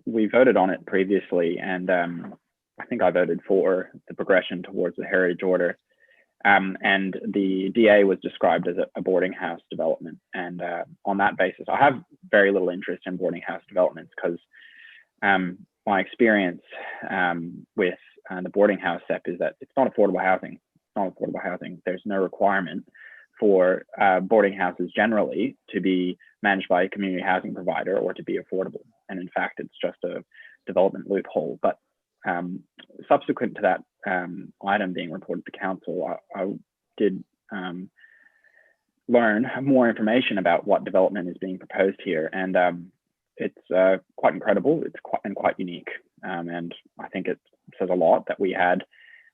We voted on it previously, and I think I voted for the progression towards the heritage order. And the DA was described as a boarding house development. And on that basis, I have very little interest in boarding house developments because my experience with the boarding house SEP is that it's not affordable housing. It's not affordable housing. There's no requirement for boarding houses generally to be managed by a community housing provider or to be affordable. And in fact, it's just a development loophole. But subsequent to that item being reported to council, I did learn more information about what development is being proposed here. And it's quite incredible. It's quite unique. And I think it says a lot that we had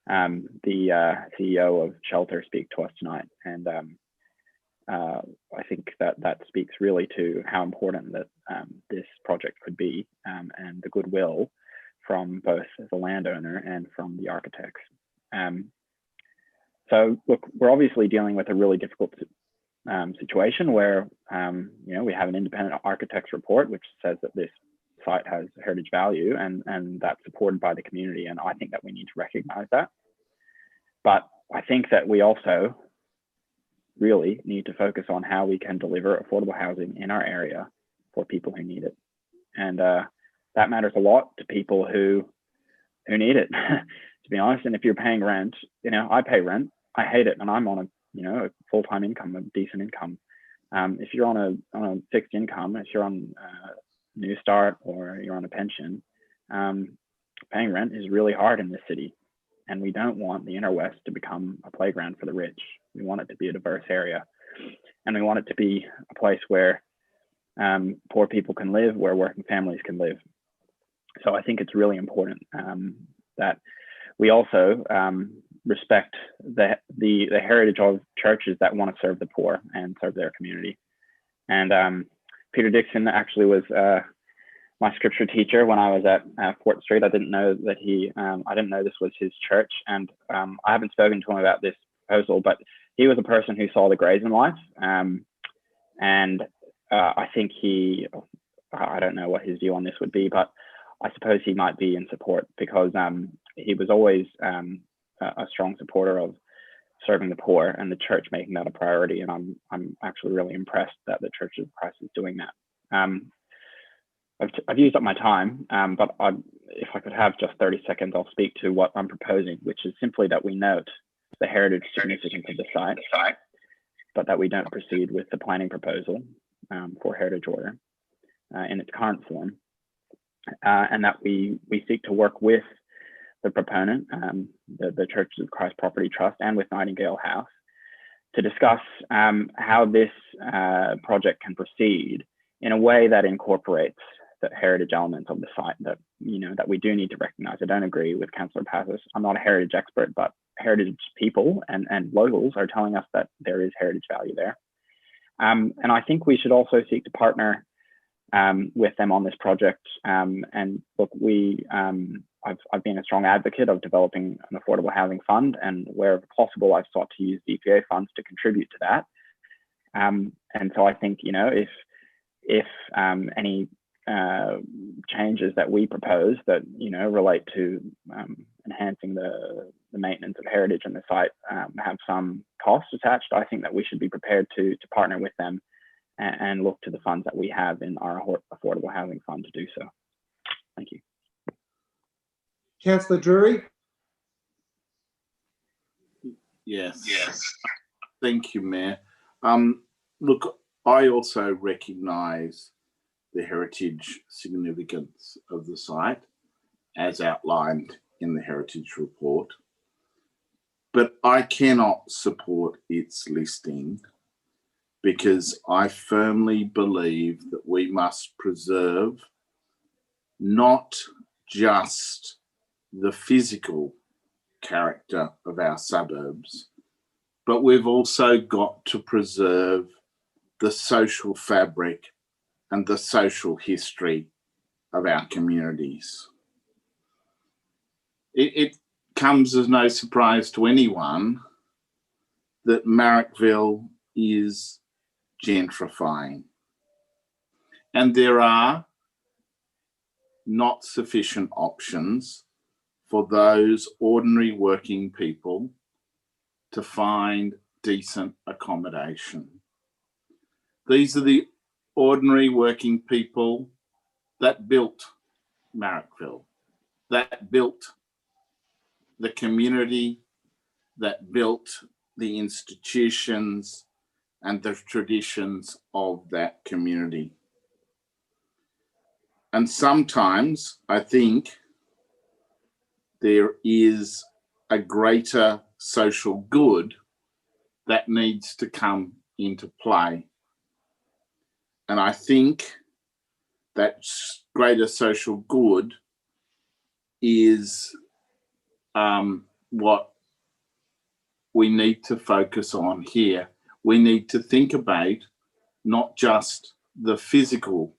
the CEO of Shelter speak to us tonight. And I think that speaks really to how important that this project could be, and the goodwill from both the landowner and from the architects. So look, we're obviously dealing with a really difficult situation where we have an independent architect's report which says that this site has heritage value, and that's supported by the community, and I think that we need to recognize that. But I think that we also really need to focus on how we can deliver affordable housing in our area for people who need it. And that matters a lot to people who need it, to be honest. And if you're paying rent, I pay rent, I hate it, and I'm on a full-time income, a decent income. If you're on a fixed income, if you're on New Start or you're on a pension, paying rent is really hard in this city. And we don't want the inner west to become a playground for the rich. We want it to be a diverse area. and we want it to be a place where poor people can live, where working families can live. So I think it's really important that we also respect the heritage of churches that want to serve the poor and serve their community. And Peter Dixon actually was my scripture teacher when I was at Fort Street. I didn't know that I didn't know this was his church, and I haven't spoken to him about this proposal, but he was a person who saw the grays in life, and I think I don't know what his view on this would be, but I suppose he might be in support, because he was always a strong supporter of serving the poor and the church making that a priority. And I'm actually really impressed that the Church of Christ is doing that. I've used up my time, but if I could have just 30 seconds, I'll speak to what I'm proposing, which is simply that we note the heritage significance of the site, but that we don't proceed with the planning proposal for heritage order in its current form, and that we seek to work with the proponent, the Church of Christ Property Trust, and with Nightingale House to discuss how this project can proceed in a way that incorporates the heritage elements of the site that that we do need to recognise. I don't agree with Councillor Pappas. I'm not a heritage expert, but heritage people and locals are telling us that there is heritage value there. And I think we should also seek to partner with them on this project. And look, I've been a strong advocate of developing an affordable housing fund, and where possible, I've sought to use DPA funds to contribute to that. And so I think if any changes that we propose that relate to enhancing the maintenance of heritage in the site have some costs attached, I think that we should be prepared to partner with them and look to the funds that we have in our affordable housing fund to do so. Thank you. Councillor Drury. Yes. Thank you, Mayor. Look, I also recognise the heritage significance of the site as outlined in the heritage report, but I cannot support its listing because I firmly believe that we must preserve not just the physical character of our suburbs, but we've also got to preserve the social fabric and the social history of our communities. It comes as no surprise to anyone that Marrickville is gentrifying, and there are not sufficient options for those ordinary working people to find decent accommodation. These are the ordinary working people that built Marrickville, that built the community, that built the institutions and the traditions of that community. And sometimes I think there is a greater social good that needs to come into play. And I think that greater social good is what we need to focus on here. We need to think about not just the physical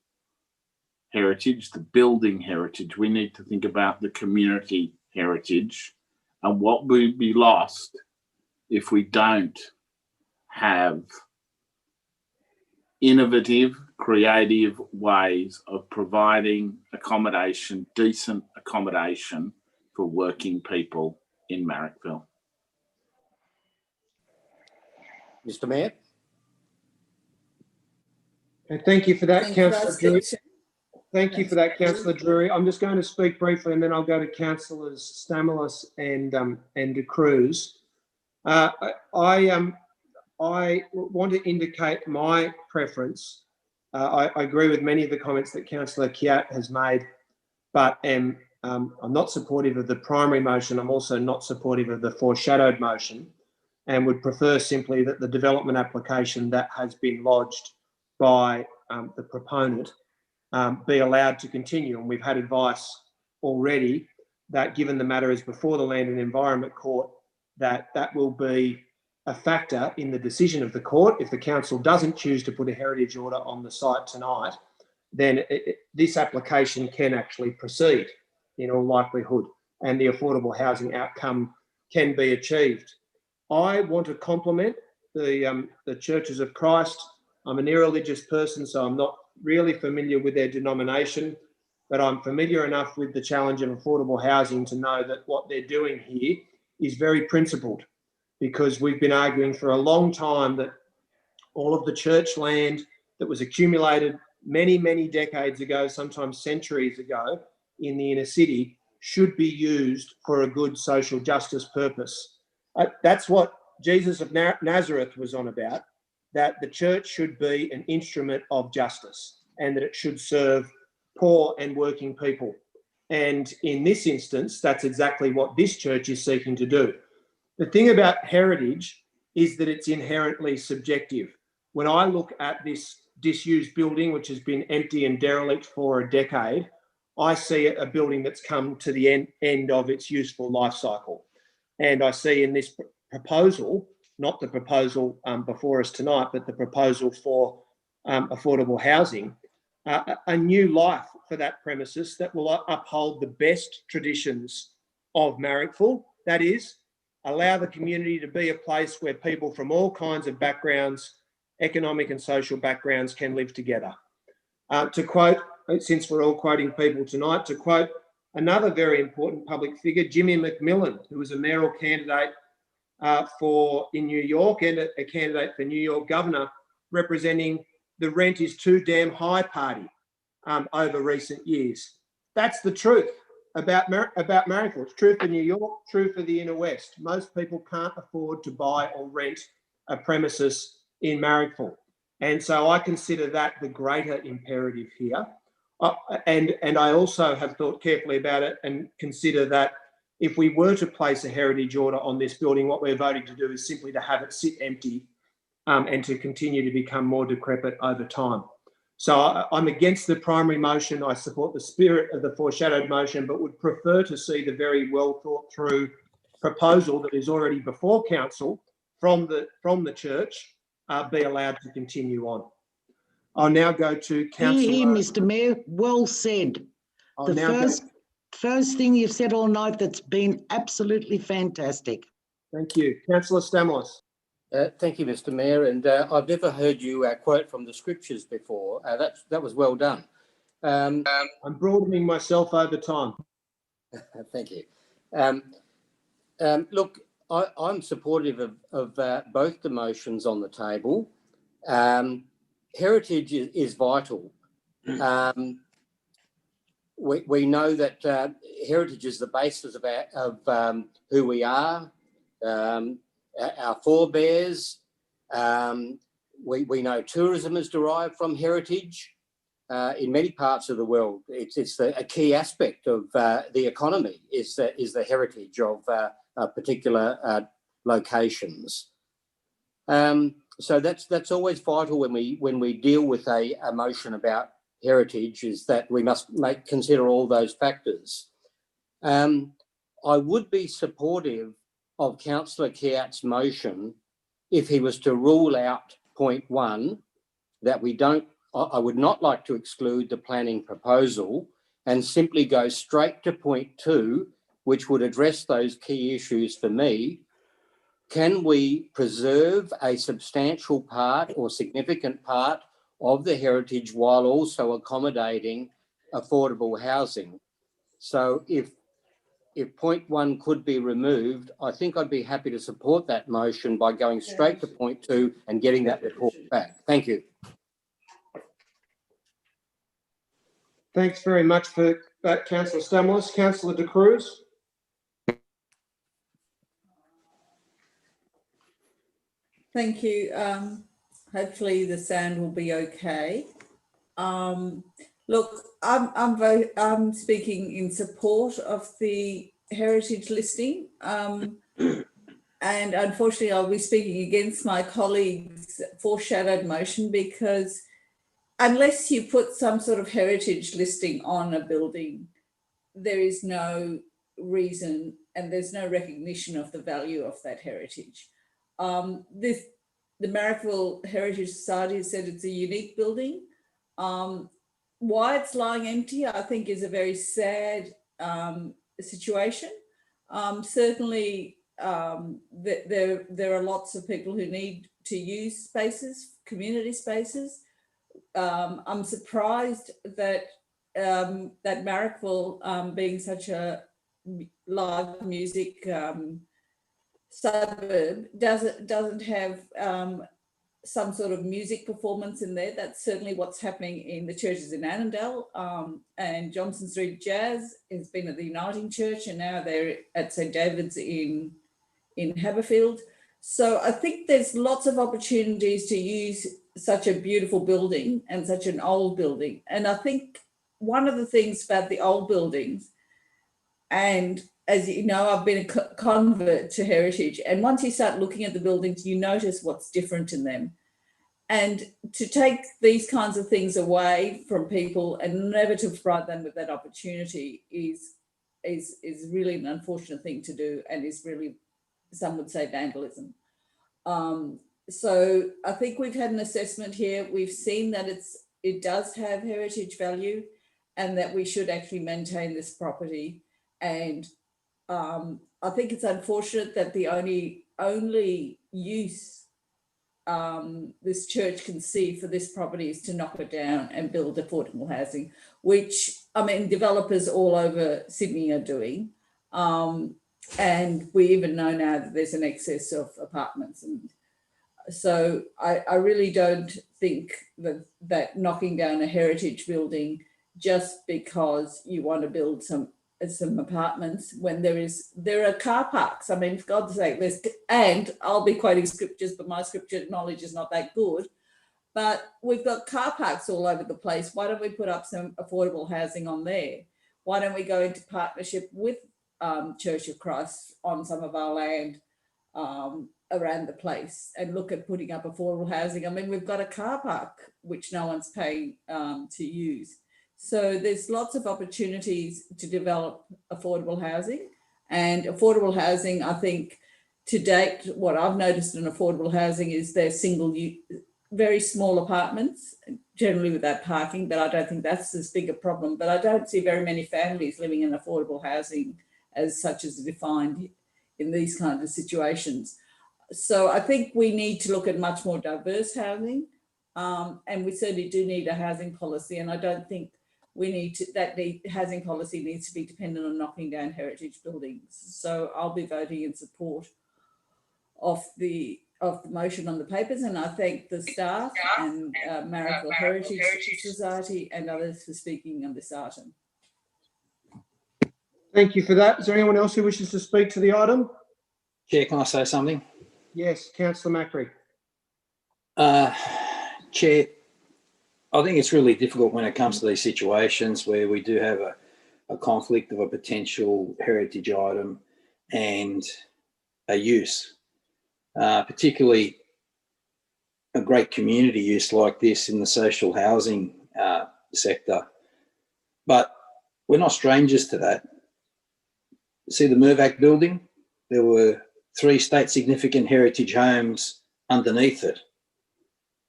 heritage, the building heritage. We need to think about the community heritage and what will be lost if we don't have innovative, creative ways of providing accommodation, decent accommodation for working people in Marrickville. Mr. Mayor. Okay, thank you for that, Councillor Drury. Thank you for that, Councillor Drury. I'm just going to speak briefly, and then I'll go to Councillors Stamoulis and De Cruz. I want to indicate my preference. I agree with many of the comments that Councillor Kiat has made, but I'm not supportive of the primary motion. I'm also not supportive of the foreshadowed motion. and would prefer simply that the development application that has been lodged by the proponent be allowed to continue. And we've had advice already that, given the matter is before the Land and Environment Court, that will be a factor in the decision of the court. If the council doesn't choose to put a heritage order on the site tonight, then this application can actually proceed in all likelihood, and the affordable housing outcome can be achieved. I want to compliment the Churches of Christ. I'm an irreligious person, so I'm not really familiar with their denomination, but I'm familiar enough with the challenge of affordable housing to know that what they're doing here is very principled, because we've been arguing for a long time that all of the church land that was accumulated many, many decades ago, sometimes centuries ago, in the inner city should be used for a good social justice purpose. That's what Jesus of Nazareth was on about, that the church should be an instrument of justice and that it should serve poor and working people. And in this instance, that's exactly what this church is seeking to do. The thing about heritage is that it's inherently subjective. When I look at this disused building, which has been empty and derelict for a decade, I see a building that's come to the end of its useful life cycle. And I see in this proposal, not the proposal before us tonight, but the proposal for affordable housing, a new life for that premises that will uphold the best traditions of Marrickville. That is, allow the community to be a place where people from all kinds of backgrounds, economic and social backgrounds, can live together. To quote, since we're all quoting people tonight, to quote another very important public figure, Jimmy McMillan, who was a mayoral candidate in New York and a candidate for New York governor, representing the rent is too damn high party over recent years. That's the truth about Marrickville. It's true for New York, true for the inner west. Most people can't afford to buy or rent a premises in Marrickville. And so I consider that the greater imperative here. And I also have thought carefully about it and consider that if we were to place a heritage order on this building, what we're voting to do is simply to have it sit empty and to continue to become more decrepit over time. So I'm against the primary motion. I support the spirit of the foreshadowed motion, but would prefer to see the very well thought through proposal that is already before council from the church be allowed to continue on. I'll now go to Councillor. Here, Mr. Mayor, well said. The first thing you've said all night that's been absolutely fantastic. Thank you. Councillor Stamos. Thank you, Mr. Mayor, and I've never heard you quote from the scriptures before. That was well done. I'm broadening myself over time. Thank you. Look, I'm supportive of both the motions on the table. Heritage is vital. We know that heritage is the basis of who we are, our forebears. We know tourism is derived from heritage in many parts of the world. It's a key aspect of the economy is the heritage of particular locations. So that's always vital when we deal with a motion about heritage, is that we must consider all those factors. I would be supportive of Councillor Kiat's motion if he was to rule out point 1, that I would not like to exclude the planning proposal and simply go straight to point 2, which would address those key issues for me. Can we preserve a substantial part or significant part of the heritage while also accommodating affordable housing? So if point 1 could be removed, I think I'd be happy to support that motion by going straight to point 2 and getting that report back. Thank you. Thanks very much for that, Councillor Stamos. Councillor De Cruz. Thank you. Hopefully the sound will be okay. Look, I'm speaking in support of the heritage listing. And unfortunately, I'll be speaking against my colleague's foreshadowed motion, because unless you put some sort of heritage listing on a building, there is no reason and there's no recognition of the value of that heritage. The Marrickville Heritage Society has said it's a unique building. Why it's lying empty, I think, is a very sad situation. Certainly, there are lots of people who need to use spaces, community spaces. I'm surprised that that Marrickville, being such a live music suburb, doesn't have some sort of music performance in there. That's certainly what's happening in the churches in Annandale, and Johnson Street Jazz has been at the Uniting Church, and now they're at St David's in Haberfield. So I think there's lots of opportunities to use such a beautiful building and such an old building. And I think one of the things about the old buildings, and as you know, I've been a convert to heritage, and once you start looking at the buildings, you notice what's different in them. And to take these kinds of things away from people and never to provide them with that opportunity is really an unfortunate thing to do, and is really, some would say, vandalism. So I think we've had an assessment here. We've seen that it does have heritage value, and that we should actually maintain this property. And I think it's unfortunate that the only use this church can see for this property is to knock it down and build affordable housing, which, I mean, developers all over Sydney are doing. And we even know now that there's an excess of apartments. And so I really don't think that knocking down a heritage building just because you want to build some apartments, when there are car parks. I mean, for God's sake, and I'll be quoting scriptures, but my scripture knowledge is not that good. But we've got car parks all over the place. Why don't we put up some affordable housing on there? Why don't we go into partnership with Church of Christ on some of our land around the place and look at putting up affordable housing? I mean, we've got a car park which no one's paying to use. So there's lots of opportunities to develop affordable housing. And affordable housing, I think, to date, what I've noticed in affordable housing is they're very small apartments, generally without parking, but I don't think that's as big a problem. But I don't see very many families living in affordable housing as such as defined in these kinds of situations. So I think we need to look at much more diverse housing, and we certainly do need a housing policy. And I don't think housing policy needs to be dependent on knocking down heritage buildings. So I'll be voting in support of the motion on the papers, and I thank the staff and Marrickville Heritage Society and others for speaking on this item. Thank you for that. Is there anyone else who wishes to speak to the item? Chair, can I say something? Yes, Councillor Macri. Chair, I think it's really difficult when it comes to these situations where we do have a conflict of a potential heritage item and a use, particularly a great community use like this in the social housing sector. But we're not strangers to that. See the Mirvac building? There were 3 state significant heritage homes underneath it.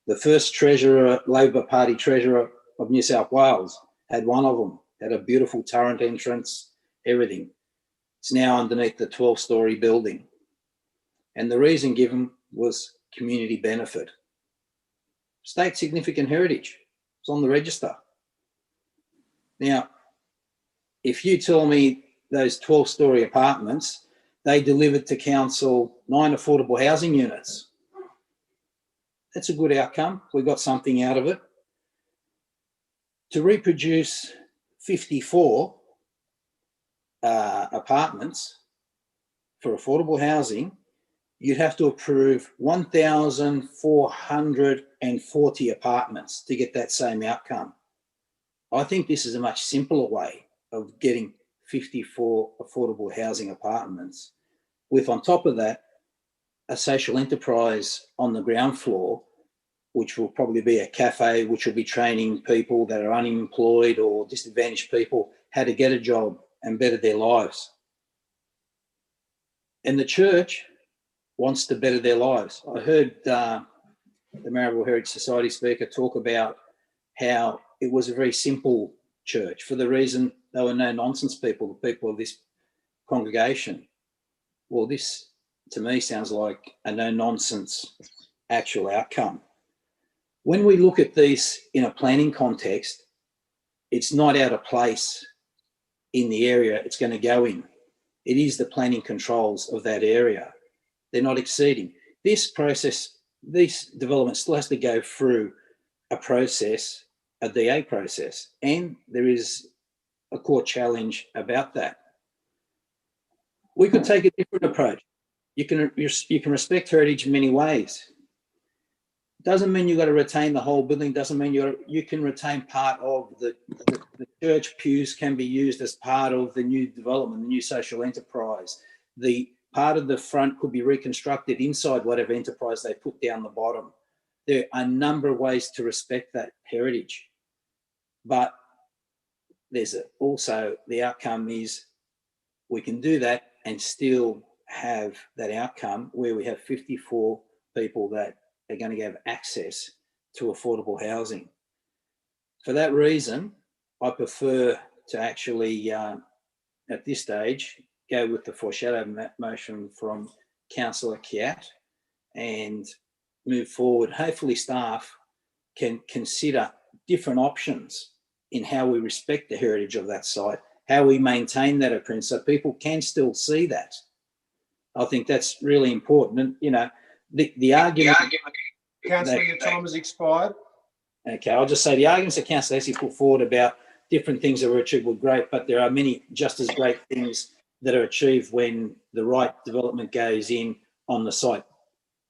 The first treasurer, Labor Party treasurer of New South Wales, had one of them, had a beautiful turret entrance, everything. It's now underneath the 12-storey building. And the reason given was community benefit. State significant heritage, it's on the register. Now, if you tell me those 12-storey apartments, they delivered to council 9 affordable housing units, that's a good outcome. We got something out of it. To reproduce 54 apartments for affordable housing, you'd have to approve 1,440 apartments to get that same outcome. I think this is a much simpler way of getting 54 affordable housing apartments, with on top of that a social enterprise on the ground floor, which will probably be a cafe, which will be training people that are unemployed or disadvantaged people how to get a job and better their lives. And the church wants to better their lives. I heard the Mayoral Heritage Society speaker talk about how it was a very simple church for the reason they were no-nonsense people, the people of this congregation. Well, this to me sounds like a no-nonsense actual outcome. When we look at these in a planning context, it's not out of place in the area it's going to go in. It is the planning controls of that area. They're not exceeding. This process, this development still has to go through a process, a DA process, and there is a court challenge about that. We could take a different approach. You can respect heritage in many ways. Doesn't mean you've got to retain the whole building, doesn't mean you can retain part of the church pews can be used as part of the new development, the new social enterprise. The part of the front could be reconstructed inside whatever enterprise they put down the bottom. There are a number of ways to respect that heritage. But there's also the outcome is we can do that and still have that outcome where we have 54 people that are going to have access to affordable housing. For that reason, I prefer to actually, at this stage, go with the foreshadowed motion from Councillor Kiat and move forward. Hopefully staff can consider different options in how we respect the heritage of that site, how we maintain that appearance so people can still see that. I think that's really important. And, you know, the argument... Councillor, your time has expired. Okay, I'll just say the arguments that Councillor Hesse put forward about different things that were achieved were great, but there are many just as great things that are achieved when the right development goes in on the site,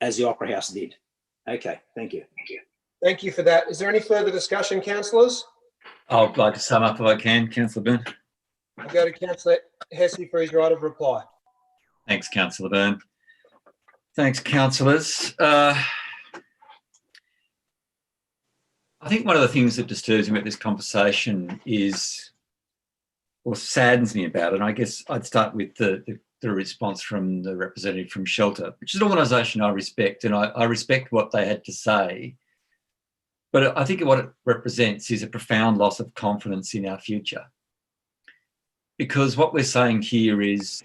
as the Opera House did. Okay, thank you. Thank you for that. Is there any further discussion, councillors? I'd like to sum up if I can, Councillor Byrne. I'll go to Councillor Hesse for his right of reply. Thanks, Councillor Byrne. Thanks, councillors. I think one of the things that disturbs me about this conversation is, or saddens me about it, and I guess I'd start with the response from the representative from Shelter, which is an organisation I respect, and I respect what they had to say. But I think what it represents is a profound loss of confidence in our future. Because what we're saying here is,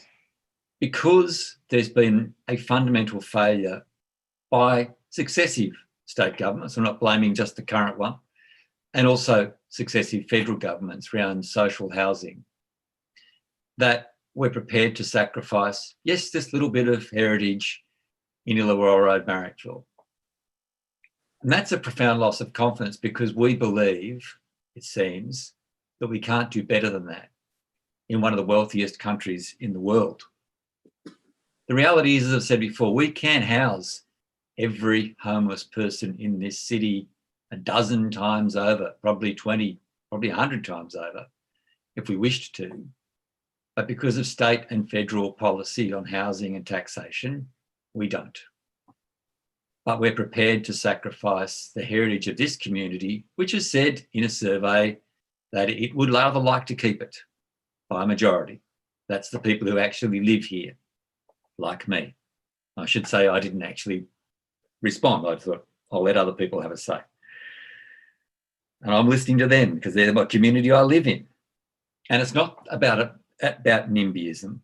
because there's been a fundamental failure by successive state governments, I'm not blaming just the current one, and also successive federal governments around social housing, that we're prepared to sacrifice, yes, this little bit of heritage in Illawarra Road, Marrickville. And that's a profound loss of confidence because we believe, it seems, that we can't do better than that in one of the wealthiest countries in the world. The reality is, as I've said before, we can house every homeless person in this city a dozen times over, probably 20, probably 100 times over, if we wished to. But because of state and federal policy on housing and taxation, we don't. But we're prepared to sacrifice the heritage of this community, which has said in a survey that it would rather like to keep it by a majority. That's the people who actually live here, like me. I should say I didn't actually respond. I thought I'll let other people have a say. And I'm listening to them because they're my community I live in. And it's not about NIMBYism.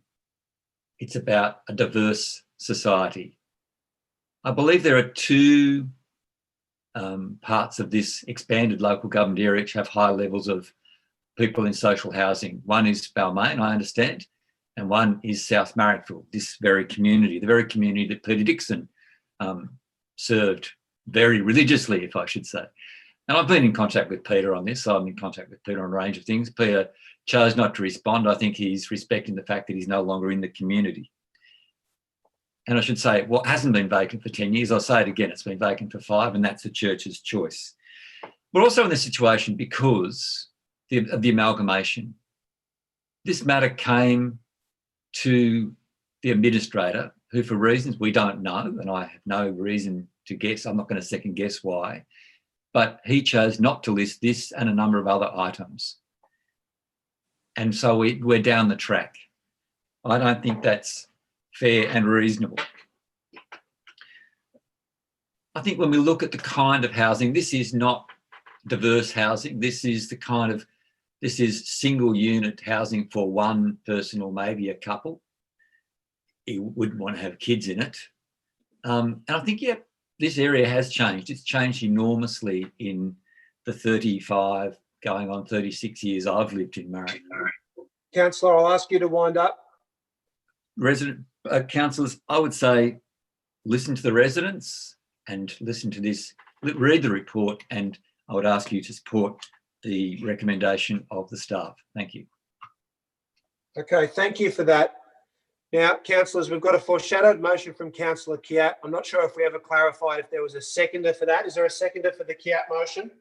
It's about a diverse society. I believe there are two parts of this expanded local government area which have high levels of people in social housing. One is Balmain, I understand, and one is South Marrickville, this very community, the very community that Peter Dixon served very religiously, if I should say. And I've been in contact with Peter on this. I'm in contact with Peter on a range of things. Peter chose not to respond. I think he's respecting the fact that he's no longer in the community. And I should say, what hasn't been vacant for 10 years, I'll say it again, it's been vacant for 5, and that's the church's choice. We're also in this situation because of the amalgamation. This matter came to the administrator who for reasons we don't know, and I have no reason to guess, I'm not going to second guess why, but he chose not to list this and a number of other items. And so we're down the track. I don't think that's fair and reasonable. I think when we look at the kind of housing, this is not diverse housing. This is single unit housing for one person or maybe a couple. You wouldn't want to have kids in it. And I think, yeah, this area has changed. It's changed enormously in the 35, going on 36 years I've lived in Murray. Councillor, I'll ask you to wind up. Councillors, I would say listen to the residents and listen to this, read the report, and I would ask you to support the recommendation of the staff. Thank you. Okay, thank you for that. Now, councillors, we've got a foreshadowed motion from Councillor Kiat. I'm not sure if we ever clarified if there was a seconder for that. Is there a seconder for the Kiat motion?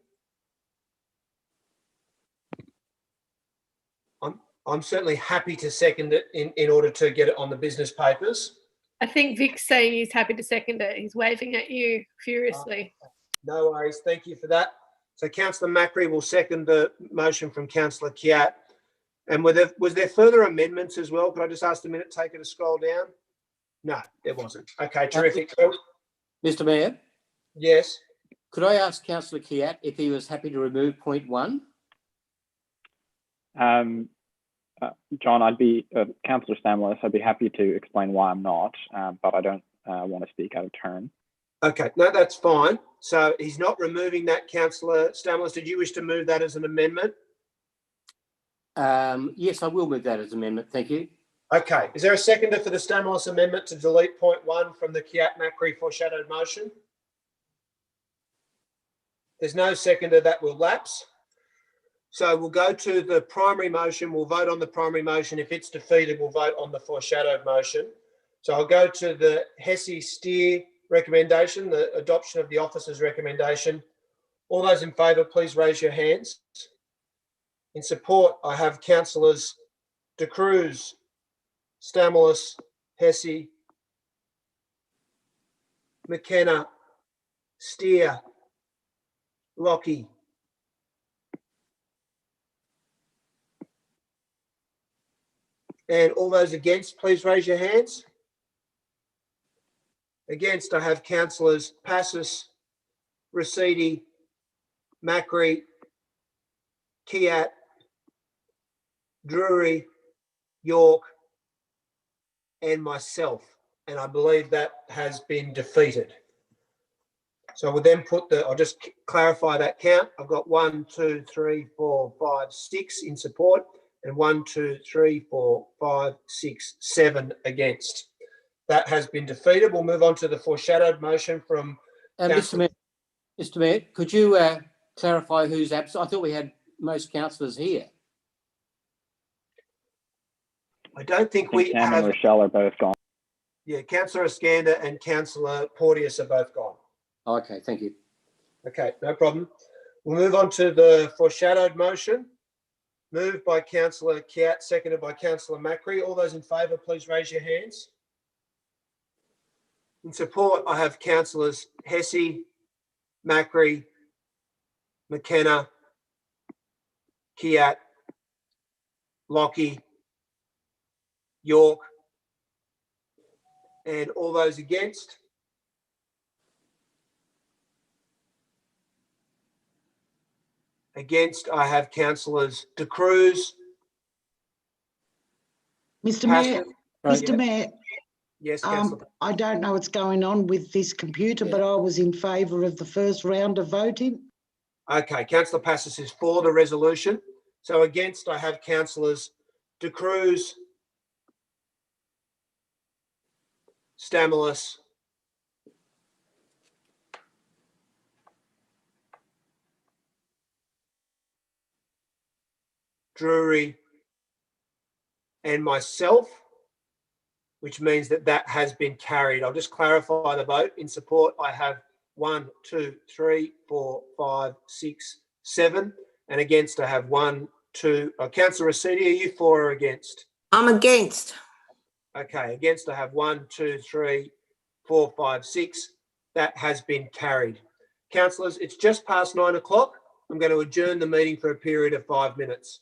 I'm certainly happy to second it in order to get it on the business papers. I think Vic's saying he's happy to second it. He's waving at you furiously. No worries. Thank you for that. So Councillor Macri will second the motion from Councillor Kiat. And was there further amendments as well? Could I just ask the minute taker to scroll down? No, there wasn't. Okay, terrific. Mr. Mayor? Yes. Could I ask Councillor Kiat if he was happy to remove point 1? John, Councillor Stamoulis, I'd be happy to explain why I'm not, but I don't want to speak out of turn. Okay, no, that's fine. So he's not removing that, Councillor Stamoulis. Did you wish to move that as an amendment? Yes, I will move that as an amendment. Thank you. Okay. Is there a seconder for the Stamoulis amendment to delete point 1 from the Kiat-Macri foreshadowed motion? There's no seconder. That will lapse. So we'll go to the primary motion. We'll vote on the primary motion. If it's defeated, we'll vote on the foreshadowed motion. So I'll go to the Hesse-Steer recommendation, the adoption of the officer's recommendation. All those in favour, please raise your hands. In support, I have Councillors De Cruz, Stamoulis, Hesse, McKenna, Steer, Lockie, and all those against, please raise your hands. Against, I have Councillors Passis, Rescind, Macri, Kiat, Drury, York, and myself. And I believe that has been defeated. So we'll then I'll just clarify that count. I've got 1, 2, 3, 4, 5, 6 in support, and 1, 2, 3, 4, 5, 6, 7 against. That has been defeated. We'll move on to the foreshadowed motion from Mr. Mayor, could you clarify who's absent? I thought we had most councillors here. I don't think we Cam have. and Rochelle are both gone. Yeah, Councillor Iskander and Councillor Porteous are both gone. Okay, thank you. Okay, no problem. We'll move on to the foreshadowed motion. Moved by Councillor Kiat, seconded by Councillor Macri. All those in favour, please raise your hands. In support, I have Councillors Hesse, Macri, McKenna, Kiat, Lockie, York, and all those against. Against, I have Councillors De Cruz. Mr. Mayor, Mr. Yeah. Mayor, Yes, Councillor. I don't know what's going on with this computer, but I was in favour of the first round of voting. Okay, Councillor Passis is for the resolution. So against, I have Councillors De Cruz, Stamoulis, Drury, and myself, which means that that has been carried. I'll just clarify the vote. In support, I have 1, 2, 3, 4, 5, 6, 7. And against, I have 1, 2. Councillor Rescind, are you for or against? I'm against. Okay, against I have 1, 2, 3, 4, 5, 6. That has been carried. Councillors, it's just past 9 o'clock. I'm going to adjourn the meeting for a period of 5 minutes.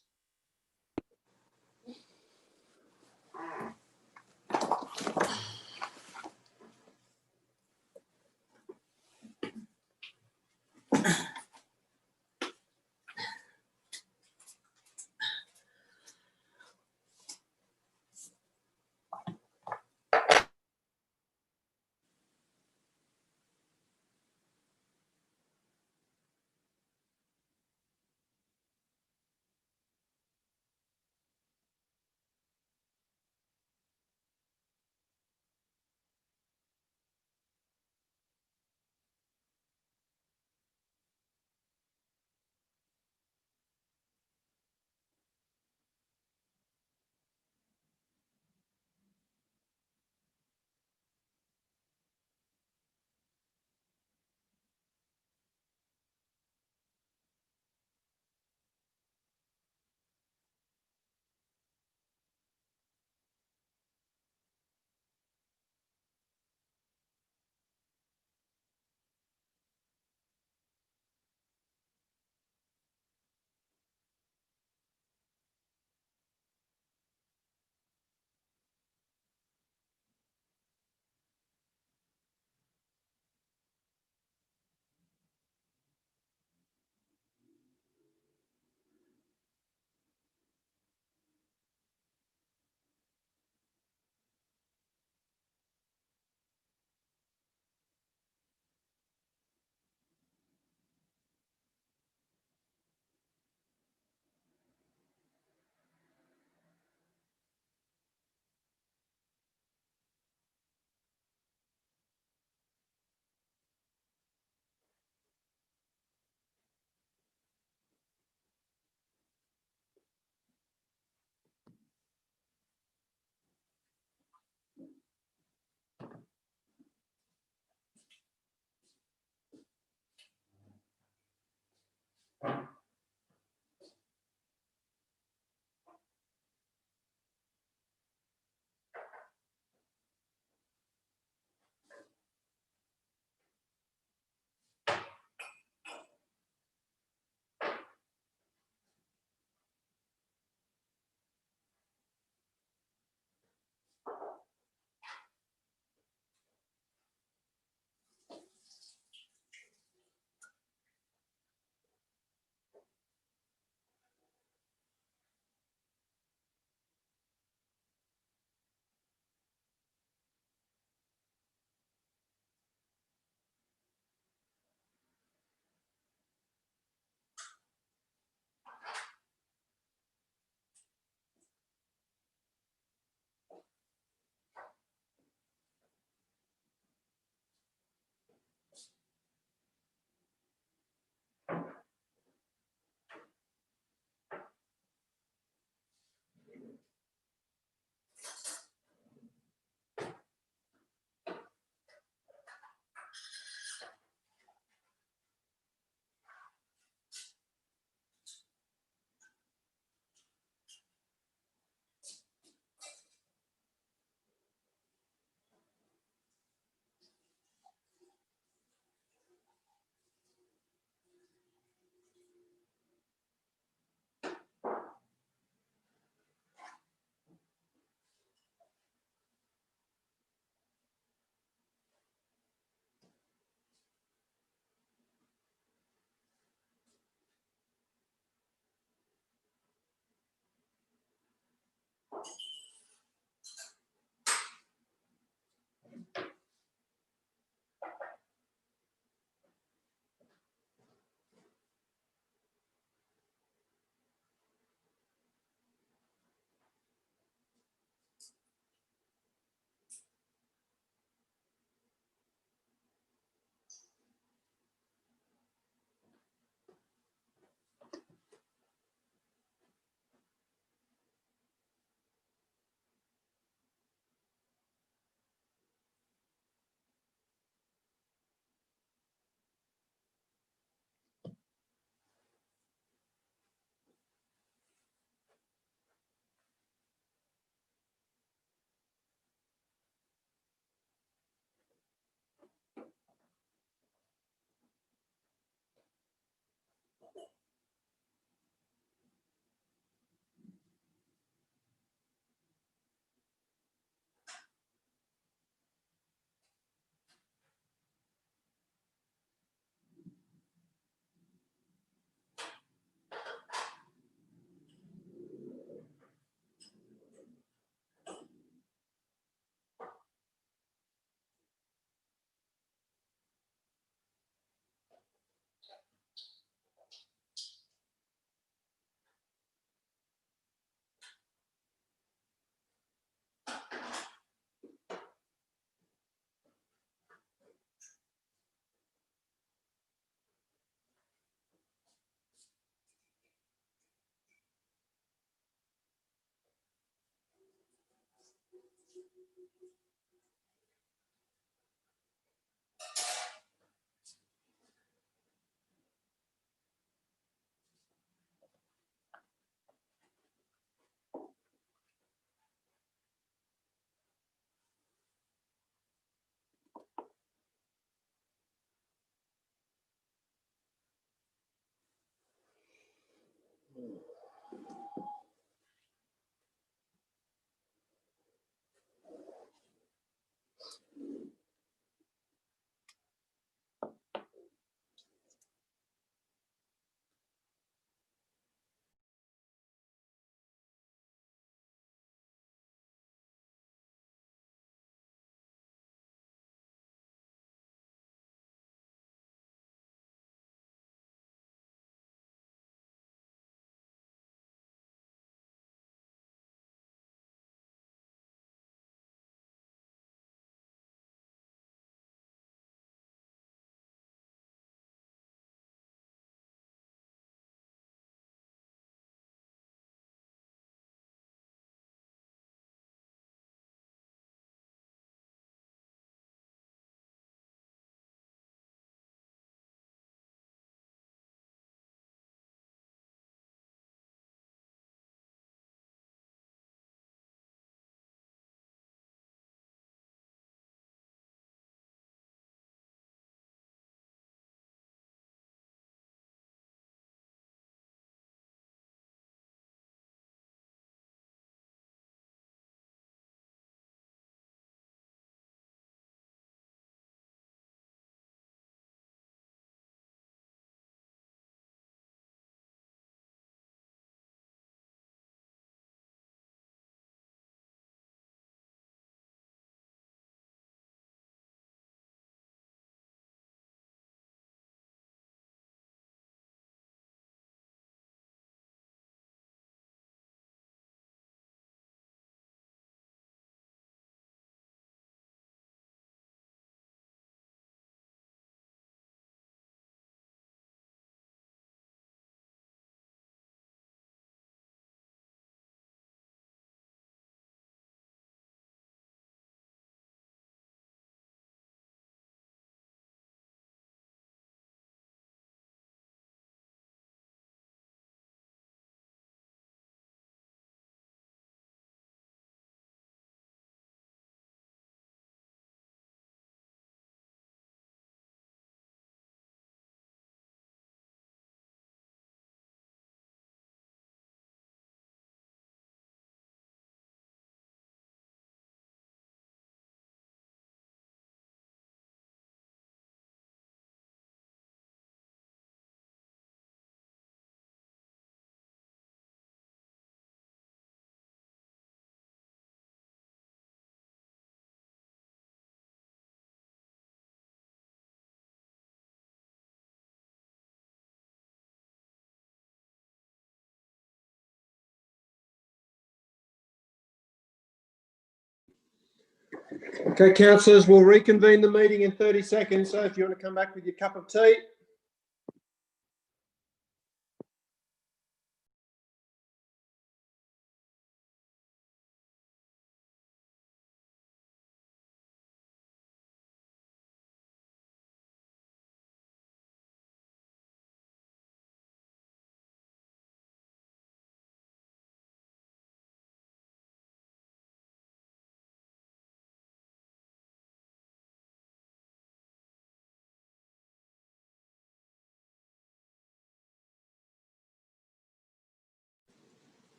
Okay, councillors, we'll reconvene the meeting in 30 seconds. So if you want to come back with your cup of tea.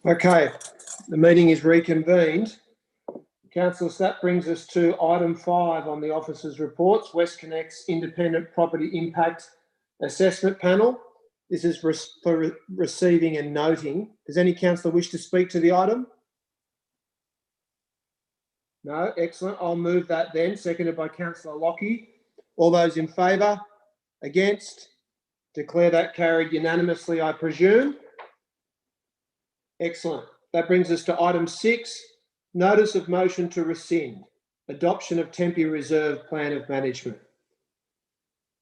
Okay, the meeting is reconvened. Councillors, that brings us to item 5 on the officers' reports, WestConnex Independent Property Impact Assessment Panel. This is for receiving and noting. Does any councillor wish to speak to the item? No, excellent. I'll move that then, seconded by Councillor Lockie. All those in favour? Against? Declare that carried unanimously, I presume. Excellent. That brings us to item 6, notice of motion to rescind, adoption of Tempe Reserve Plan of Management.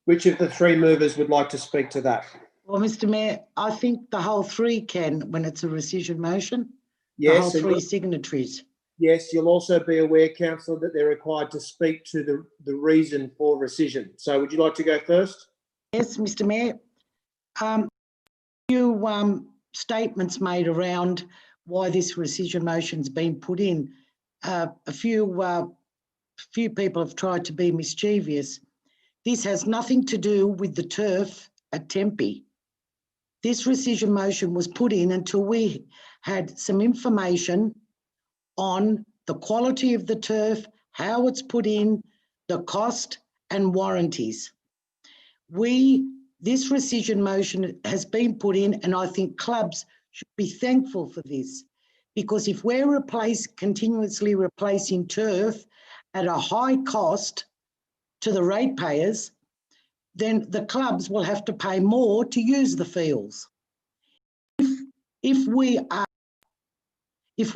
Which of the 3 movers would like to speak to that? Well, Mr Mayor, I think the whole 3 can when it's a rescission motion. Yes. The whole 3 signatories. Yes, you'll also be aware, councillor, that they're required to speak to the reason for rescission. So would you like to go first? Yes, Mr Mayor. Few statements made around why this rescission motion's been put in. A few people have tried to be mischievous. This has nothing to do with the turf at Tempe. This rescission motion was put in until we had some information on the quality of the turf, how it's put in, the cost and warranties. This rescission motion has been put in, and I think clubs should be thankful for this, because if we're continuously replacing turf at a high cost to the ratepayers, then the clubs will have to pay more to use the fields. If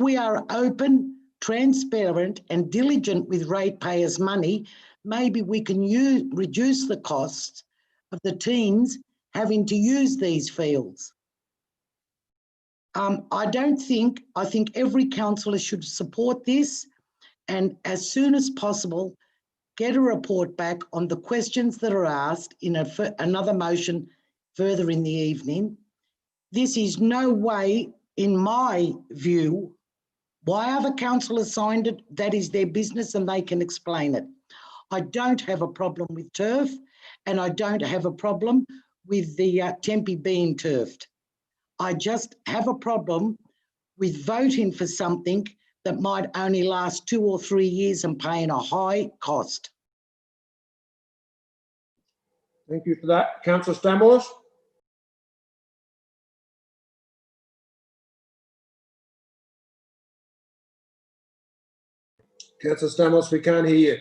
we are open, transparent and diligent with ratepayers' money, maybe we can reduce the costs of the teams having to use these fields. I think every councillor should support this, and as soon as possible, get a report back on the questions that are asked in another motion further in the evening. This is no way, in my view, why other councillors signed it, that is their business and they can explain it. I don't have a problem with turf, and I don't have a problem with the Tempe being turfed. I just have a problem with voting for something that might only last 2 or 3 years and paying a high cost. Thank you for that. Councillor Stamoulis. Councillor Stamoulis, we can't hear you.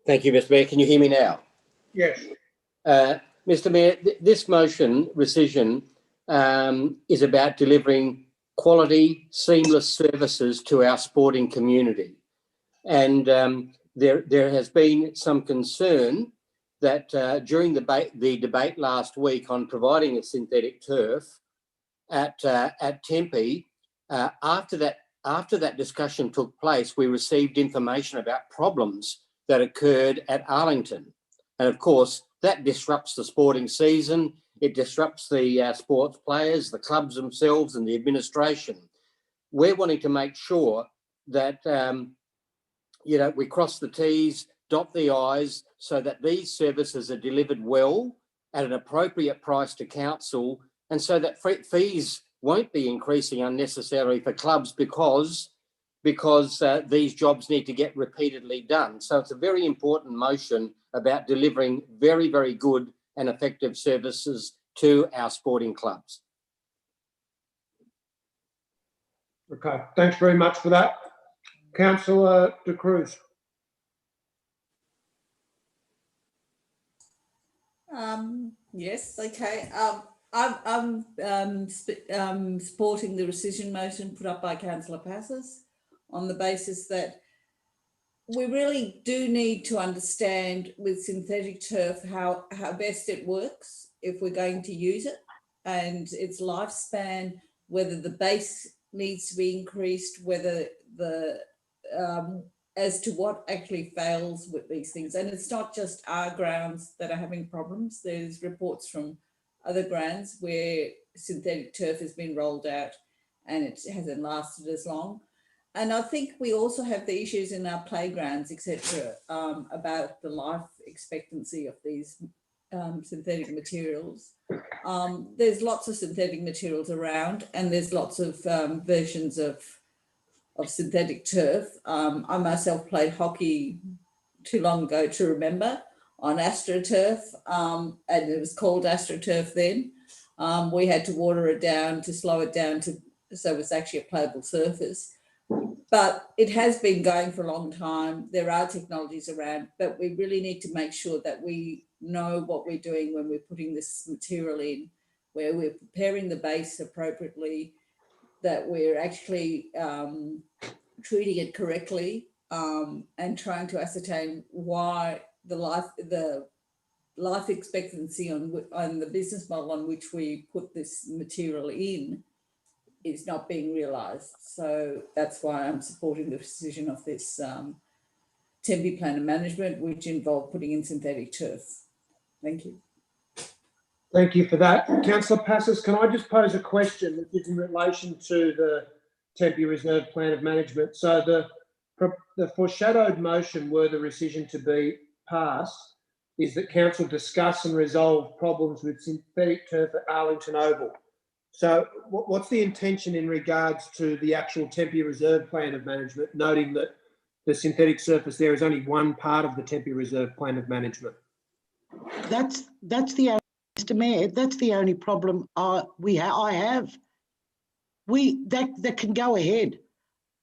Thank you, Mr Mayor. Can you hear me now? Yes. Mr Mayor, this motion, rescission, is about delivering quality, seamless services to our sporting community. And there has been some concern that during the debate last week on providing a synthetic turf at Tempe, after that discussion took place, we received information about problems that occurred at Arlington. And of course, that disrupts the sporting season. It disrupts the sports players, the clubs themselves and the administration. We're wanting to make sure that, we cross the T's, dot the I's, so that these services are delivered well at an appropriate price to council, and so that fees won't be increasing unnecessarily for clubs because these jobs need to get repeatedly done. So it's a very important motion about delivering very, very good and effective services to our sporting clubs. Okay, thanks very much for that. Councillor De Cruz. Yes, okay. I'm supporting the rescission motion put up by Councillor Passes on the basis that we really do need to understand with synthetic turf how best it works if we're going to use it, and its lifespan, whether the base needs to be increased, whether the as to what actually fails with these things. And it's not just our grounds that are having problems. There's reports from other grounds where synthetic turf has been rolled out and it hasn't lasted as long. And I think we also have the issues in our playgrounds, etc., about the life expectancy of these synthetic materials. There's lots of synthetic materials around, and there's lots of versions of synthetic turf. I myself played hockey too long ago to remember on AstroTurf, and it was called AstroTurf then. We had to water it down to slow it down so it's actually a playable surface. But it has been going for a long time. There are technologies around, but we really need to make sure that we know what we're doing when we're putting this material in, where we're preparing the base appropriately, that we're actually treating it correctly, and trying to ascertain why the life expectancy on the business model on which we put this material in is not being realised. So that's why I'm supporting the decision of this Tempe plan of management, which involved putting in synthetic turf. Thank you. Thank you for that. Councillor Passos, can I just pose a question that is in relation to the Tempe Reserve Plan of Management? So the foreshadowed motion, were the rescission to be passed, is that council discuss and resolve problems with synthetic turf at Arlington Oval. So what's the intention in regards to the actual Tempe Reserve Plan of Management, noting that the synthetic surface there is only one part of the Tempe Reserve Plan of Management? That's the only, Mr. Mayor, that's the only problem I have. That can go ahead.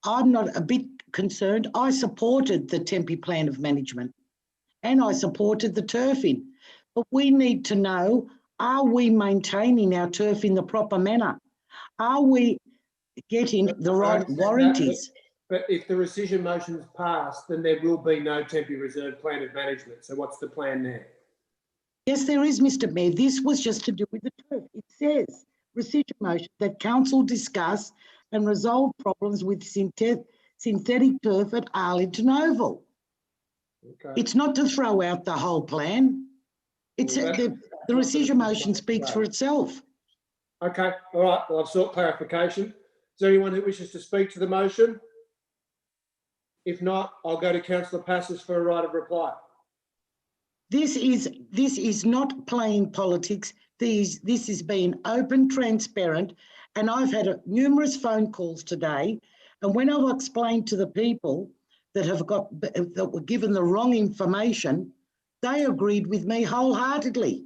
I'm not a bit concerned. I supported the Tempe Plan of Management and I supported the turfing. But we need to know, are we maintaining our turf in the proper manner? Are we getting the right warranties? But if the rescission motion is passed, then there will be no Tempe Reserve Plan of Management. So what's the plan there? Yes, there is, Mr. Mayor. This was just to do with the turf. It says, rescission motion, that council discuss and resolve problems with synthetic turf at Arlington Oval. Okay. It's not to throw out the whole plan. It's the rescission motion speaks for itself. Okay, all right. Well, I've sought clarification. Is there anyone who wishes to speak to the motion? If not, I'll go to Councillor Passos for a right of reply. This is not playing politics. This is being open, transparent, and I've had numerous phone calls today. And when I've explained to the people that were given the wrong information, they agreed with me wholeheartedly.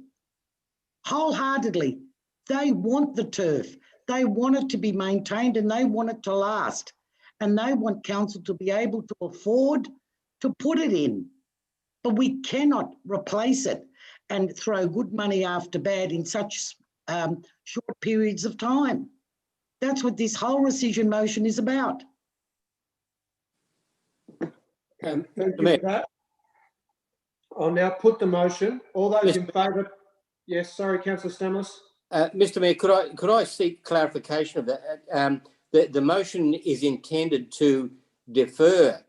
Wholeheartedly. They want the turf. They want it to be maintained and they want it to last. And they want council to be able to afford to put it in. But we cannot replace it and throw good money after bad in such short periods of time. That's what this whole rescission motion is about. Thank you for that. I'll now put the motion. All those in favour? Yes, sorry, Councillor Stamlis. Mr. Mayor, could I seek clarification of that? The motion is intended to defer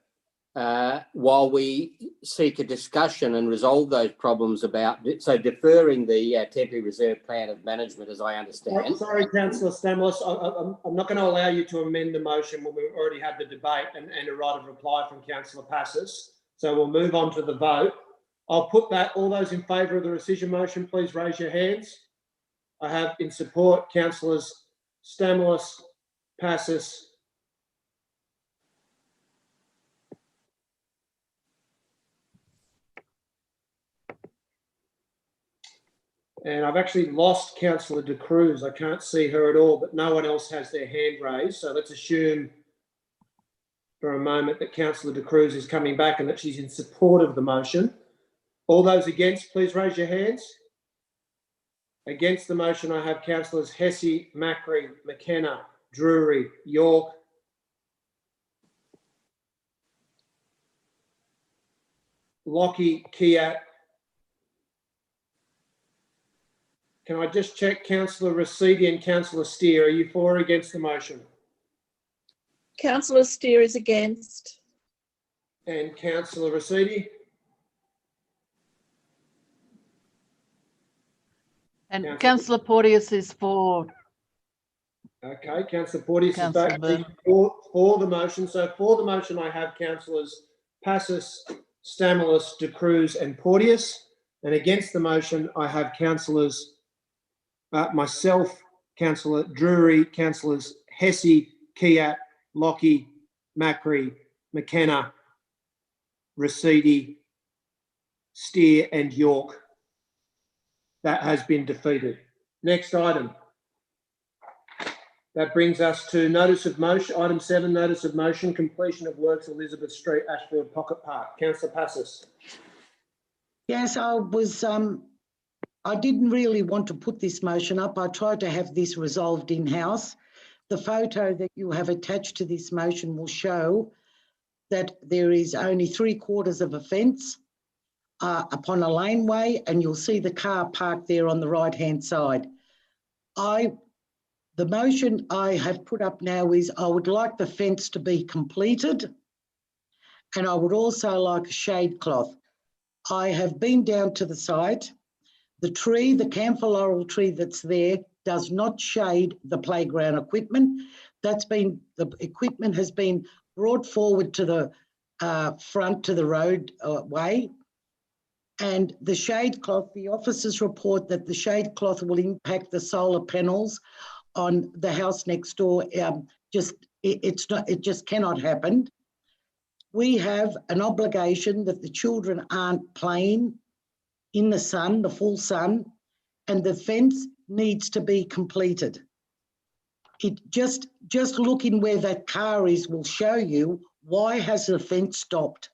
while we seek a discussion and resolve those problems so deferring the Tempe Reserve Plan of Management, as I understand. Sorry, Councillor Stamlis, I'm not going to allow you to amend the motion when we've already had the debate and a right of reply from Councillor Passos. So we'll move on to the vote. I'll put that. All those in favour of the rescission motion, please raise your hands. I have in support Councillors Stamlis, Passos, and I've actually lost Councillor De Cruz. I can't see her at all, but no one else has their hand raised. So let's assume for a moment that Councillor De Cruz is coming back and that she's in support of the motion. All those against, please raise your hands. Against the motion, I have Councillors Hesse, Macri, McKenna, Drury, York, Lockie, Kiat. Can I just check Councillor Rescind and Councillor Steer? Are you for or against the motion? Councillor Steer is against. And Councillor Rescind? And Councillor Porteous is for. Okay, Councillor Porteous is back for the motion. So for the motion, I have Councillors Passos, Stamlis, De Cruz and Porteous. And against the motion, I have Councillors myself, Councillor Drury, Councillors Hesse, Kiat, Lockie, Macri, McKenna, Rescind, Steer and York. That has been defeated. Next item. That brings us to notice of motion. Item 7, notice of motion, completion of works Elizabeth Street, Ashfield Pocket Park. Councillor Passos. Yes, I didn't really want to put this motion up. I tried to have this resolved in-house. The photo that you have attached to this motion will show that there is only 3/4 of a fence upon a laneway, and you'll see the car parked there on the right-hand side. The The motion I have put up now is I would like the fence to be completed, and I would also like a shade cloth. I have been down to the site. The tree, the camphor laurel tree that's there, does not shade the playground equipment. The equipment has been brought forward to the front to the roadway. And the shade cloth, the officers report that the shade cloth will impact the solar panels on the house next door. It just cannot happen. We have an obligation that the children aren't playing in the sun, the full sun, and the fence needs to be completed. It just looking where that car is will show you why has the fence stopped.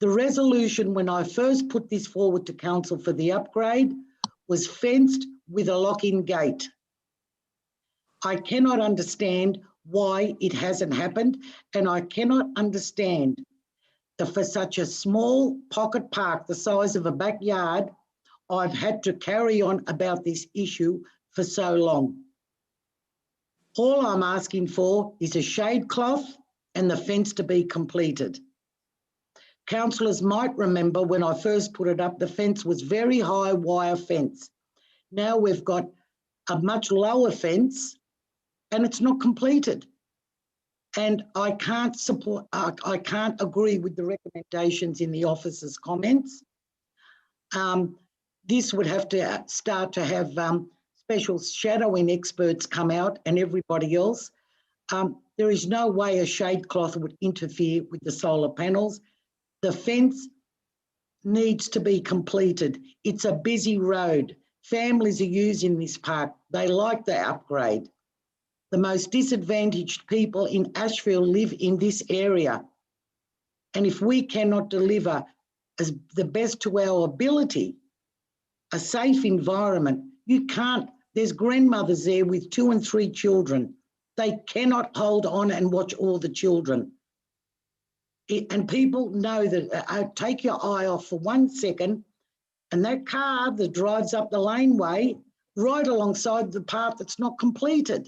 The resolution when I first put this forward to council for the upgrade was fenced with a lock-in gate. I cannot understand why it hasn't happened, and I cannot understand that for such a small pocket park the size of a backyard, I've had to carry on about this issue for so long. All I'm asking for is a shade cloth and the fence to be completed. Councillors might remember when I first put it up, the fence was very high wire fence. Now we've got a much lower fence and it's not completed. And I can't agree with the recommendations in the officer's comments. This would have to start to have special shadowing experts come out and everybody else. There is no way a shade cloth would interfere with the solar panels. The fence needs to be completed. It's a busy road. Families are using this park. They like the upgrade. The most disadvantaged people in Ashfield live in this area. And if we cannot deliver as the best to our ability, a safe environment, you can't, there's grandmothers there with 2 and 3 children. They cannot hold on and watch all the children. And people know that take your eye off for 1 second and that car that drives up the laneway right alongside the part that's not completed.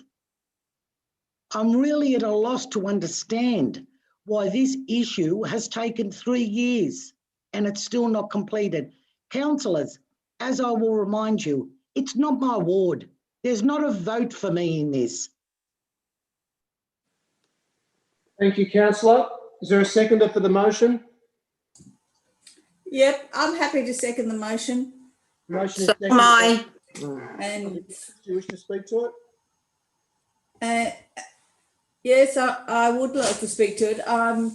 I'm really at a loss to understand why this issue has taken 3 years and it's still not completed. Councillors, as I will remind you, it's not my ward. There's not a vote for me in this. Thank you, councillor. Is there a seconder for the motion? Yep, I'm happy to second the motion. Motion is So seconded. am I. And do you wish to speak to it? Yes, I would like to speak to it. I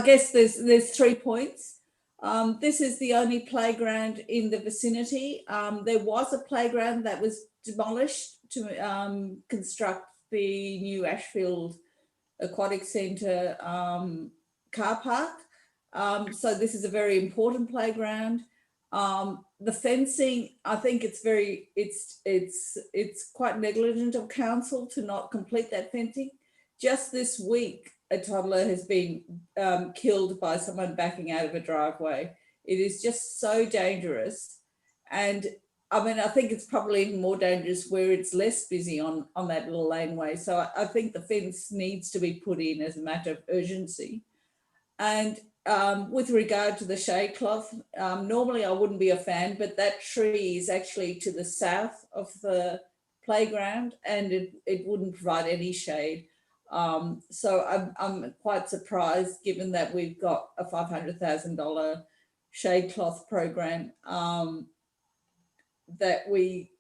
guess there's 3 points. This is the only playground in the vicinity. There was a playground that was demolished to construct the new Ashfield Aquatic Centre car park. So this is a very important playground. The fencing, I think it's quite negligent of council to not complete that fencing. Just this week, a toddler has been killed by someone backing out of a driveway. It is just so dangerous. And I mean, I think it's probably even more dangerous where it's less busy on that little laneway. So I think the fence needs to be put in as a matter of urgency. And with regard to the shade cloth, normally I wouldn't be a fan, but that tree is actually to the south of the playground and it wouldn't provide any shade. So I'm quite surprised, given that we've got a $500,000 shade cloth program, that we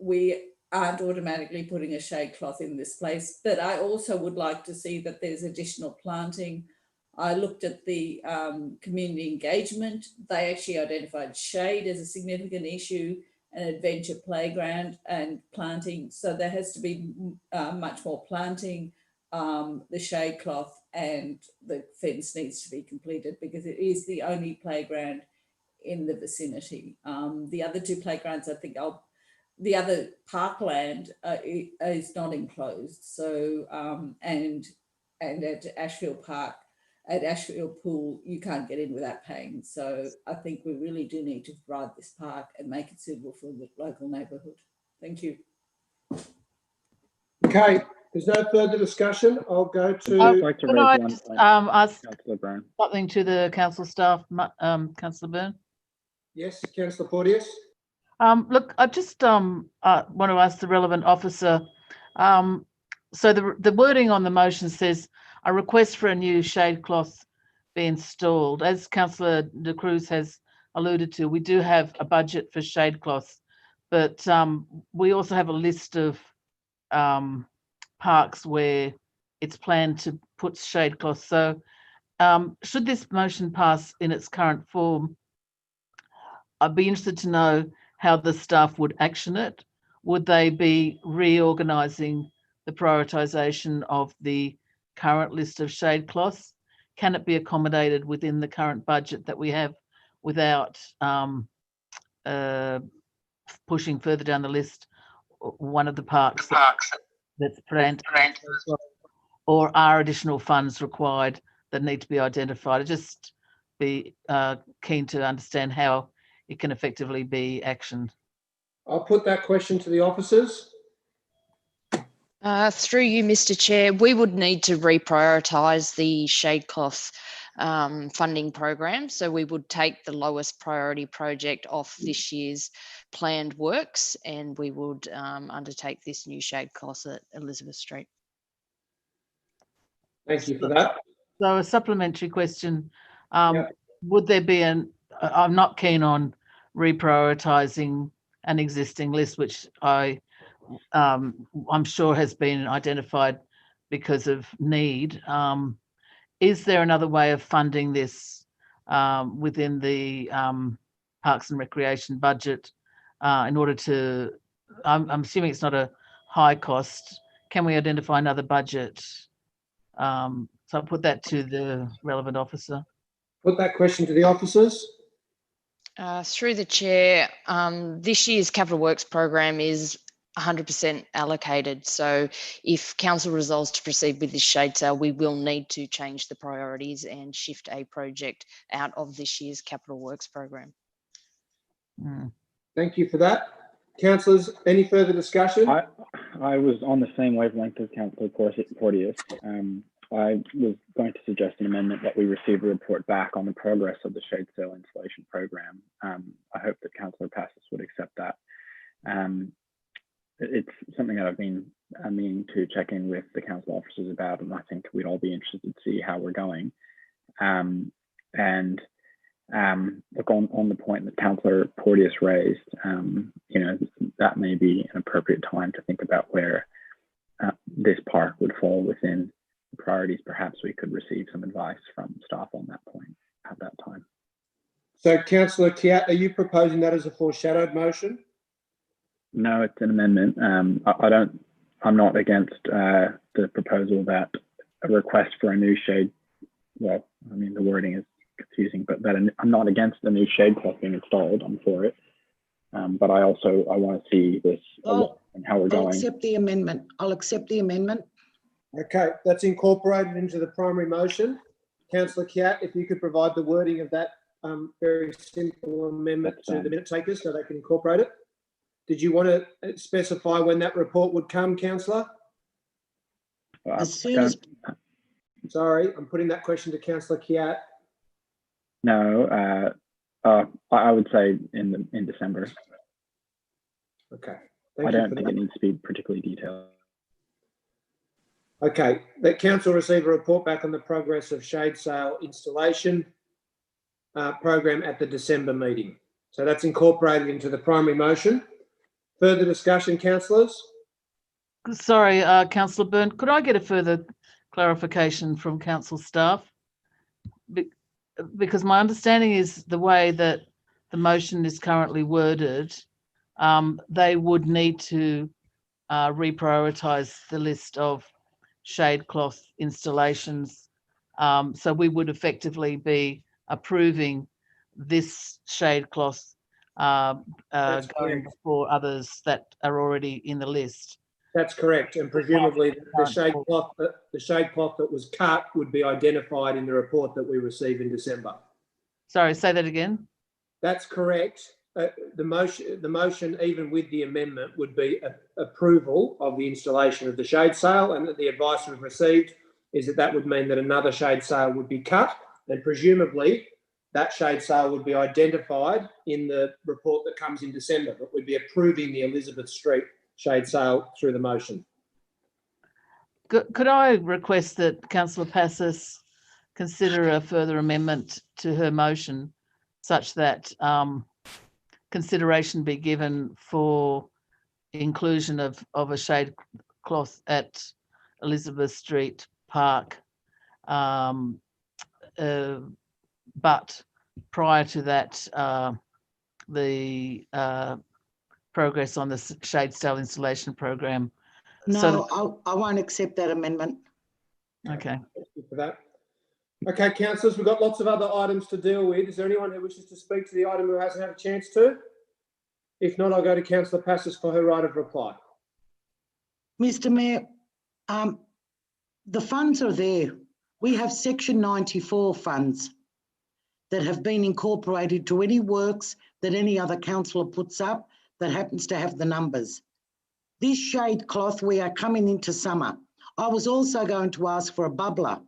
aren't automatically putting a shade cloth in this place. But I also would like to see that there's additional planting. I looked at the community engagement. They actually identified shade as a significant issue, an adventure playground and planting. So there has to be much more planting. The shade cloth and the fence needs to be completed because it is the only playground in the vicinity. The other 2 playgrounds, I think the other parkland is not enclosed. So, and at Ashfield Park, at Ashfield Pool, you can't get in without paying. So I think we really do need to provide this park and make it suitable for the local neighbourhood. Thank you. Okay, there's no further discussion. I'll go to. I'd like to Could raise I one just point, ask Councillor Brown. something to the council staff, Councillor Byrne? Yes, Councillor Porteous. Look, I just want to ask the relevant officer. So the wording on the motion says a request for a new shade cloth be installed. As Councillor De Cruz has alluded to, we do have a budget for shade cloths, but we also have a list of parks where it's planned to put shade cloths. So should this motion pass in its current form, I'd be interested to know how the staff would action it. Would they be reorganising the prioritisation of the current list of shade cloths? Can it be accommodated within the current budget that we have without pushing further down the list one of the parks that's planned, or are additional funds required that need to be identified? I'd just be keen to understand how it can effectively be actioned. I'll put that question to the officers. Through you, Mr. Chair, we would need to reprioritise the shade cloth funding program. So we would take the lowest priority project off this year's planned works, and we would undertake this new shade cloth at Elizabeth Street. Thank you for that. So a supplementary question, would there be I'm not keen on reprioritising an existing list, which I'm sure has been identified because of need. Is there another way of funding this within the Parks and Recreation budget in order to, I'm assuming it's not a high cost, can we identify another budget? So I'll put that to the relevant officer. Put that question to the officers. Through the chair, this year's capital works program is 100% allocated. So if council resolves to proceed with this shade sale, we will need to change the priorities and shift a project out of this year's capital works program. Thank you for that. Councillors, any further discussion? I was on the same wavelength as Councillor Porteous. I was going to suggest an amendment that we receive a report back on the progress of the shade sale installation program. I hope that Councillor Passos would accept that. It's something that I've been meaning to check in with the council officers about, and I think we'd all be interested to see how we're going. Look, on the point that Councillor Porteous raised, you know, that may be an appropriate time to think about where this park would fall within priorities. Perhaps we could receive some advice from staff on that point at that time. So, Councillor Kiat, are you proposing that as a foreshadowed motion? No, it's an amendment. I'm not against the proposal that a request for a new shade. Well, I mean, the wording is confusing, but that I'm not against the new shade cloth being installed. I'm for it. But I want to see this and how we're going. I'll accept the amendment. I'll accept the amendment. Okay, that's incorporated into the primary motion. Councillor Kiat, if you could provide the wording of that very simple amendment to the minute takers so they can incorporate it. Did you want to specify when that report would come, Councillor? As soon as... Sorry, I'm putting that question to Councillor Kiat. No, I would say in December. Okay. I don't think it needs to be particularly detailed. Okay, that council receive a report back on the progress of shade sale installation program at the December meeting. So that's incorporated into the primary motion. Further discussion, councillors? Sorry, Councillor Byrne, could I get a further clarification from council staff? Because my understanding is the way that the motion is currently worded, they would need to reprioritise the list of shade cloth installations. So we would effectively be approving this shade cloth going before others that are already in the list. That's correct, and presumably the shade cloth that was cut would be identified in the report that we receive in December. Sorry, say that again. That's correct. the motion, even with the amendment, would be approval of the installation of the shade sail, and that the advice we've received is that that would mean that another shade sail would be cut, and presumably that shade sail would be identified in the report that comes in December, but we'd be approving the Elizabeth Street shade sail through the motion. Could I request that Councillor Passis consider a further amendment to her motion such that consideration be given for inclusion of a shade cloth at Elizabeth Street Park, but prior to that, the progress on the shade sail installation program. No, I won't accept that amendment. Okay. Thank you for that. Okay, councillors, we've got lots of other items to deal with. Is there anyone who wishes to speak to the item who hasn't had a chance to? If not, I'll go to Councillor Passis for her right of reply. Mr. Mayor, the funds are there. We have Section 94 funds that have been incorporated to any works that any other councillor puts up that happens to have the numbers. This shade cloth, we are coming into summer. I was also going to ask for a bubbler.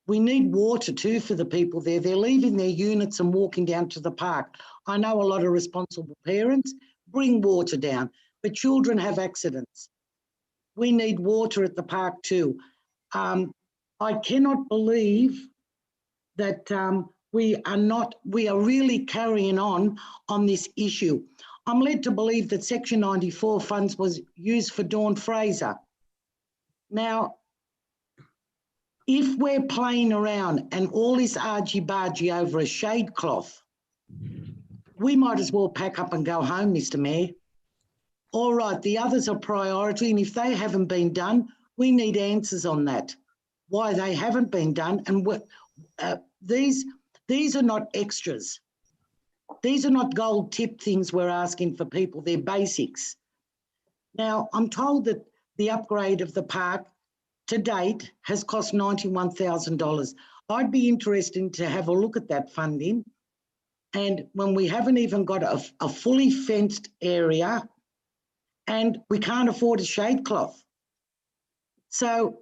We need water too for the people there. They're leaving their units and walking down to the park. I know a lot of responsible parents bring water down, but children have accidents. We need water at the park too. I cannot believe that we are really carrying on this issue. I'm led to believe that Section 94 funds was used for Dawn Fraser. Now, if we're playing around and all this argy-bargy over a shade cloth, we might as well pack up and go home, Mr. Mayor. All right, the others are priority, and if they haven't been done, we need answers on that, why they haven't been done. And these are not extras. These are not gold tip things we're asking for people, they're basics. Now, I'm told that the upgrade of the park to date has cost $91,000. I'd be interested to have a look at that funding. And when we haven't even got a fully fenced area and we can't afford a shade cloth. So,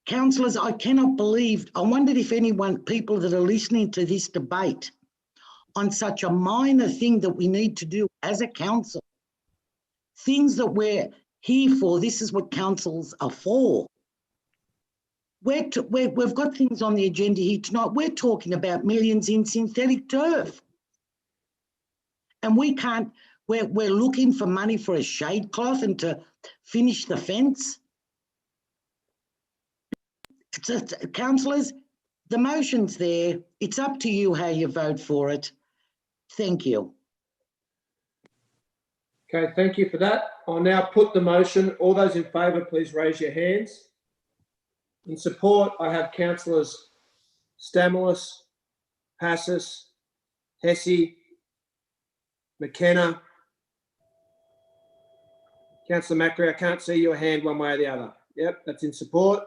councillors, I cannot believe, I wondered if people that are listening to this debate on such a minor thing that we need to do as a council, things that we're here for, this is what councils are for. We've got things on the agenda here tonight. We're talking about millions in synthetic turf. And we can't, we're looking for money for a shade cloth and to finish the fence. Councillors, the motion's there. It's up to you how you vote for it. Thank you. Okay, thank you for that. I'll now put the motion. All those in favour, please raise your hands. In support, I have councillors Stamoulis, Passis, Hesse, McKenna. Councillor Macri, I can't see your hand one way or the other. Yep, that's in support.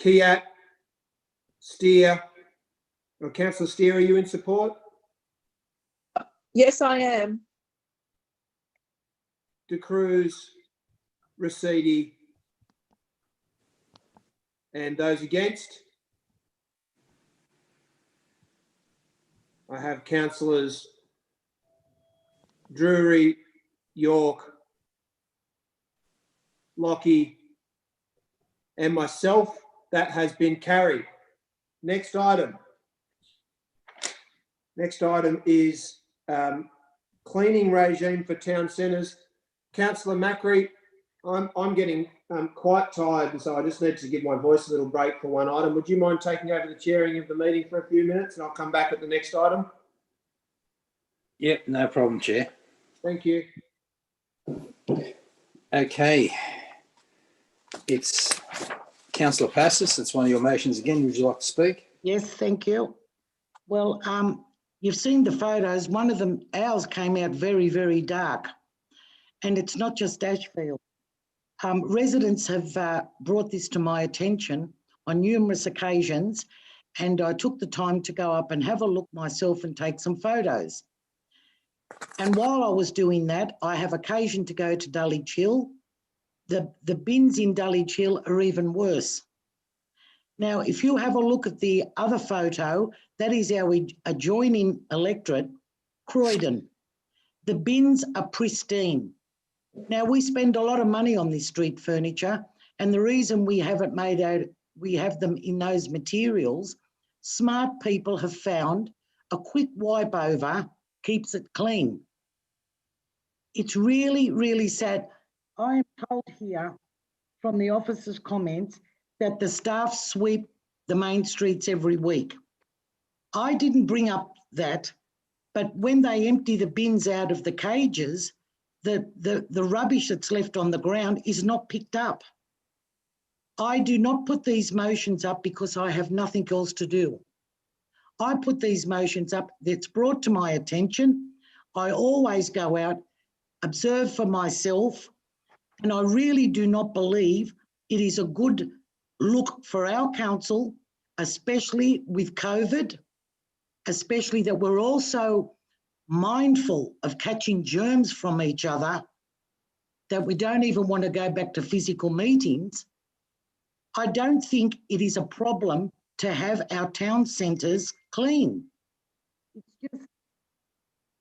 Kiat, Steer. Or Councillor Steer, are you in support? Yes, I am. De Cruz, Rescind, and those against? I have councillors Drury, York, Lockie, and myself. That has been carried. Next item. Next item is cleaning regime for town centres. Councillor Macri, I'm getting quite tired, and so I just need to give my voice a little break for one item. Would you mind taking over the chairing of the meeting for a few minutes, and I'll come back at the next item? Yep, no problem, Chair. Thank you. Okay. It's Councillor Passis. It's one of your motions again. Would you like to speak? Yes, thank you. Well, you've seen the photos. One of them, ours came out very, very dark. And it's not just Ashfield. Residents have brought this to my attention on numerous occasions, and I took the time to go up and have a look myself and take some photos. And while I was doing that, I have occasion to go to Dulwich Hill. The bins in Dulwich Hill are even worse. Now, if you have a look at the other photo, that is our adjoining electorate, Croydon. The bins are pristine. Now, we spend a lot of money on this street furniture, and the reason we haven't made out, we have them in those materials, smart people have found a quick wipe over keeps it clean. It's really, really sad. I am told here from the officers' comments that the staff sweep the main streets every week. I didn't bring up that, but when they empty the bins out of the cages, the rubbish that's left on the ground is not picked up. I do not put these motions up because I have nothing else to do. I put these motions up that's brought to my attention. I always go out, observe for myself, and I really do not believe it is a good look for our council, especially with COVID, especially that we're also mindful of catching germs from each other, that we don't even want to go back to physical meetings. I don't think it is a problem to have our town centres clean. It's just,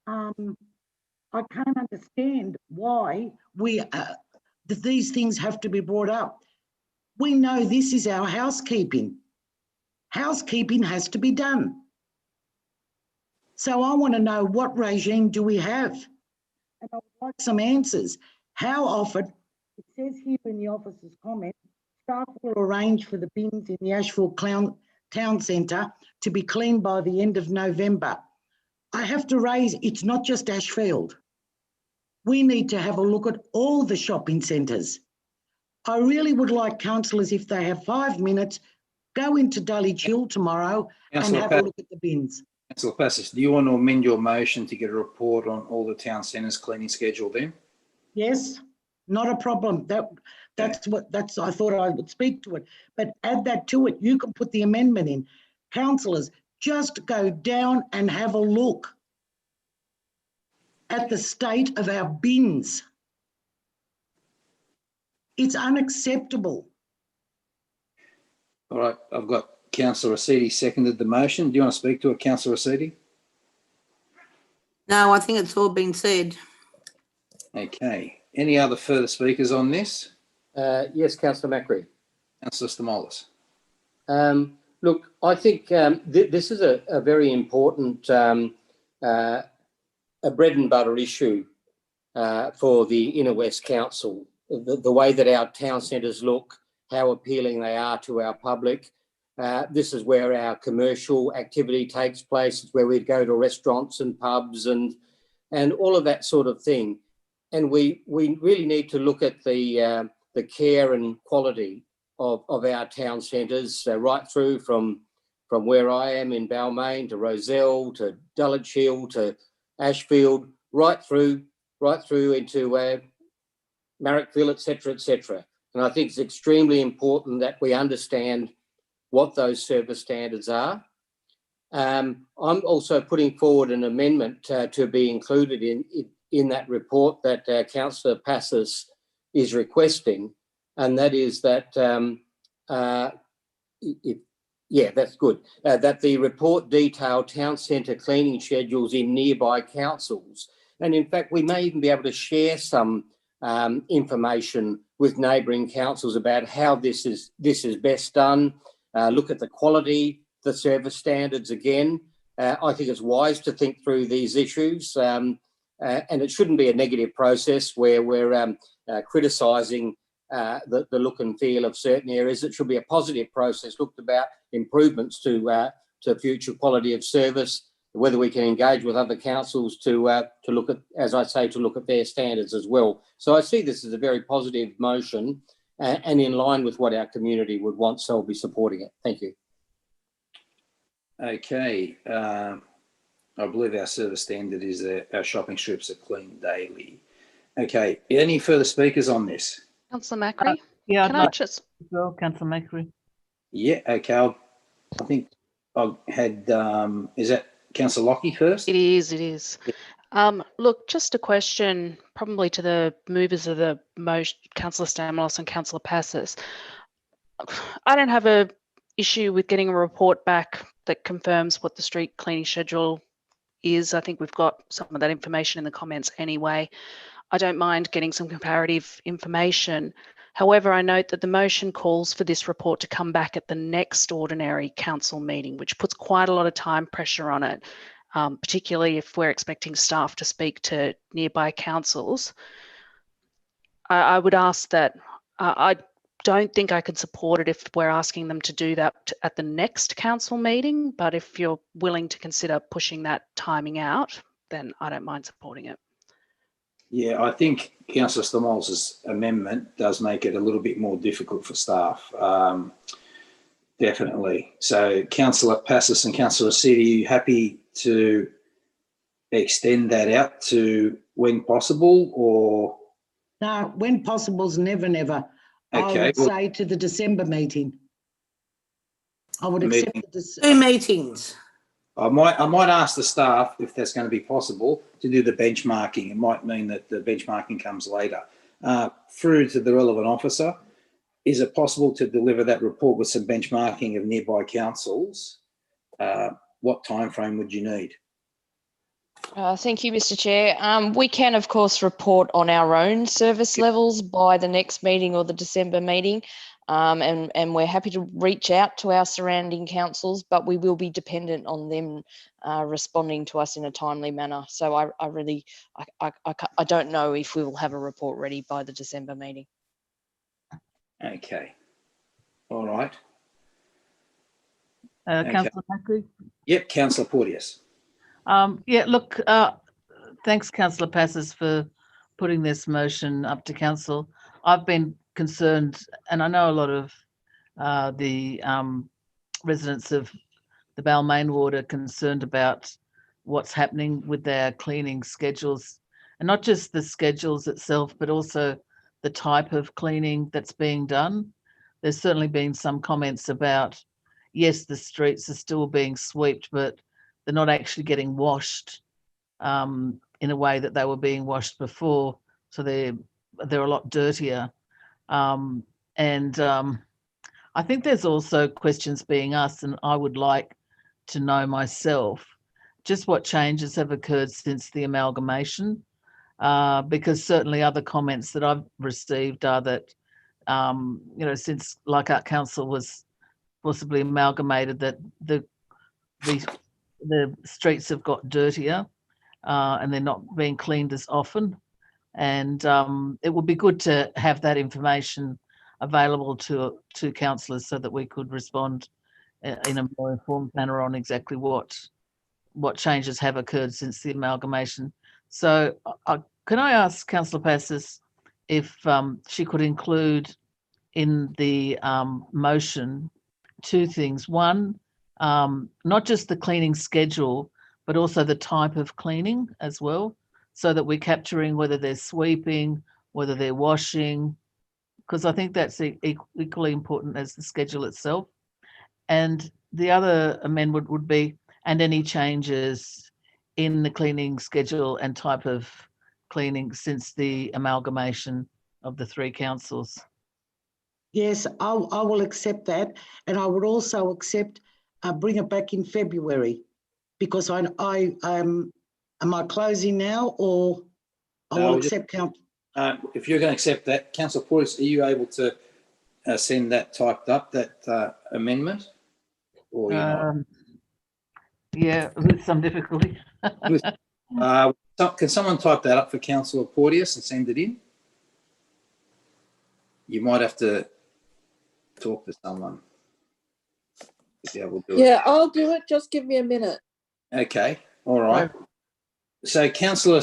I can't understand why these things have to be brought up. We know this is our housekeeping. Housekeeping has to be done. So I want to know, what regime do we have? And I would like some answers. How often, it says here in the officer's comment, staff will arrange for the bins in the Ashfield Town Centre to be cleaned by the end of November. I have to raise, it's not just Ashfield. We need to have a look at all the shopping centres. I really would like councillors, if they have 5 minutes, go into Dulwich Hill tomorrow and have a look at the bins. Councillor Passis, do you want to amend your motion to get a report on all the town centres cleaning schedule then? Yes, not a problem. That's I thought I would speak to it, but add that to it. You can put the amendment in. Councillors, just go down and have a look at the state of our bins. It's unacceptable. All right, I've got Councillor Rescind seconded the motion. Do you want to speak to it, Councillor Rescind? No, I think it's all been said. Okay. Any other further speakers on this? Yes, Councillor Macri. Councillor Stamolis. Look, I think this is a very important a bread and butter issue for the Inner West Council. The way that our town centres look, how appealing they are to our public. This is where our commercial activity takes place. It's where we'd go to restaurants and pubs and all of that sort of thing. And we really need to look at the care and quality of our town centres, right through from where I am in Balmain to Rozelle to Dulwich Hill to Ashfield, right through into Marrickville, etc., etc. And I think it's extremely important that we understand what those service standards are. I'm also putting forward an amendment to be included in that report that Councillor Passis is requesting, and that is that, that's good, that the report detail town centre cleaning schedules in nearby councils. And in fact, we may even be able to share some information with neighbouring councils about how this is best done. Look at the quality, the service standards again. I think it's wise to think through these issues, and it shouldn't be a negative process where we're criticising the look and feel of certain areas. It should be a positive process, looked about improvements to future quality of service, whether we can engage with other councils to look at, as I say, to look at their standards as well. So I see this as a very positive motion and in line with what our community would want, so I'll be supporting it. Thank you. Okay. I believe our service standard is that our shopping strips are cleaned daily. Okay. Any further speakers on this? Councillor Macri? Yeah, Can I just... Well, Councillor Macri. Yeah, okay. I think I had, is that Councillor Lockie first? It is. Look, just a question, probably to the movers of the motion, Councillor Stamos and Councillor Passis. I don't have a issue with getting a report back that confirms what the street cleaning schedule is. I think we've got some of that information in the comments anyway. I don't mind getting some comparative information. However, I note that the motion calls for this report to come back at the next ordinary council meeting, which puts quite a lot of time pressure on it, particularly if we're expecting staff to speak to nearby councils. I would ask that, I don't think I could support it if we're asking them to do that at the next council meeting, but if you're willing to consider pushing that timing out, then I don't mind supporting it. Yeah, I think Councillor Stamol's amendment does make it a little bit more difficult for staff, definitely. So Councillor Passis and Councillor City, are you happy to extend that out to when possible, or? No, when possible's never. Okay, I would say to the December meeting. I would accept the 2 meetings. I might ask the staff if that's going to be possible to do the benchmarking. It might mean that the benchmarking comes later. Through to the relevant officer, is it possible to deliver that report with some benchmarking of nearby councils? What time frame would you need? Thank you, Mr. Chair. We can, of course, report on our own service levels by the next meeting or the December meeting, and we're happy to reach out to our surrounding councils, but we will be dependent on them responding to us in a timely manner. So I don't know if we will have a report ready by the December meeting. Okay. All right. Councillor Macri? Yep, Councillor Porteous. Yeah, look, thanks, Councillor Passis, for putting this motion up to council. I've been concerned, and I know a lot of the residents of the Balmain ward are concerned about what's happening with their cleaning schedules, and not just the schedules itself, but also the type of cleaning that's being done. There's certainly been some comments about, yes, the streets are still being swept, but they're not actually getting washed in a way that they were being washed before. So they're a lot dirtier. I think there's also questions being asked, and I would like to know myself just what changes have occurred since the amalgamation, because certainly other comments that I've received are that, since Leichhardt Council was possibly amalgamated, that the streets have got dirtier and they're not being cleaned as often. And it would be good to have that information available to councillors so that we could respond in a more informed manner on exactly what changes have occurred since the amalgamation. So can I ask Councillor Passis if she could include in the motion 2 things. One, not just the cleaning schedule, but also the type of cleaning as well, so that we're capturing whether they're sweeping, whether they're washing, because I think that's equally important as the schedule itself. And the other amendment would be, and any changes in the cleaning schedule and type of cleaning since the amalgamation of the 3 councils. Yes, I will accept that, and I would also accept bring it back in February, because am I closing now, or I will accept if you're going to accept that, Councillor Porteous, are you able to send that typed up, that amendment, or yeah, with some difficulty. Can someone type that up for Councillor Porteous and send it in? You might have to talk to someone. Yeah, I'll do it. Just give me a minute. Okay, all right. So, Councillor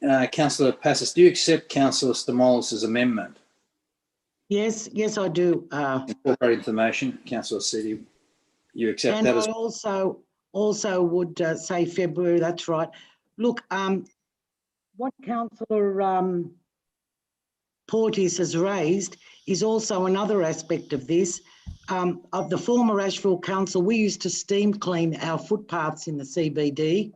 Passis, do you accept Councillor Stamoulis's amendment? Yes, I do. Incorporate information, Councillor City, you accept and that? And I also would say February. That's right. Look, what Councillor Porteous has raised is also another aspect of this. Of the former Ashfield Council, we used to steam clean our footpaths in the CBD,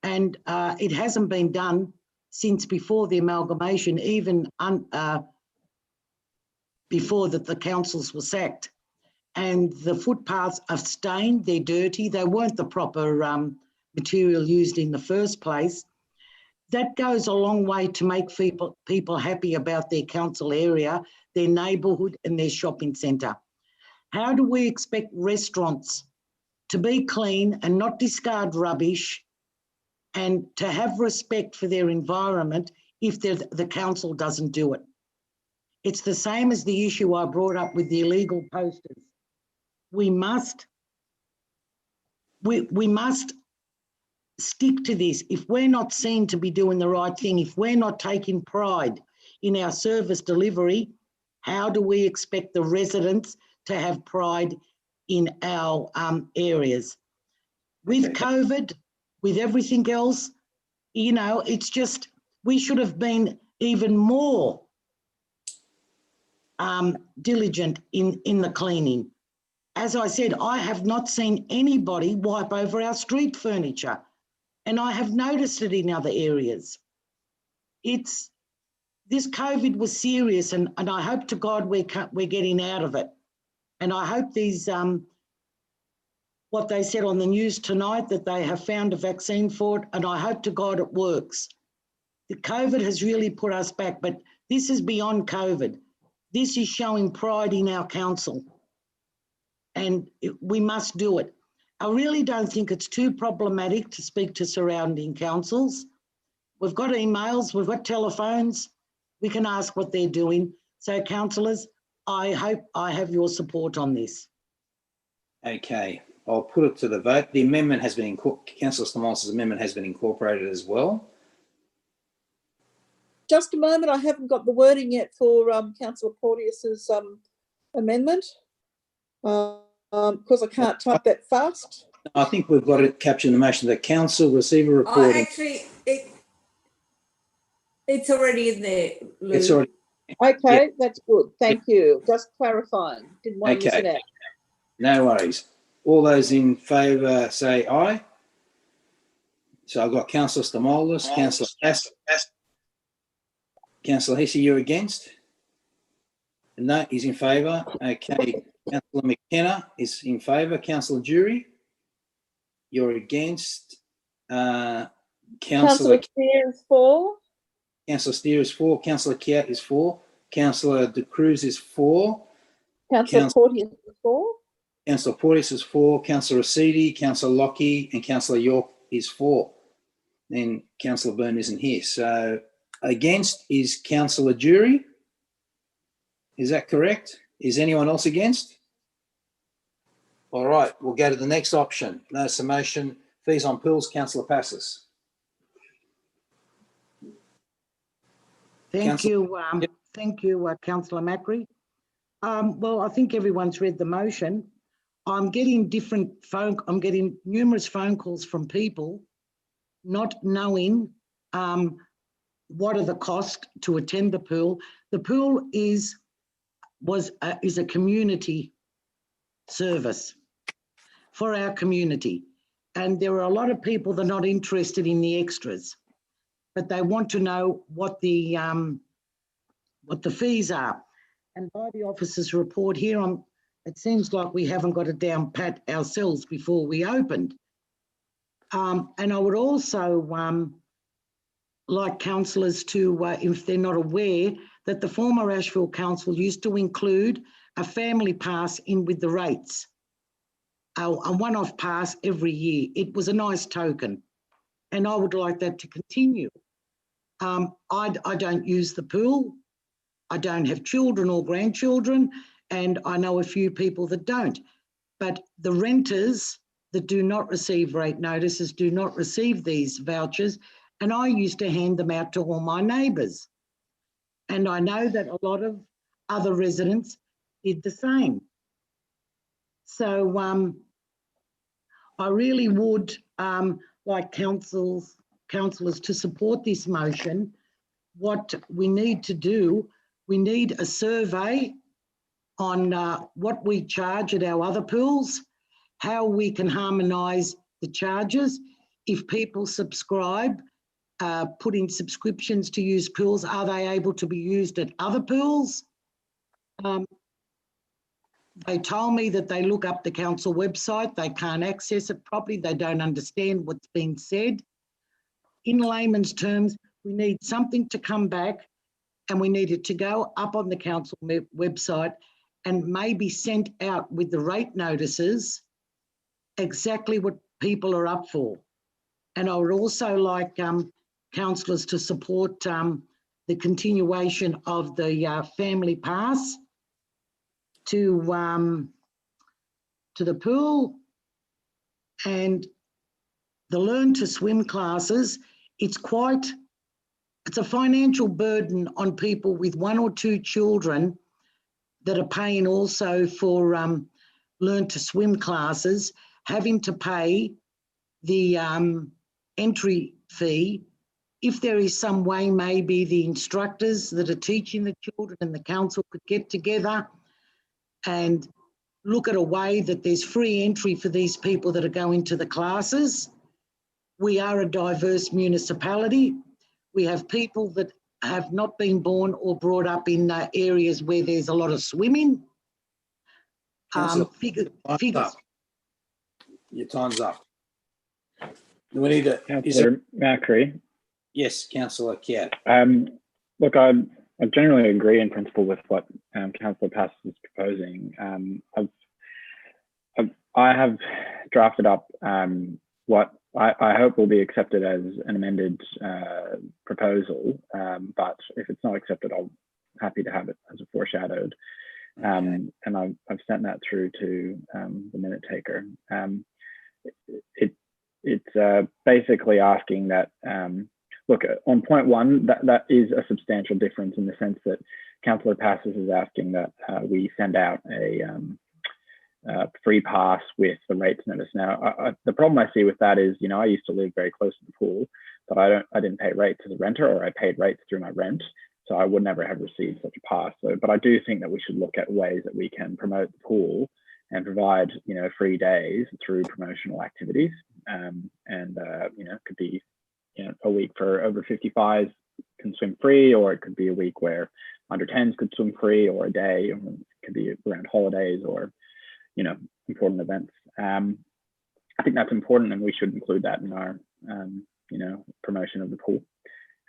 and it hasn't been done since before the amalgamation, even before that the councils were sacked. And the footpaths are stained, they're dirty, they weren't the proper material used in the first place. That goes a long way to make people happy about their council area, their neighbourhood and their shopping centre. How do we expect restaurants to be clean and not discard rubbish and to have respect for their environment if the council doesn't do it? It's the same as the issue I brought up with the illegal posters. We must stick to this. If we're not seen to be doing the right thing, if we're not taking pride in our service delivery, how do we expect the residents to have pride in our areas? With COVID, with everything else, you know, it's just, we should have been even more diligent in the cleaning. As I said, I have not seen anybody wipe over our street furniture, and I have noticed it in other areas. This COVID was serious, and I hope to God we're getting out of it. And I hope these, what they said on the news tonight, that they have found a vaccine for it, and I hope to God it works. The COVID has really put us back, but this is beyond COVID. This is showing pride in our council, and we must do it. I really don't think it's too problematic to speak to surrounding councils. We've got emails, we've got telephones, we can ask what they're doing. So councillors, I hope I have your support on this. Okay, I'll put it to the vote. The amendment has been, Councillor Stamos's amendment has been incorporated as well. Just a moment, I haven't got the wording yet for Councillor Porteous's amendment. Because I can't type that fast. I think we've got it captured in the motion. The council receiver reporting. Actually, it's already in there, Lou. It's already. Okay, yeah. That's good. Thank you. Just clarifying. Didn't want to miss it out. No worries. All those in favour say aye. So I've got Councillor Stamolis, Councillor Ass. Councillor Hesse, you're against? No, he's in favour. Okay. Councillor McKenna is in favour. Councillor Jury, you're against. Councillor Steer is for. Councillor Steer is for. Councillor Kiat is for. Councillor De Cruz is for. Councillor Porteous is for. Councillor Porteous is for. Councillor Rasidi, Councillor Lockie and Councillor York is for. Then Councillor Byrne isn't here. So against is Councillor Jury. Is that correct? Is anyone else against? All right, we'll go to the next option. No summation. Fees on pools. Councillor Passis. Thank you, Councillor Macri. Well, I think everyone's read the motion. I'm getting numerous phone calls from people not knowing what are the costs to attend the pool. The pool is a community service for our community, and there are a lot of people that are not interested in the extras, but they want to know what the fees are. And by the officer's report here, it seems like we haven't got it down pat ourselves before we opened. And I would also like councillors to, if they're not aware, that the former Ashfield Council used to include a family pass in with the rates, a one-off pass every year. It was a nice token, and I would like that to continue. I don't use the pool. I don't have children or grandchildren, and I know a few people that don't. But the renters that do not receive rate notices do not receive these vouchers, and I used to hand them out to all my neighbours. And I know that a lot of other residents did the same. So I really would like councillors to support this motion. What we need to do We need a survey on what we charge at our other pools, how we can harmonise the charges. If people subscribe, put in subscriptions to use pools, are they able to be used at other pools? They told me that they look up the council website, they can't access it properly, they don't understand what's being said. In layman's terms, we need something to come back, and we need it to go up on the council website and maybe sent out with the rate notices exactly what people are up for. And I would also like councillors to support the continuation of the family pass to the pool, and the learn to swim classes. It's a financial burden on people with 1 or 2 children that are paying also for learn to swim classes, having to pay the entry fee. If there is some way, maybe the instructors that are teaching the children and the council could get together and look at a way that there's free entry for these people that are going to the classes. We are a diverse municipality. We have people that have not been born or brought up in areas where there's a lot of swimming. Figures. Your time's up. We need a... Councillor Macri. Yes, Councillor Kiat. Look, I generally agree in principle with what Councillor Pass is proposing. I have drafted up what I hope will be accepted as an amended proposal, but if it's not accepted, I'm happy to have it as a foreshadowed. And I've sent that through to the minute taker. It's basically asking that, look, on point 1, that is a substantial difference in the sense that Councillor Passes is asking that we send out a free pass with the rates notice. Now, the problem I see with that is, you know, I used to live very close to the pool, but I didn't pay rates as a renter, or I paid rates through my rent, so I would never have received such a pass. So, but I do think that we should look at ways that we can promote the pool and provide, you know, free days through promotional activities. You know, it could be, you know, a week for over 55s can swim free, or it could be a week where under 10s could swim free, or a day, or it could be around holidays or, you know, important events. I think that's important, and we should include that in our, you know, promotion of the pool.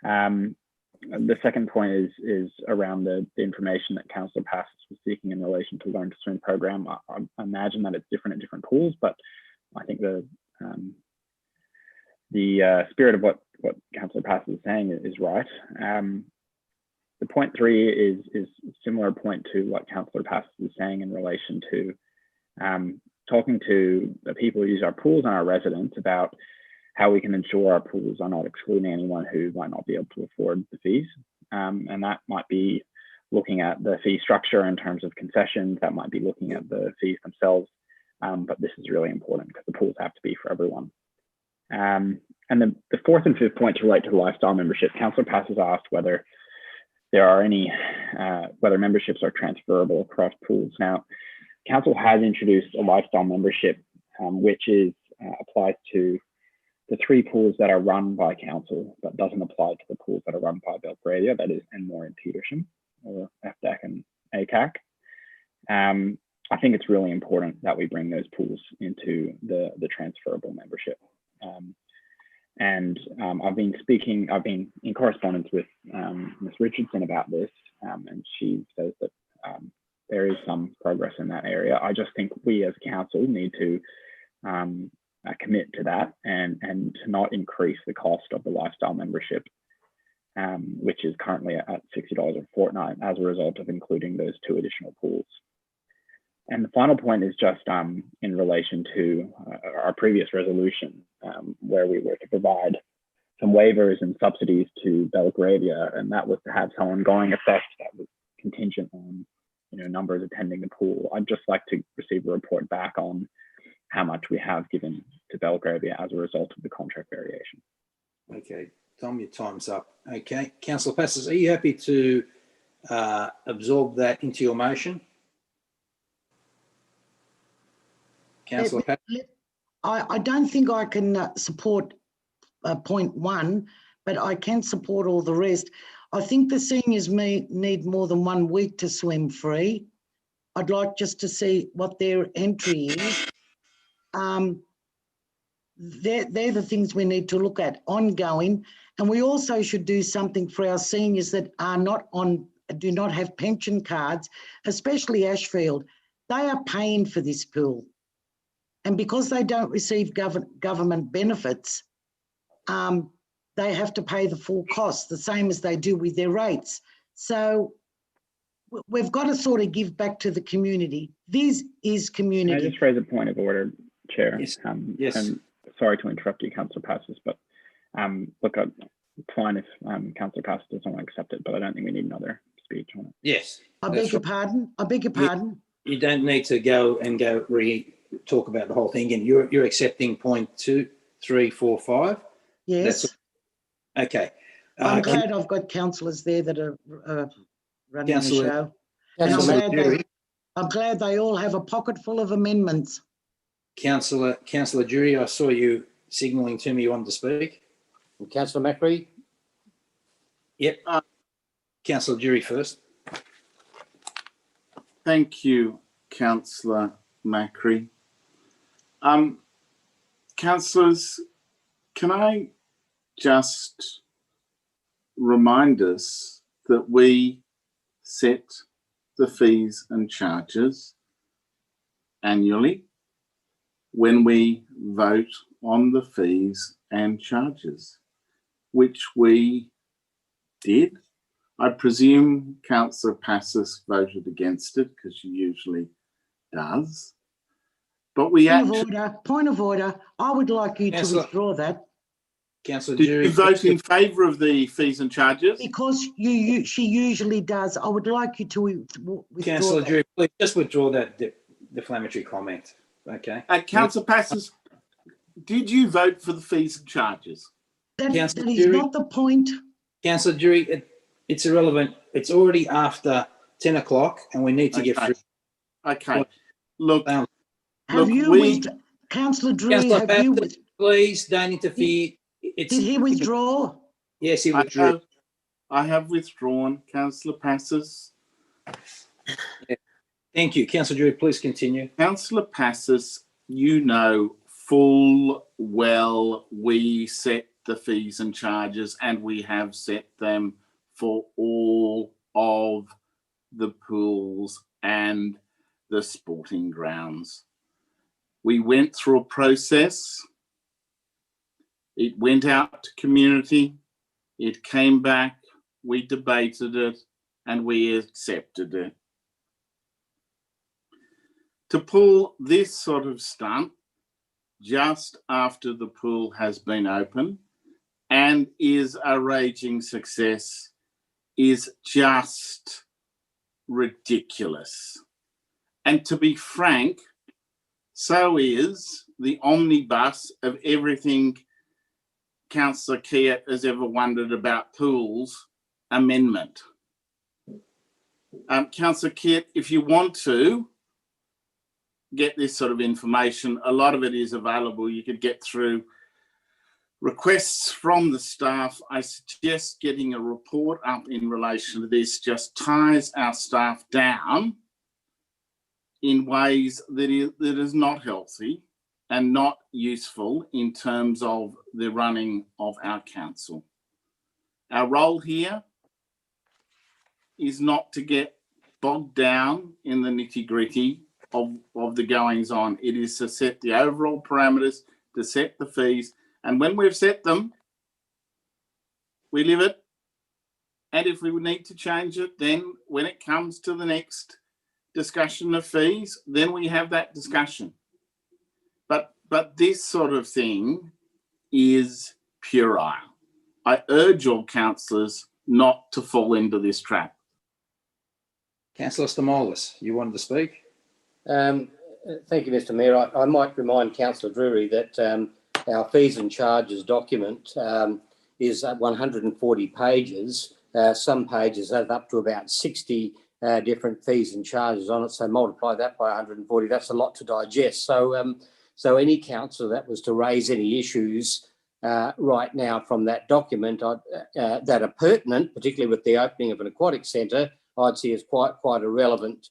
The second point is around the information that Councillor Passes was seeking in relation to Learn to Swim program. I imagine that it's different at different pools, but I think the spirit of what Councillor Passes is saying is right. The point 3 is similar point to what Councillor Passes is saying in relation to talking to the people who use our pools and our residents about how we can ensure our pools are not excluding anyone who might not be able to afford the fees. And that might be looking at the fee structure in terms of concessions, that might be looking at the fees themselves. But this is really important because the pools have to be for everyone. And then the 4th and 5th points relate to the lifestyle membership. Councillor Passes asked whether there are any, whether memberships are transferable across pools. Now, Council has introduced a lifestyle membership, which is applies to the 3 pools that are run by Council, but doesn't apply to the pools that are run by Belgravia, that is Enmore and Petersham, or FDAC and ACAC. I think it's really important that we bring those pools into the transferable membership. I've been in correspondence with Ms. Richardson about this, and she says that there is some progress in that area. I just think we as council need to commit to that and to not increase the cost of the lifestyle membership, which is currently at $60 a fortnight as a result of including those 2 additional pools. And the final point is just in relation to our previous resolution, where we were to provide some waivers and subsidies to Belgravia, and that was to have some ongoing effect that was contingent on, you know, numbers attending the pool. I'd just like to receive a report back on how much we have given to Belgravia as a result of the contract variation. Okay, Tom, your time's up. Okay, Councillor Passes, are you happy to absorb that into your motion? Councillor Pat? I don't think I can support point 1, but I can support all the rest. I think the seniors need more than 1 week to swim free. I'd like just to see what their entry is. They're the things we need to look at ongoing, and we also should do something for our seniors that are do not have pension cards, especially Ashfield. They are paying for this pool, and because they don't receive government benefits, they have to pay the full cost, the same as they do with their rates. So we've got to sort of give back to the community. This is community. Can I just raise a point of order, Chair? Yes. Yes. And sorry to interrupt you, Councillor Passes, but look, it's fine if Councillor Passes doesn't want to accept it, but I don't think we need another speech on it. Yes. I beg your pardon. I beg your pardon. You don't need to go talk about the whole thing again. You're accepting point 2, 3, 4, 5. Yes. Okay. I'm glad I've got councillors there that are running the show. And I'm glad they all have a pocket full of amendments. Councillor Jury, I saw you signalling to me you wanted to speak. Councillor Macri? Yep. Councillor Jury first. Thank you, Councillor Macri. Councillors, can I just remind us that we set the fees and charges annually when we vote on the fees and charges, which we did. I presume Councillor Passis voted against it because she usually does. But we Point of order. I would like you to withdraw that. Councillor Did Jury, you vote in favour of the fees and charges? Because she usually does. I would like you to withdraw. Councillor Jury, please just withdraw that defamatory comment. Okay. Councillor Passis, did you vote for the fees and charges? That is not the point. Councillor Jury, it's irrelevant. It's already after 10 o'clock and we need to get through. Okay. Look, Councillor Drury, please don't interfere. Did he withdraw? Yes, he withdrew. I have withdrawn, Councillor Passis. Yeah. Thank you. Councillor Drury, please continue. Councillor Passis, you know full well we set the fees and charges and we have set them for all of the pools and the sporting grounds. We went through a process. It went out to community. It came back. We debated it and we accepted it. To pull this sort of stunt just after the pool has been open and is a raging success is just ridiculous. And to be frank, so is the omnibus of everything Councillor Keat has ever wondered about pools amendment. Councillor Keat, if you want to get this sort of information, a lot of it is available. You could get through requests from the staff. I suggest getting a report up in relation to this just ties our staff down in ways that is not healthy and not useful in terms of the running of our council. Our role here is not to get bogged down in the nitty-gritty of the goings on. It is to set the overall parameters, to set the fees, and when we've set them, we live it. And if we need to change it, then when it comes to the next discussion of fees, then we have that discussion. But this sort of thing is puerile. I urge all councillors not to fall into this trap. Councillor Stamoulis, you wanted to speak? Thank you, Mr Mayor. I might remind Councillor Drury that our fees and charges document is 140 pages some pages have up to about 60 different fees and charges on it. So multiply that by 140, that's a lot to digest. So, so any council that was to raise any issues right now from that document that are pertinent, particularly with the opening of an aquatic centre, I'd see as quite a relevant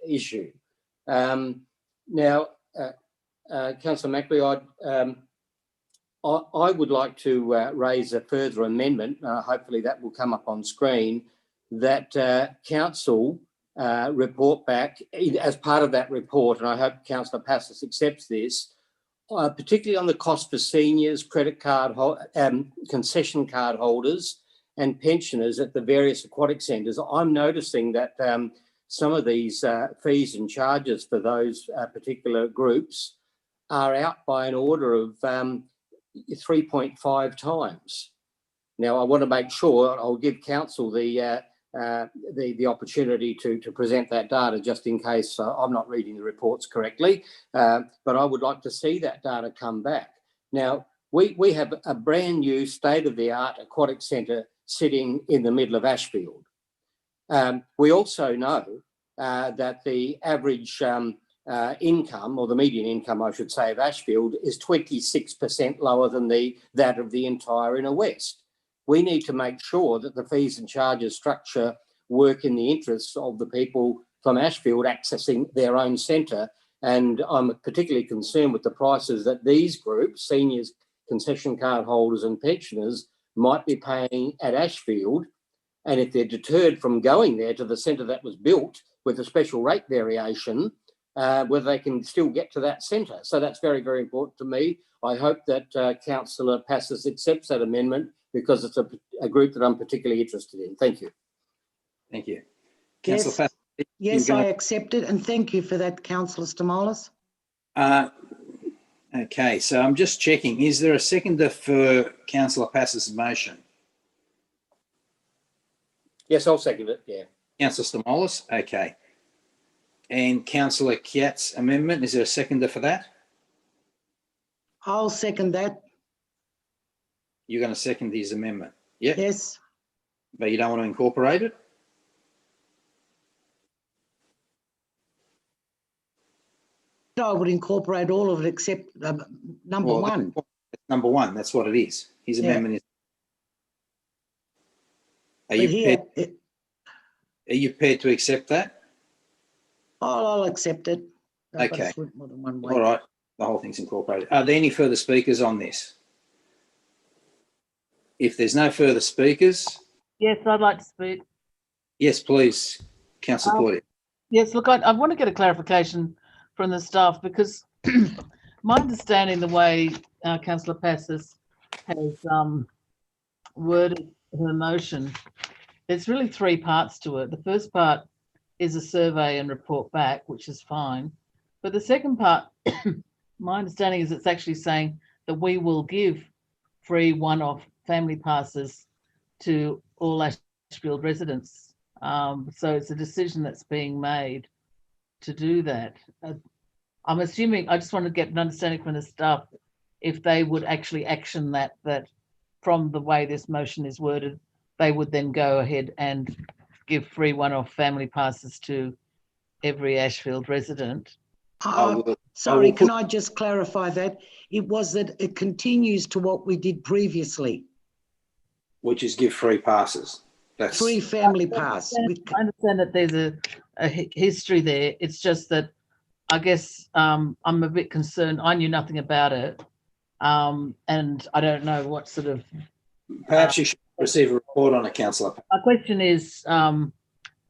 issue. Now, Councillor Mackley, I would like to raise a further amendment. Hopefully that will come up on screen. That council report back as part of that report, and I hope Councillor Passos accepts this. Particularly on the cost for seniors, credit card, concession card holders and pensioners at the various aquatic centres. I'm noticing that some of these fees and charges for those particular groups are out by an order of 3.5 times. Now, I want to make sure I'll give council the opportunity to present that data just in case I'm not reading the reports correctly, but I would like to see that data come back. Now, we have a brand new state-of-the-art aquatic centre sitting in the middle of Ashfield. We also know that the average income, or the median income, I should say, of Ashfield is 26% lower than that of the entire inner west. We need to make sure that the fees and charges structure work in the interests of the people from Ashfield accessing their own centre. And I'm particularly concerned with the prices that these groups, seniors, concession card holders and pensioners, might be paying at Ashfield. And if they're deterred from going there to the centre that was built with a special rate variation, whether they can still get to that centre. So that's very, very important to me. I hope that Councillor Passos accepts that amendment, because it's a group that I'm particularly interested in. Thank you. Thank you. Yes, yes, I accept it, and thank you for that, Councillor Stamoulis. Okay, so I'm just checking. Is there a seconder for Councillor Passos' motion? Yes, I'll second it, yeah. Councillor Stamoulis, okay. And Councillor Kiat's amendment, is there a seconder for that? I'll second that. You're going to second his amendment? Yeah. Yes. But you don't want to incorporate it? I would incorporate all of it except number one. Number one, that's what it is. His amendment is. Are you prepared to accept that? I'll accept it. Okay. All right. The whole thing's incorporated. Are there any further speakers on this? If there's no further speakers. Yes, I'd like to speak. Yes, please, Councillor Porter. Yes, look, I want to get a clarification from the staff, because my understanding, the way Councillor Passos has worded her motion, there's really three parts to it. The first part is a survey and report back, which is fine. But the second part, my understanding is it's actually saying that we will give free one-off family passes to all Ashfield residents. So it's a decision that's being made to do that. I'm assuming, I just want to get an understanding from the staff if they would actually action that from the way this motion is worded, they would then go ahead and give free one-off family passes to every Ashfield resident. Sorry, can I just clarify that? It was that it continues to what we did previously. Which is give free passes. That's free family pass. I understand that there's a history there. It's just that I guess I'm a bit concerned. I knew nothing about it. And I don't know what sort of... Perhaps you should receive a report on it, Councillor. My question is,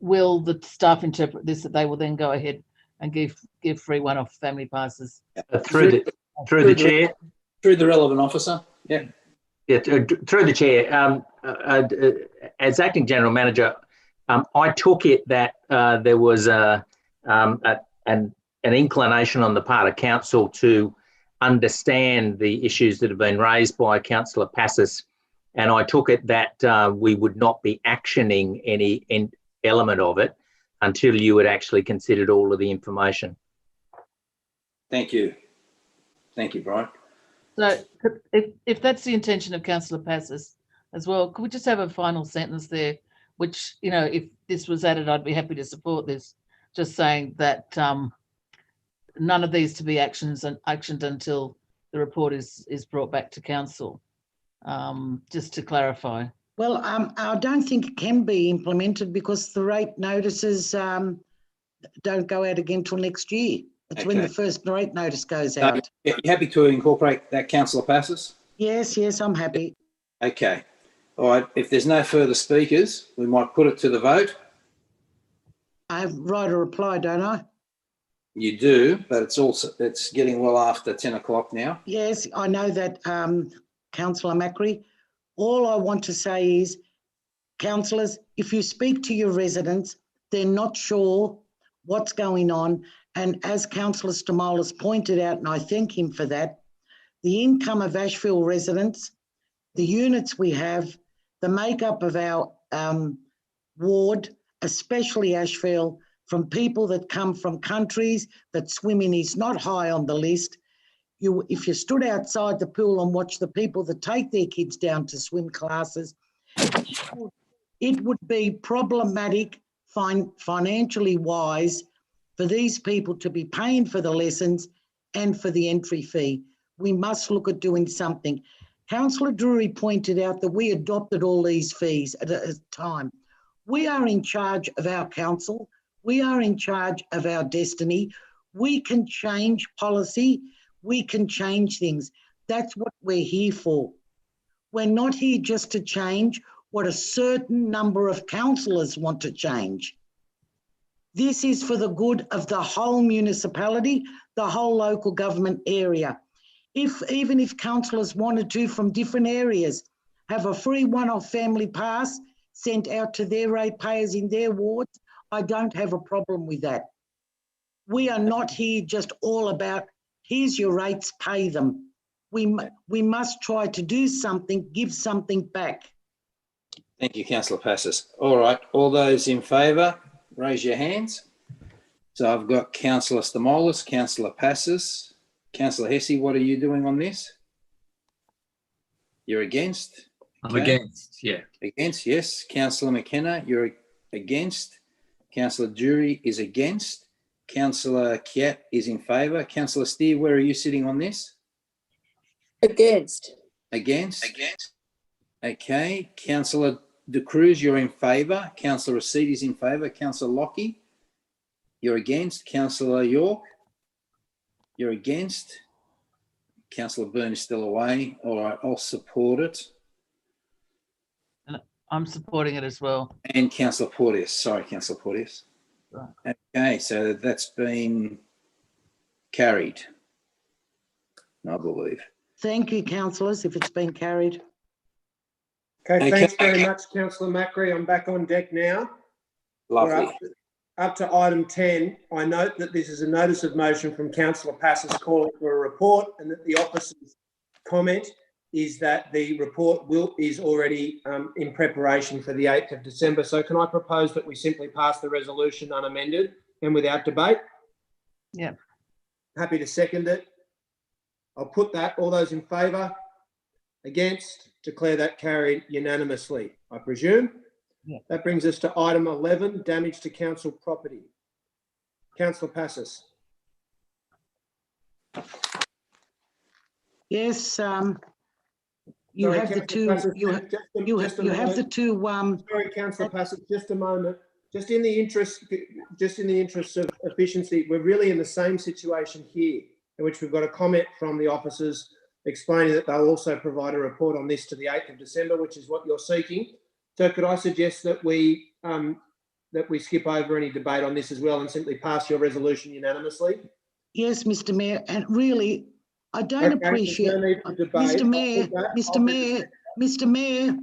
will the staff interpret this that they will then go ahead and give free one-off family passes? Through the chair. Through the relevant officer, yeah. Yeah, through the chair. As acting general manager, I took it that there was an inclination on the part of council to understand the issues that have been raised by Councillor Passos, and I took it that we would not be actioning any element of it until you had actually considered all of the information. Thank you. Thank you, Brian. So if that's the intention of Councillor Passos, as well. Could we just have a final sentence there, which, you know, if this was added, I'd be happy to support this, just saying that none of these to be actioned until the report is brought back to council, just to clarify. Well, I don't think it can be implemented because the rate notices don't go out again till next year. It's when the first rate notice goes out. You're happy to incorporate that, Councillor Passos? Yes, I'm happy. Okay. All right. If there's no further speakers, we might put it to the vote. I write a reply, don't I? You do, but it's getting well after 10 o'clock now. Yes, I know that, Councillor Macri. All I want to say is, councillors, if you speak to your residents, they're not sure what's going on. And as Councillor Stamoulis pointed out, and I thank him for that, the income of Ashfield residents, the units we have, the makeup of our ward, especially Ashfield, from people that come from countries that swimming is not high on the list. If you stood outside the pool and watched the people that take their kids down to swim classes, it would be problematic financially wise for these people to be paying for the lessons and for the entry fee. We must look at doing something. Councillor Drury pointed out that we adopted all these fees at a time. We are in charge of our council. We are in charge of our destiny. We can change policy. We can change things. That's what we're here for. We're not here just to change what a certain number of councillors want to change. This is for the good of the whole municipality, the whole local government area. Even if councillors wanted to, from different areas, have a free one-off family pass sent out to their ratepayers in their wards, I don't have a problem with that. We are not here just all about, here's your rates, pay them. We must try to do something, give something back. Thank you, Councillor Passos. All right, all those in favour, raise your hands. So I've got Councillor Stamoulis, Councillor Passos. Councillor Hesse, what are you doing on this? You're against? I'm against, yeah. Against, yes. Councillor McKenna, you're against. Councillor Drury is against. Councillor Kiat is in favour. Councillor Steer, where are you sitting on this? Against. Against? Against. Okay. Councillor De Cruz, you're in favour. Councillor Rescind is in favour. Councillor Lockie, you're against. Councillor York, you're against. Councillor Byrne is still away. All right, I'll support it. I'm supporting it as well. And Councillor Porteous. Sorry, Councillor Porteous. Right. Okay, so that's been carried, I believe. Thank you, councillors, if it's been carried. Okay, thanks very much, Councillor Macri. I'm back on deck now. Lovely. Up to item 10, I note that this is a notice of motion from Councillor Passos calling for a report, and that the officer's comment is that the report is already in preparation for the 8th of December. So can I propose that we simply pass the resolution unamended and without debate? Yeah. Happy to second it. I'll put that. All those in favour? Against? Declare that carried unanimously, I presume. Yeah. That brings us to item 11, damage to council property. Councillor Passos. Yes, you have the two. Sorry, Councillor Passos, just a moment. Just in the interest of efficiency, we're really in the same situation here, in which we've got a comment from the officers explaining that they'll also provide a report on this to the 8th of December, which is what you're seeking. So could I suggest that we skip over any debate on this as well and simply pass your resolution unanimously? Yes, Mr. Mayor, and really, I don't appreciate, no need for debate. Mr. Mayor.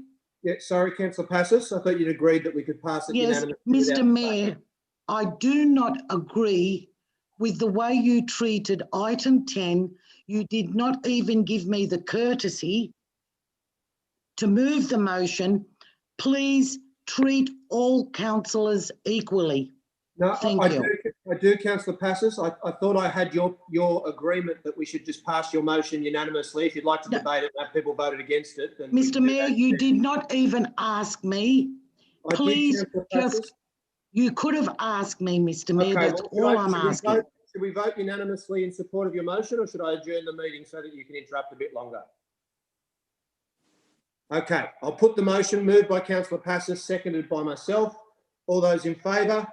Yeah, sorry, Councillor Passos. I thought you'd agreed that we could pass it unanimously. Yes, Mr. Mayor, I do not agree with the way you treated item 10. You did not even give me the courtesy to move the motion. Please treat all councillors equally. No, Thank you. I do, Councillor Passos. I thought I had your agreement that we should just pass your motion unanimously. If you'd like to debate it and have people voted against it, then Mr. Mayor, you did not even ask me. Please, you could have asked me, Mr. Mayor. Okay, That's all I'm asking. Should we vote unanimously in support of your motion, or should I adjourn the meeting so that you can interrupt a bit longer? Okay, I'll put the motion moved by Councillor Passos, seconded by myself. All those in favour?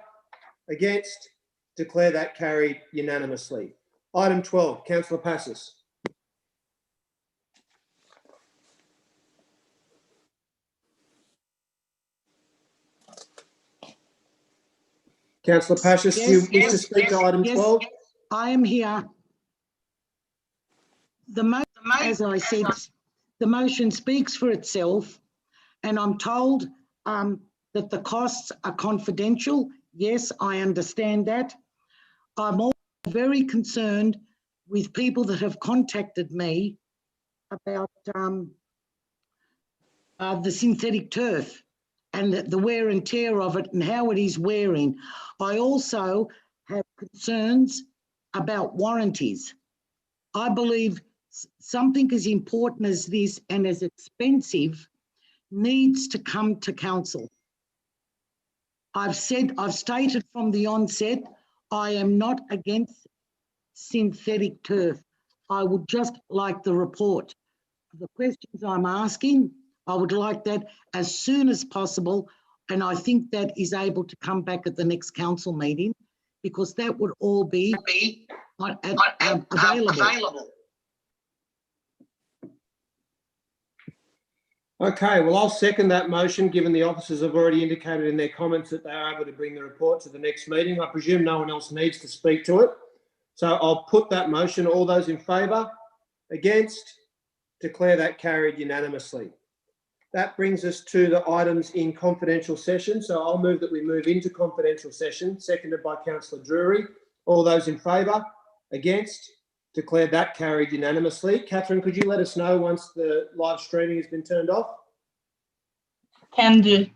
Against? Declare that carried unanimously. Item 12, Councillor Passos. Councillor Passos, do you wish to speak to item 12? I am here. As I said, the motion speaks for itself, and I'm told that the costs are confidential. Yes, I understand that. I'm also very concerned with people that have contacted me about the synthetic turf and the wear and tear of it and how it is wearing. I also have concerns about warranties. I believe something as important as this and as expensive needs to come to council. I've stated from the onset, I am not against synthetic turf. I would just like the report. The questions I'm asking, I would like that as soon as possible, and I think that is able to come back at the next council meeting, because that would all be available. Okay, well, I'll second that motion, given the officers have already indicated in their comments that they are able to bring the report to the next meeting. I presume no one else needs to speak to it. So I'll put that motion. All those in favour? Against? Declare that carried unanimously. That brings us to the items in confidential session. So I'll move that we move into confidential session, seconded by Councillor Drury. All those in favour? Against? Declare that carried unanimously. Catherine, could you let us know once the live streaming has been turned off? Can do.